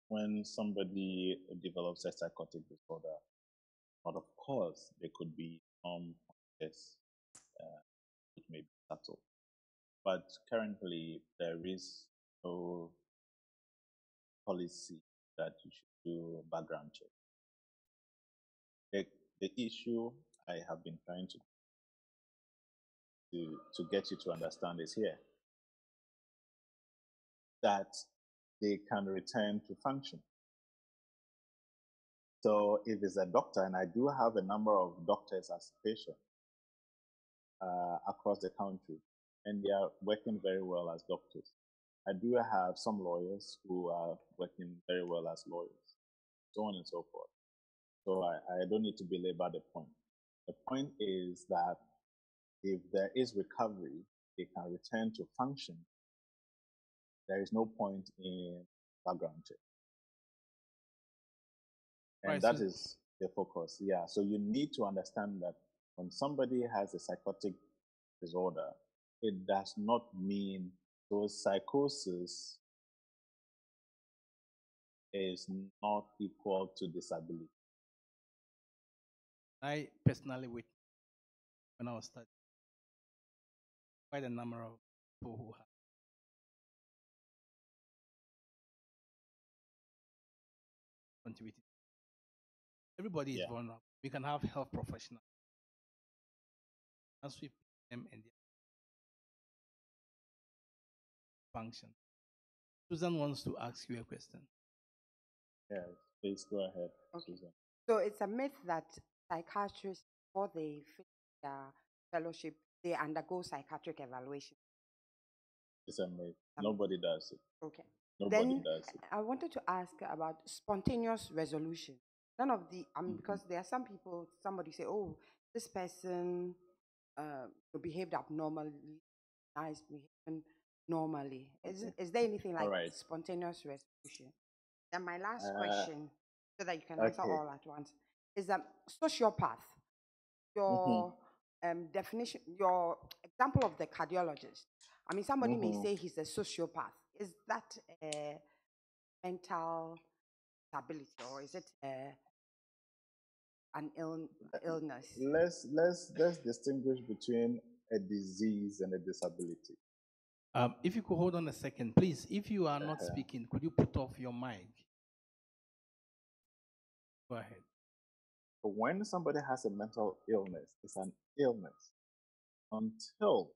when somebody develops a psychotic disorder, but of course there could be some tests which may be subtle. But currently there is no policy that you should do background check. The issue I have been trying to get you to understand is here, that they can return to function. So if it's a doctor, and I do have a number of doctors as patients across the country, and they are working very well as doctors. I do have some lawyers who are working very well as lawyers, so on and so forth. So I don't need to belabor the point. The point is that if there is recovery, they can return to function. There is no point in background check. And Right, that so- is the focus. Yeah. So you need to understand that when somebody has a psychotic disorder, it does not mean those psychosis is not equal to disability. I personally, when I was studying, quite a number of people who have contributed. Everybody is vulnerable. We can have health professionals. As we put them in their function. Susan wants to ask you a question. Yes, please go ahead, Okay. Susan. So it's a myth that psychiatrists, before they finish their fellowship, they undergo psychiatric evaluation. It's a myth. Nobody does it. Okay. Nobody Then does it. I wanted to ask about spontaneous resolution. None of the, because there are some people, somebody say, oh, this person behaved abnormally, nice behaving normally. Is there anything like Alright. spontaneous resolution? And my last Uh, question, so that you can answer okay. all at once, is that sociopath, your definition, your example of the cardiologist. I mean, somebody may say he's a sociopath. Is that a mental disability, or is it an illness? Let's distinguish between a disease and a disability. If you could hold on a second, please. If you are not speaking, could you put off your mic? Go ahead. But when somebody has a mental illness, it's an illness until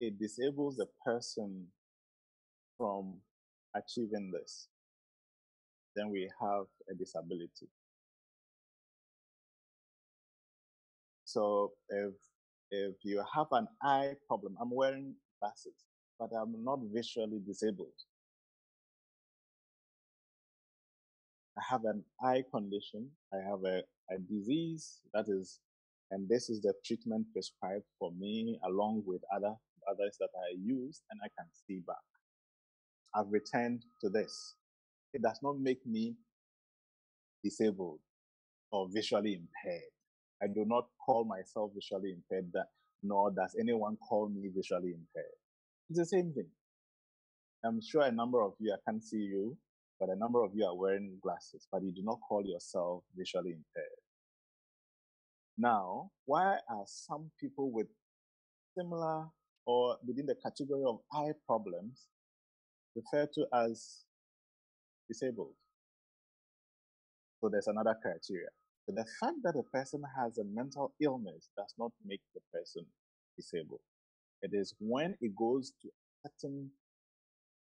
it disables the person from achieving this. Then we have a disability. So if you have an eye problem, I'm wearing glasses, but I'm not visually disabled. I have an eye condition. I have a disease that is, and this is the treatment prescribed for me along with others that I use, and I can see back. I've returned to this. It does not make me disabled or visually impaired. I do not call myself visually impaired, nor does anyone call me visually impaired. It's the same thing. I'm sure a number of you, I can't see you, but a number of you are wearing glasses, but you do not call yourself visually impaired. Now, why are some people with similar or within the category of eye problems referred to as disabled? So there's another criteria. So the fact that a person has a mental illness does not make the person disabled. It is when it goes to a certain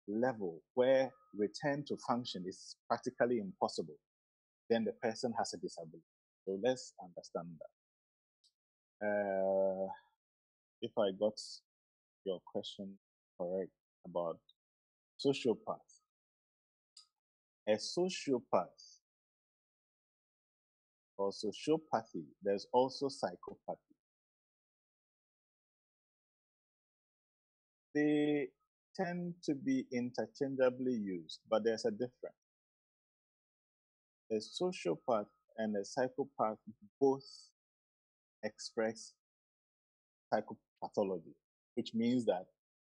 level where return to function is practically impossible, then the person has a disability. So let's understand that. If I got your question correct about sociopath, a sociopath or sociopathy, there's also psychopathy. They tend to be interchangeably used, but there's a difference. A sociopath and a psychopath both express psychopathology, which means that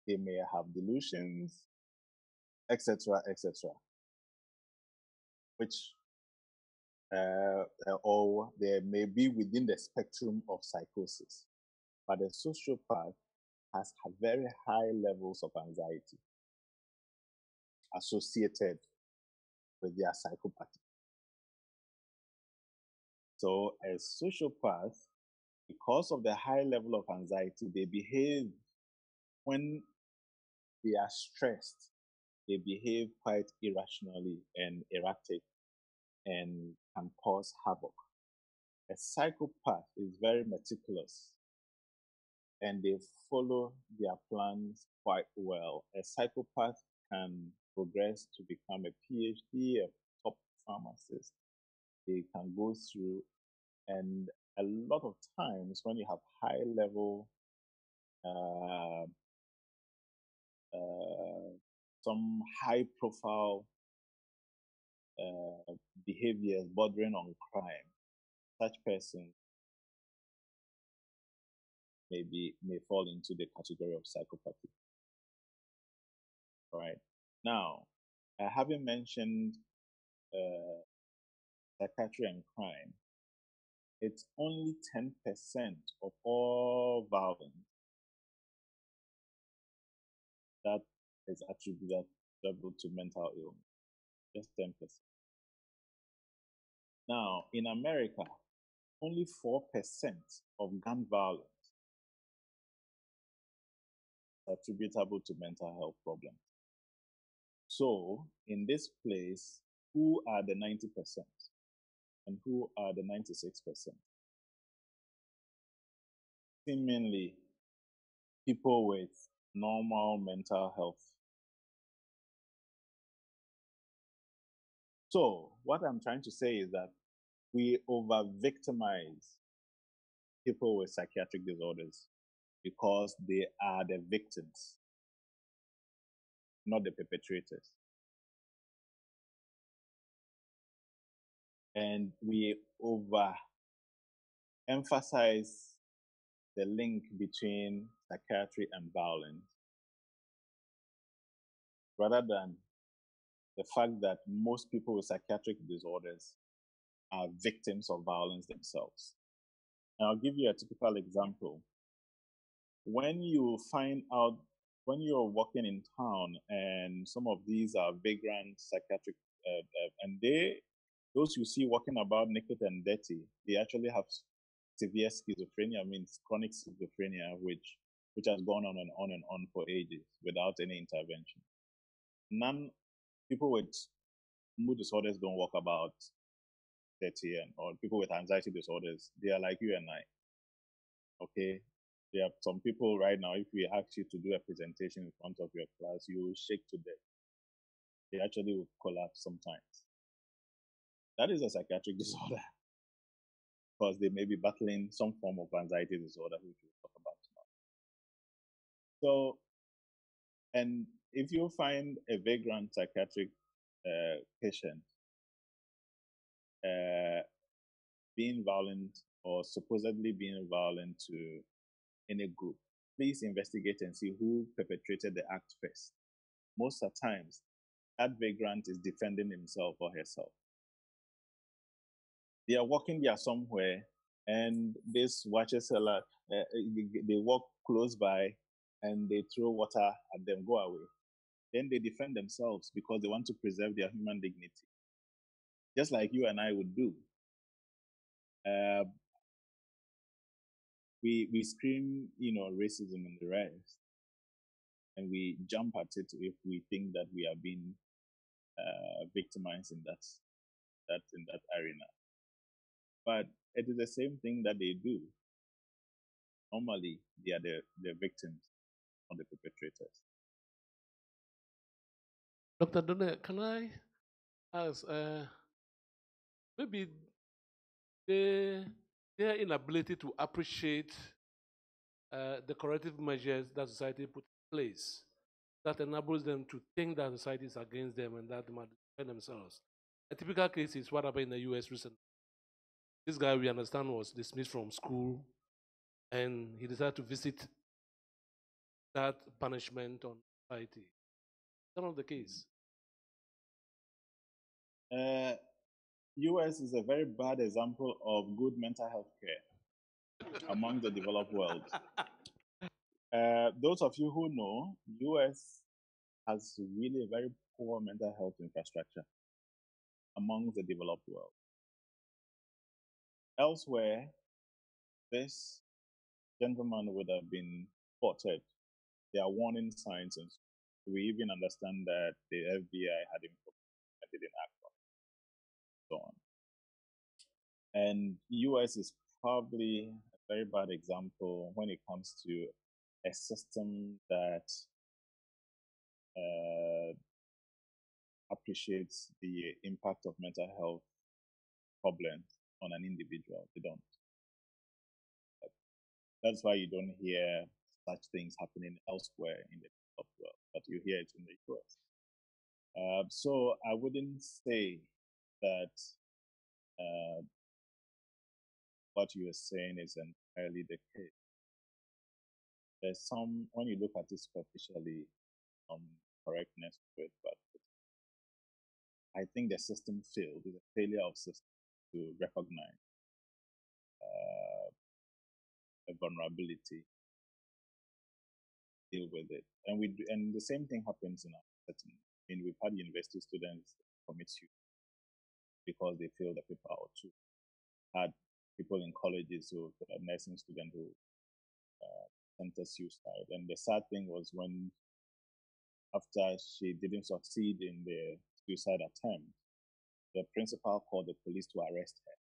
they may have delusions, etc., which or they may be within the spectrum of psychosis. But a sociopath has very high levels of anxiety associated with their psychopathy. So a sociopath, because of the high level of anxiety, they behave, when they are stressed, they behave quite irrationally and erratic and can cause havoc. A psychopath is very meticulous and they follow their plans quite well. A psychopath can progress to become a PhD, a top pharmacist, they can go through. And a lot of times when you have high level, some high profile behaviors bordering on crime, such persons may fall into the category of psychopathy. All right. Now, having mentioned psychiatry and crime, it's only 10% of all violence that is attributable to mental illness. Just 10%. Now, in America, only 4% of gun violence is attributable to mental health problems. So, in this place, who are the 90% and who are the 96%? Seemingly, people with normal mental health. So, what I'm trying to say is that we over-victimize people with psychiatric disorders because they are the victims, not the perpetrators. And we over-emphasize the link between psychiatry and violence rather than the fact that most people with psychiatric disorders are victims of violence themselves. And I'll give you a typical example. When you find out, when you're walking in town and some of these are vagrant psychiatric, and those you see walking about naked and dirty, they actually have severe schizophrenia, means chronic schizophrenia, which has gone on and on and on for ages without any intervention. People with mood disorders don't walk about 30, or people with anxiety disorders, they are like you and I. Okay? There are some people right now, if we ask you to do a presentation in front of your class, you will shake to death. They actually will collapse sometimes. That is a psychiatric disorder because they may be battling some form of anxiety disorder, which we'll talk about tomorrow. So, and if you find a vagrant psychiatric patient being violent or supposedly being violent to any group, please investigate and see who perpetrated the act first. Most of the times, that vagrant is defending himself or herself. They are walking there somewhere, and this watcher seller, they walk close by, and they throw water at them, go away. Then they defend themselves because they want to preserve their human dignity, just like you and I would do. We scream, racism and the rest, and we jump at it if we think that we are being victimized in that arena. But it is the same thing that they do. Normally, they are the victims, not the perpetrators. Dr. Done, can I ask, maybe their inability to appreciate the corrective measures that society put in place that enables them to think that society is against them and that they might defend themselves. A typical case is what happened in the US recently. This guy, we understand, was dismissed from school and he decided to visit that punishment on society. Is that not the case? US is a very bad example of good mental health care among the developed world. Those of you who know, US has really a very poor mental health infrastructure among the developed world. Elsewhere, this gentleman would have been spotted. There are warning signs, and we even understand that the FBI had information that they didn't act on, so on. And US is probably a very bad example when it comes to a system that appreciates the impact of mental health problems on an individual. They don't. That's why you don't hear such things happening elsewhere in the developed world, but you hear it in the US. So I wouldn't say that what you are saying is entirely the case. There's some, when you look at it superficially, correctness to it, but I think the system failed. It's a failure of system to recognize a vulnerability, deal with it, and the same thing happens in our setting. I mean, we've had university students commit suicide because they failed a paper or two. Had people in colleges who a nursing student who attempted suicide, and the sad thing was when after she didn't succeed in the suicide attempt, the principal called the police to arrest her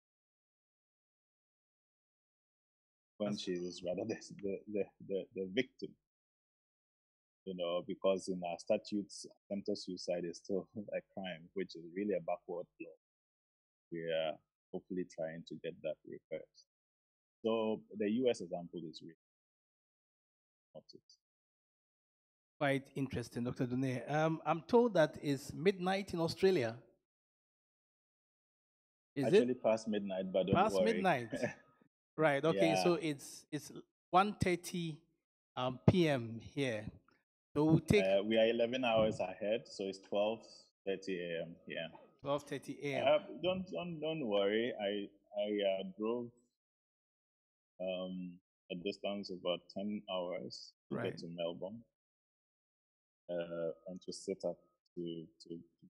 when she is rather the victim. You know, because in our statutes, attempted suicide is still a crime, which is really a backward law. We are hopefully trying to get that reversed. So the US example is really not it. Quite interesting, Dr. Dune. I'm told that it's midnight in Australia. Is Actually it? past midnight, but don't Past worry. midnight. Right. Okay. Yeah. So it's 1:30 p.m. here. So we'll take We are 11 hours ahead, so it's 12:30 a.m. here. 12:30 a.m. Don't worry. I drove a distance of about 10 hours to Right. get to Melbourne, and to set up to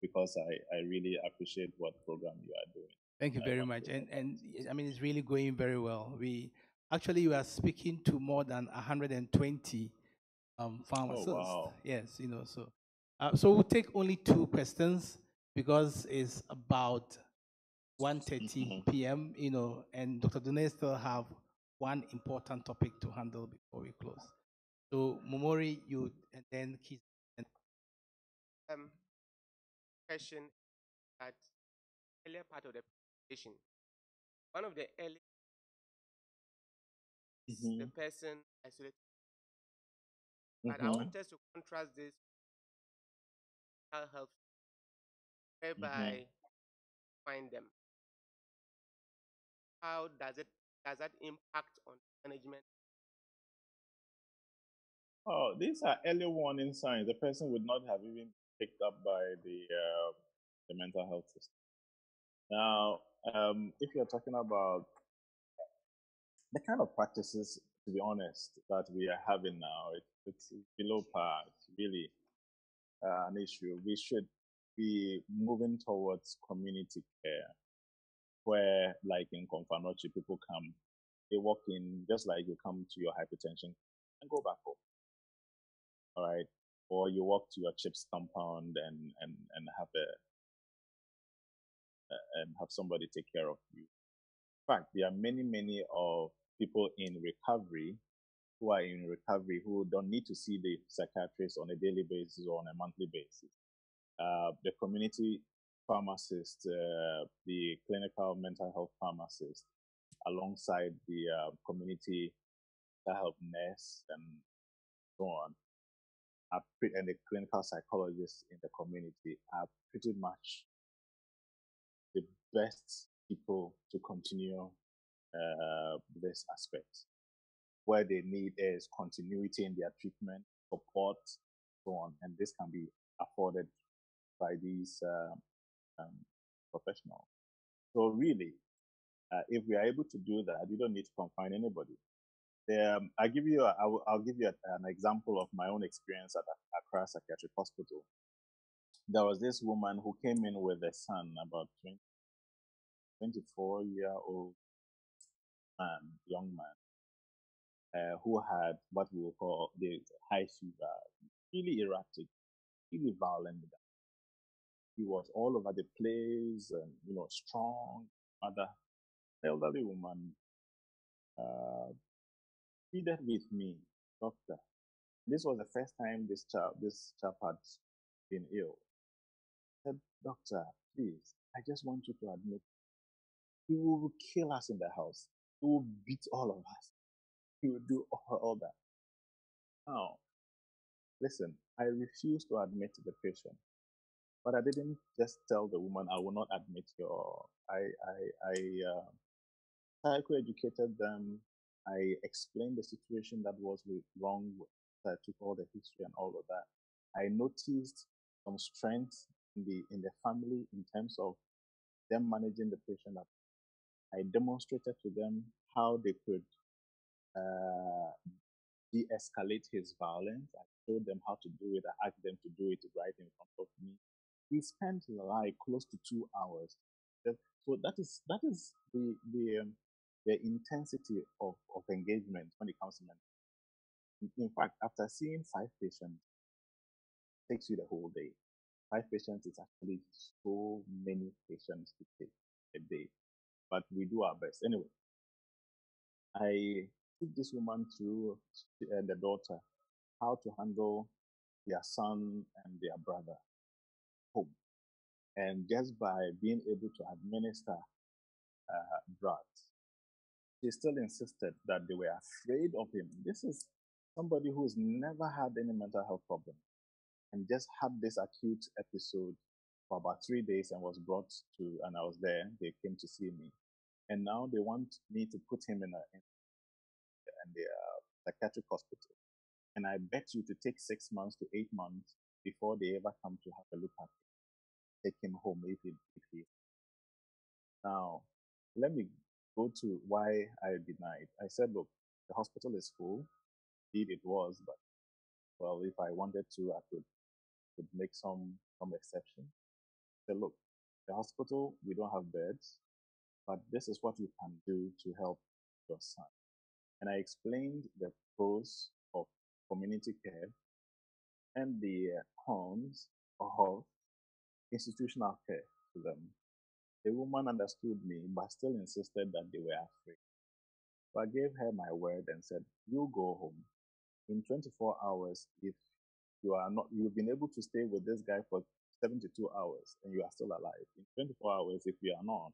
because I really appreciate what program you are doing. Thank you I very want much. to And I mean, it's really going very well. We are speaking to more than 120 pharmacists. Oh, wow. Yes, so we'll take only 2 questions because it's about 1:30 p.m. And Dr. Dune still have one important topic to handle before we close. So Momori, you, and then Keith. Question at earlier part of the presentation. One of the early is the person isolated. But I want us to contrast this with mental health, whereby find them. How does that impact on management? Oh, these are early warning signs. The person would not have even picked up by the mental health system. Now, if you're talking about the kind of practices, to be honest, that we are having now, it's below par. It's really an issue. We should be moving towards community care, where, like in Confanochi, people come, they walk in just like you come to your hypertension and go back home. All right, or you walk to your CHIPS compound and have and have somebody take care of you. In fact, there are many of people in recovery who don't need to see the psychiatrist on a daily basis or on a monthly basis. The community pharmacist, the clinical mental health pharmacist, alongside the community mental health nurse and so on, and the clinical psychologists in the community are pretty much the best people to continue this aspect. Where they need is continuity in their treatment, support, so on, and this can be afforded by these professionals. So really, if we are able to do that, you don't need to confine anybody. I'll give you an example of my own experience at Accra Psychiatric Hospital. There was this woman who came in with a son, about 24-year-old man, young man, who had what we will call the high fever, really erratic, really violent. He was all over the place, and strong, mother, elderly woman, pleaded with me, doctor. This was the first time this chap had been ill. I said, doctor, please, I just want you to admit He will kill us in the house. He will beat all of us. He will do all that. Now, listen, I refused to admit the patient, but I didn't just tell the woman, I will not admit your. I psychoeducated them. I explained the situation that was wrong. I took all the history and all of that. I noticed some strength in the family in terms of them managing the patient. I demonstrated to them how they could de-escalate his violence. I showed them how to do it. I asked them to do it right in front of me. We spent like close to 2 hours. So that is the intensity of engagement when it comes to mental. In fact, after seeing 5 patients, it takes you the whole day. 5 patients is actually so many patients to take a day, but we do our best. Anyway, I took this woman through the daughter, how to handle their son and their brother home. And just by being able to administer drugs, she still insisted that they were afraid of him. This is somebody who's never had any mental health problem and just had this acute episode for about 3 days and was brought to, and I was there, they came to see me. And now they want me to put him in the psychiatric hospital. And I bet you to take 6 months to 8 months before they ever come to have a look at him, take him home if he. Now, let me go to why I denied. I said, look, the hospital is full. Indeed, it was, but well, if I wanted to, I could make some exception. I said, look, the hospital, we don't have beds, but this is what you can do to help your son. And I explained the pros of community care and the cons of institutional care to them. The woman understood me, but still insisted that they were afraid. So I gave her my word and said, you go home. In 24 hours, if you've been able to stay with this guy for 72 hours and you are still alive. In 24 hours, if you are not,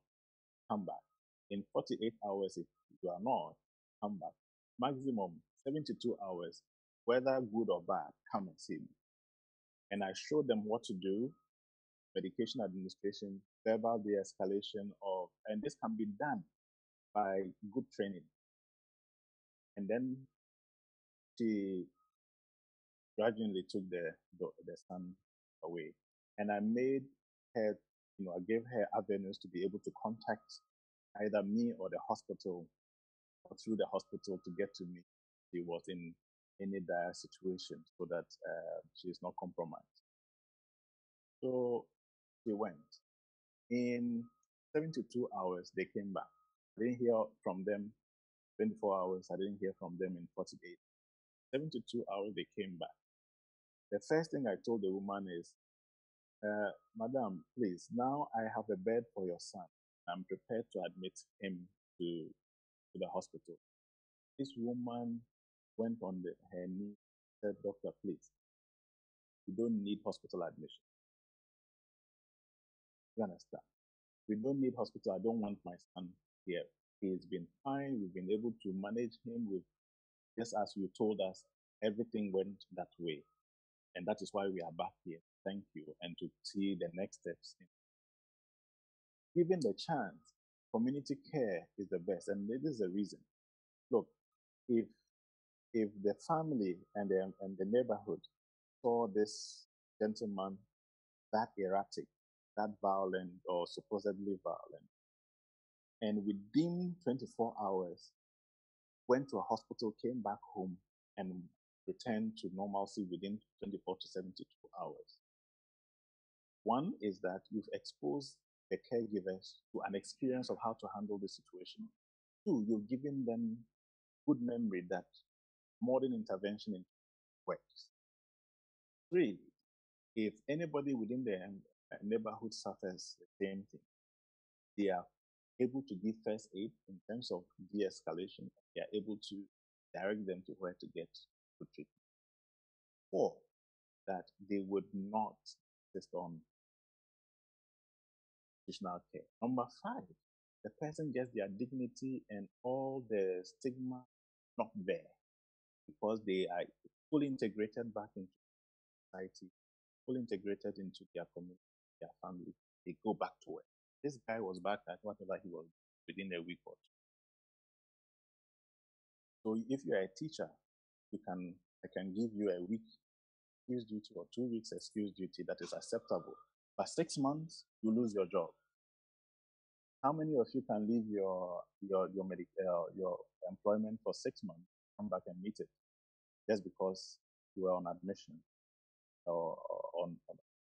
come back. In 48 hours, if you are not, come back. Maximum 72 hours, whether good or bad, come and see me. And I showed them what to do, medication administration, verbal de-escalation and this can be done by good training. And then she grudgingly took the son away. And I made her, I gave her avenues to be able to contact either me or the hospital, or through the hospital to get to me. She was in any dire situation so that she is not compromised. So she went. In 72 hours, they came back. I didn't hear from them 24 hours. I didn't hear from them in 48. 72 hours, they came back. The first thing I told the woman is, Madam, please, now I have a bed for your son. I'm prepared to admit him to the hospital. This woman went on her knee, said, Doctor, please, you don't need hospital admission. You understand? We don't need hospital. I don't want my son here. He's been fine. We've been able to manage him with, just as you told us, everything went that way. And that is why we are back here. Thank you. And to see the next steps. Given the chance, community care is the best. And this is the reason. Look, if the family and the neighborhood saw this gentleman that erratic, that violent or supposedly violent, and within 24 hours went to a hospital, came back home, and returned to normalcy within 24 to 72 hours. One is that you've exposed the caregivers to an experience of how to handle the situation. Two, you've given them good memory that modern intervention works. Three, if anybody within the neighborhood suffers the same thing, they are able to give first aid in terms of de-escalation. They are able to direct them to where to get good treatment. Four, that they would not insist on institutional care. Number five, the person gets their dignity and all the stigma not there because they are fully integrated back into society, fully integrated into their community, their family. They go back to work. This guy was back at whatever he was within a week or two. So if you are a teacher, I can give you a week excuse duty or 2 weeks excuse duty that is acceptable. But 6 months, you lose your job. How many of you can leave your employment for 6 months, come back and meet it, just because you were on admission or on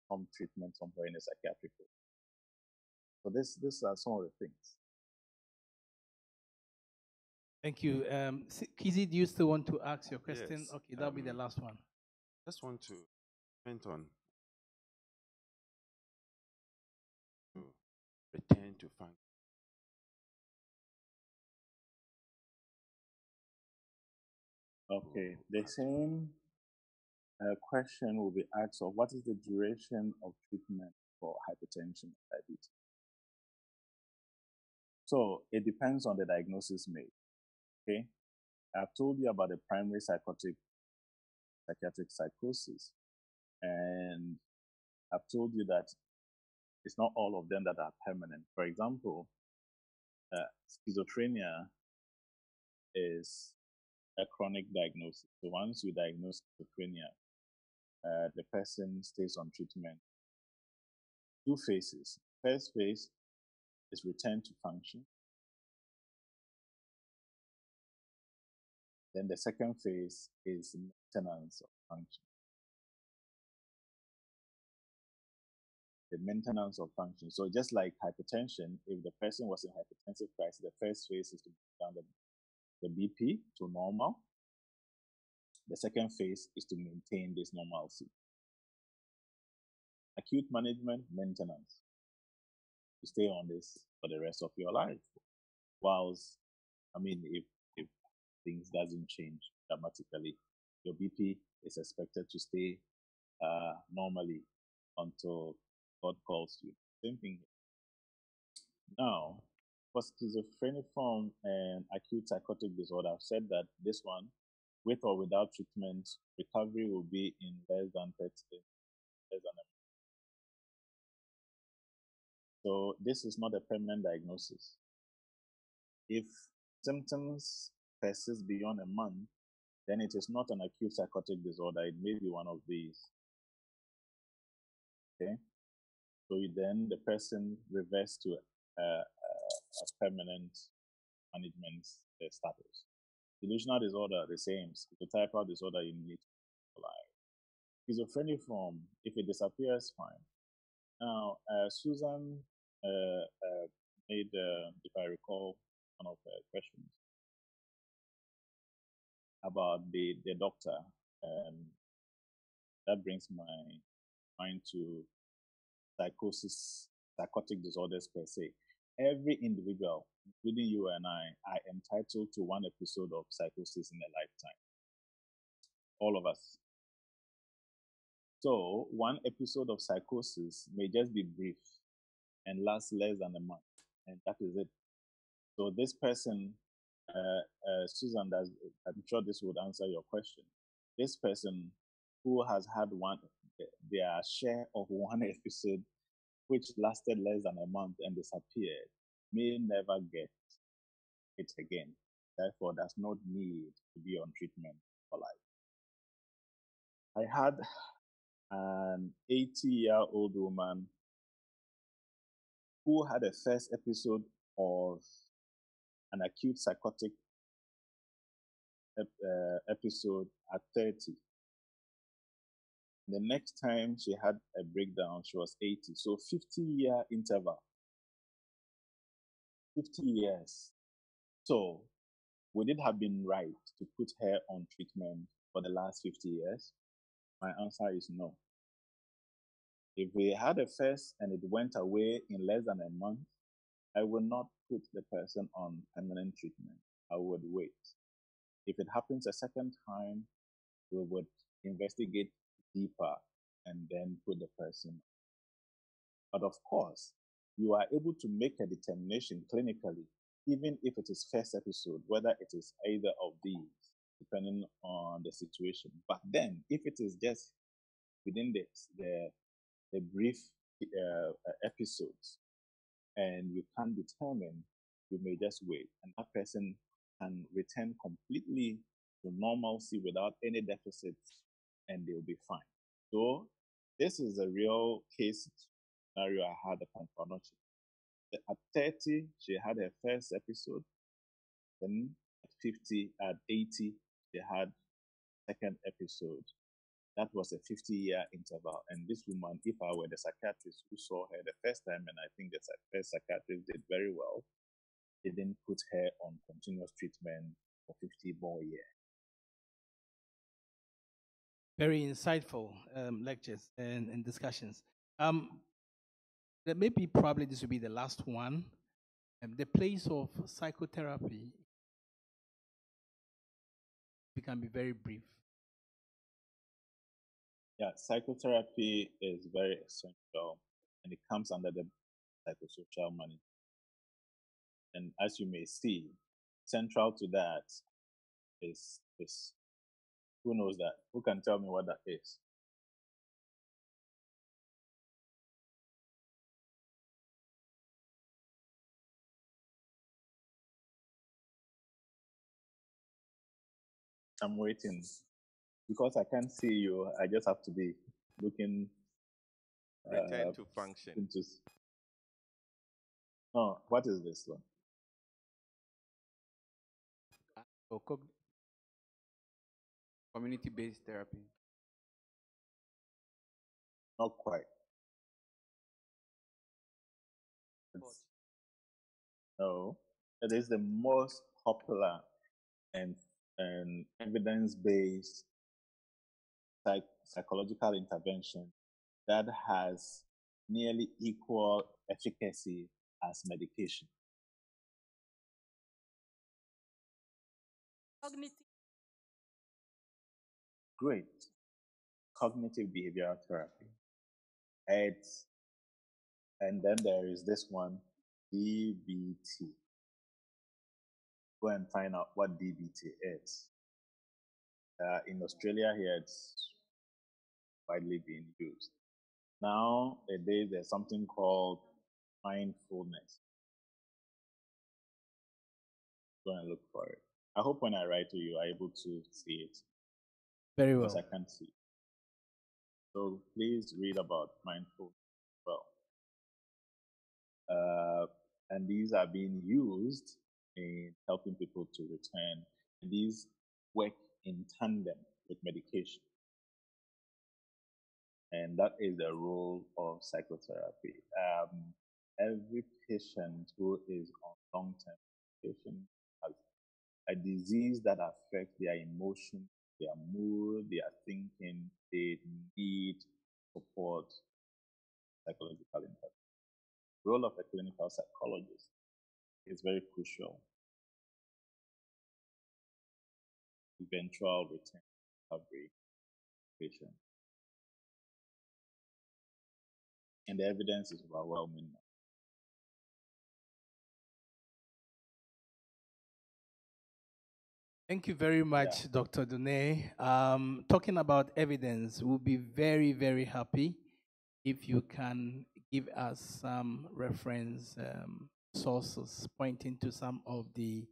some treatment somewhere in a psychiatric ward? So these are some of the things. Thank you. Kizzy, do you still want to ask your question? Yes, Okay, that'll be the last one. Just want to comment on to return to function. Okay, the same question will be asked of what is the duration of treatment for hypertension and diabetes? So it depends on the diagnosis made. Okay, I've told you about the primary psychiatric psychosis, and I've told you that it's not all of them that are permanent. For example, schizophrenia is a chronic diagnosis. So once you diagnose schizophrenia, the person stays on treatment. 2 phases. First phase is return to function. Then the second phase is maintenance of function. The maintenance of function. So just like hypertension, if the person was in hypertensive crisis, the first phase is to bring down the BP to normal. The second phase is to maintain this normalcy. Acute management, maintenance. You stay on this for the rest of your life. Whilst, if things doesn't change dramatically, your BP is expected to stay normally until God calls you. Same thing. Now, for schizophreniform and acute psychotic disorder, I've said that this one, with or without treatment, recovery will be in less than 30 days, less than a month. So this is not a permanent diagnosis. If symptoms persist beyond a month, then it is not an acute psychotic disorder. It may be one of these. Okay? So then the person reverts to a permanent management status. Delusional disorder, the same. Schizotypal disorder, you need to lie. Schizophreniform, if it disappears, fine. Now, Susan made, if I recall, one of the questions about the doctor. That brings my mind to psychotic disorders per se. Every individual, including you and I, are entitled to one episode of psychosis in a lifetime. All of us. So one episode of psychosis may just be brief and last less than a month, and that is it. So this person, Susan, I'm sure this would answer your question. This person who has had their share of one episode which lasted less than a month and disappeared, may never get it again. Therefore, does not need to be on treatment for life. I had an 80-year-old woman who had a first episode of an acute psychotic episode at 30. The next time she had a breakdown, she was 80. So 50-year interval. 50 years. So would it have been right to put her on treatment for the last 50 years? My answer is no. If we had a first and it went away in less than a month, I would not put the person on permanent treatment. I would wait. If it happens a second time, we would investigate deeper and then put the person. But of course, you are able to make a determination clinically, even if it is first episode, whether it is either of these, depending on the situation. But then, if it is just within the brief episodes, and you can't determine, you may just wait, and that person can return completely to normalcy without any deficits, and they'll be fine. So this is a real case scenario I had upon Pharmacotherapy. At 30, she had her first episode. Then at 50, at 80, she had second episode. That was a 50-year interval. And this woman, if I were the psychiatrist who saw her the first time, and I think the first psychiatrist did very well, they didn't put her on continuous treatment for 50 more years. Very insightful lectures and discussions. That maybe probably this will be the last one. The place of psychotherapy, we can be very brief. Yeah, psychotherapy is very essential, and it comes under the psychosocial management. And as you may see, central to that is who knows that? Who can tell me what that is? I'm waiting. Because I can't see you, I just have to be looking. Return to function. Oh, what is this one? Community-based therapy. Not quite. No, it is the most popular and evidence-based psychological intervention that has nearly equal efficacy as medication. Cognitive. Great. Cognitive behavioral therapy. And then there is this one, DBT. Go and find out what DBT is. In Australia here, it's widely being used. Nowadays, there's something called mindfulness. Go and look for it. I hope when I write to you, are able to see it. Very well. Because I can't see. So please read about mindfulness as well. And these are being used in helping people to return. And these work in tandem with medication. And that is the role of psychotherapy. Every patient who is on long-term medication has a disease that affects their emotion, their mood, their thinking. They need support, psychological intervention. The role of a clinical psychologist is very crucial. Eventual return recovery patient. And the evidence is overwhelming. Thank you very much, Dr. Dune. Talking about evidence, we'll be very, very happy if you can give us some reference sources pointing to some of the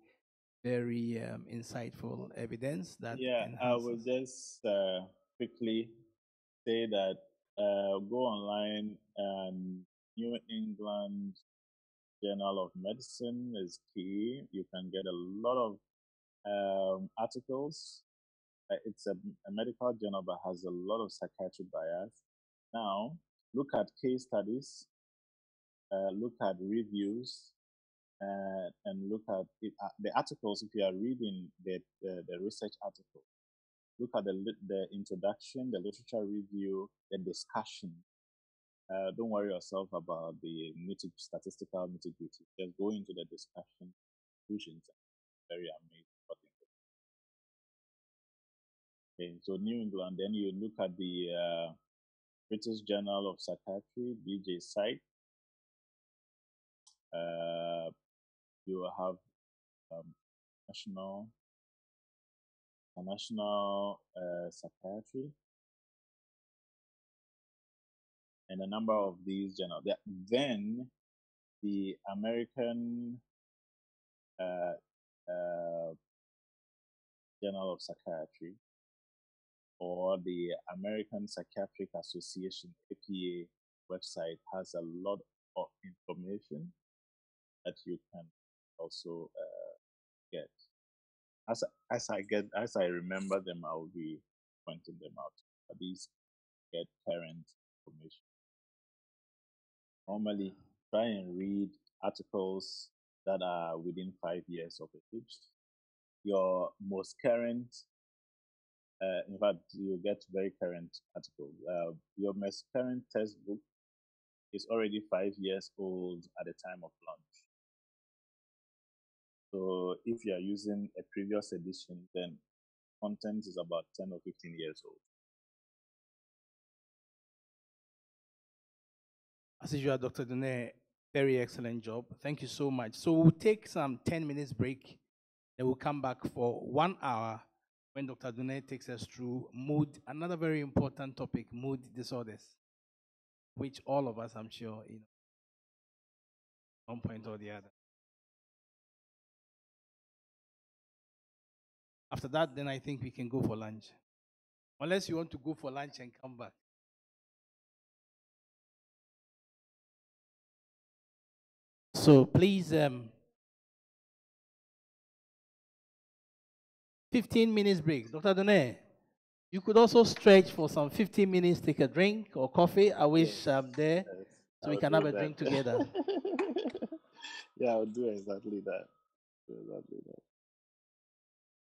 very insightful evidence that I will just quickly say that go online and New England Journal of Medicine is key. You can get a lot of articles. It's a medical journal but has a lot of psychiatric bias. Now, look at case studies, look at reviews, and look at the articles. If you are reading the research article, look at the introduction, the literature review, the discussion. Don't worry yourself about the statistical nitty-gritty. Just go into the discussion, conclusions. Very amazing. Okay, so New England. Then you look at the British Journal of Psychiatry, BJ site. You will have um, national psychiatry, and a number of these journals. Then the American uh, Journal of Psychiatry, or the American Psychiatric Association (APA) website has a lot of information that you can also get. As I remember them, I will be pointing them out. But these get current information. Normally, try and read articles that are within 5 years of age. Your most current, in fact, you get very current articles. Your most current textbook is already 5 years old at the time of launch. So if you are using a previous edition, then content is about 10 or 15 years old. As usual, Dr. Dune, very excellent job. Thank you so much. So we'll take some 10 minutes break. Then we'll come back for 1 hour when Dr. Dune takes us through mood, another very important topic, mood disorders, which all of us, I'm sure, one point or the other. After that, then I think we can go for lunch. Unless you want to go for lunch and come back. So please, 15 minutes break. Dr. Dune, you could also stretch for some 15 minutes, take a drink or coffee. I wish I'm there so we can have a drink together. Yeah, I'll do exactly that.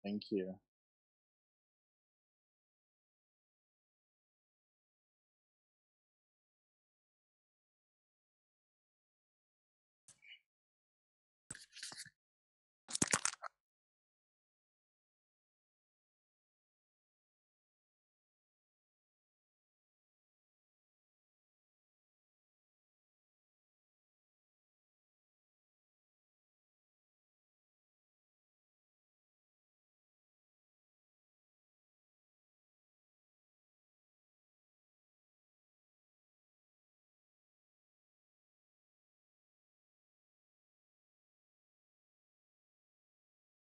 Thank you.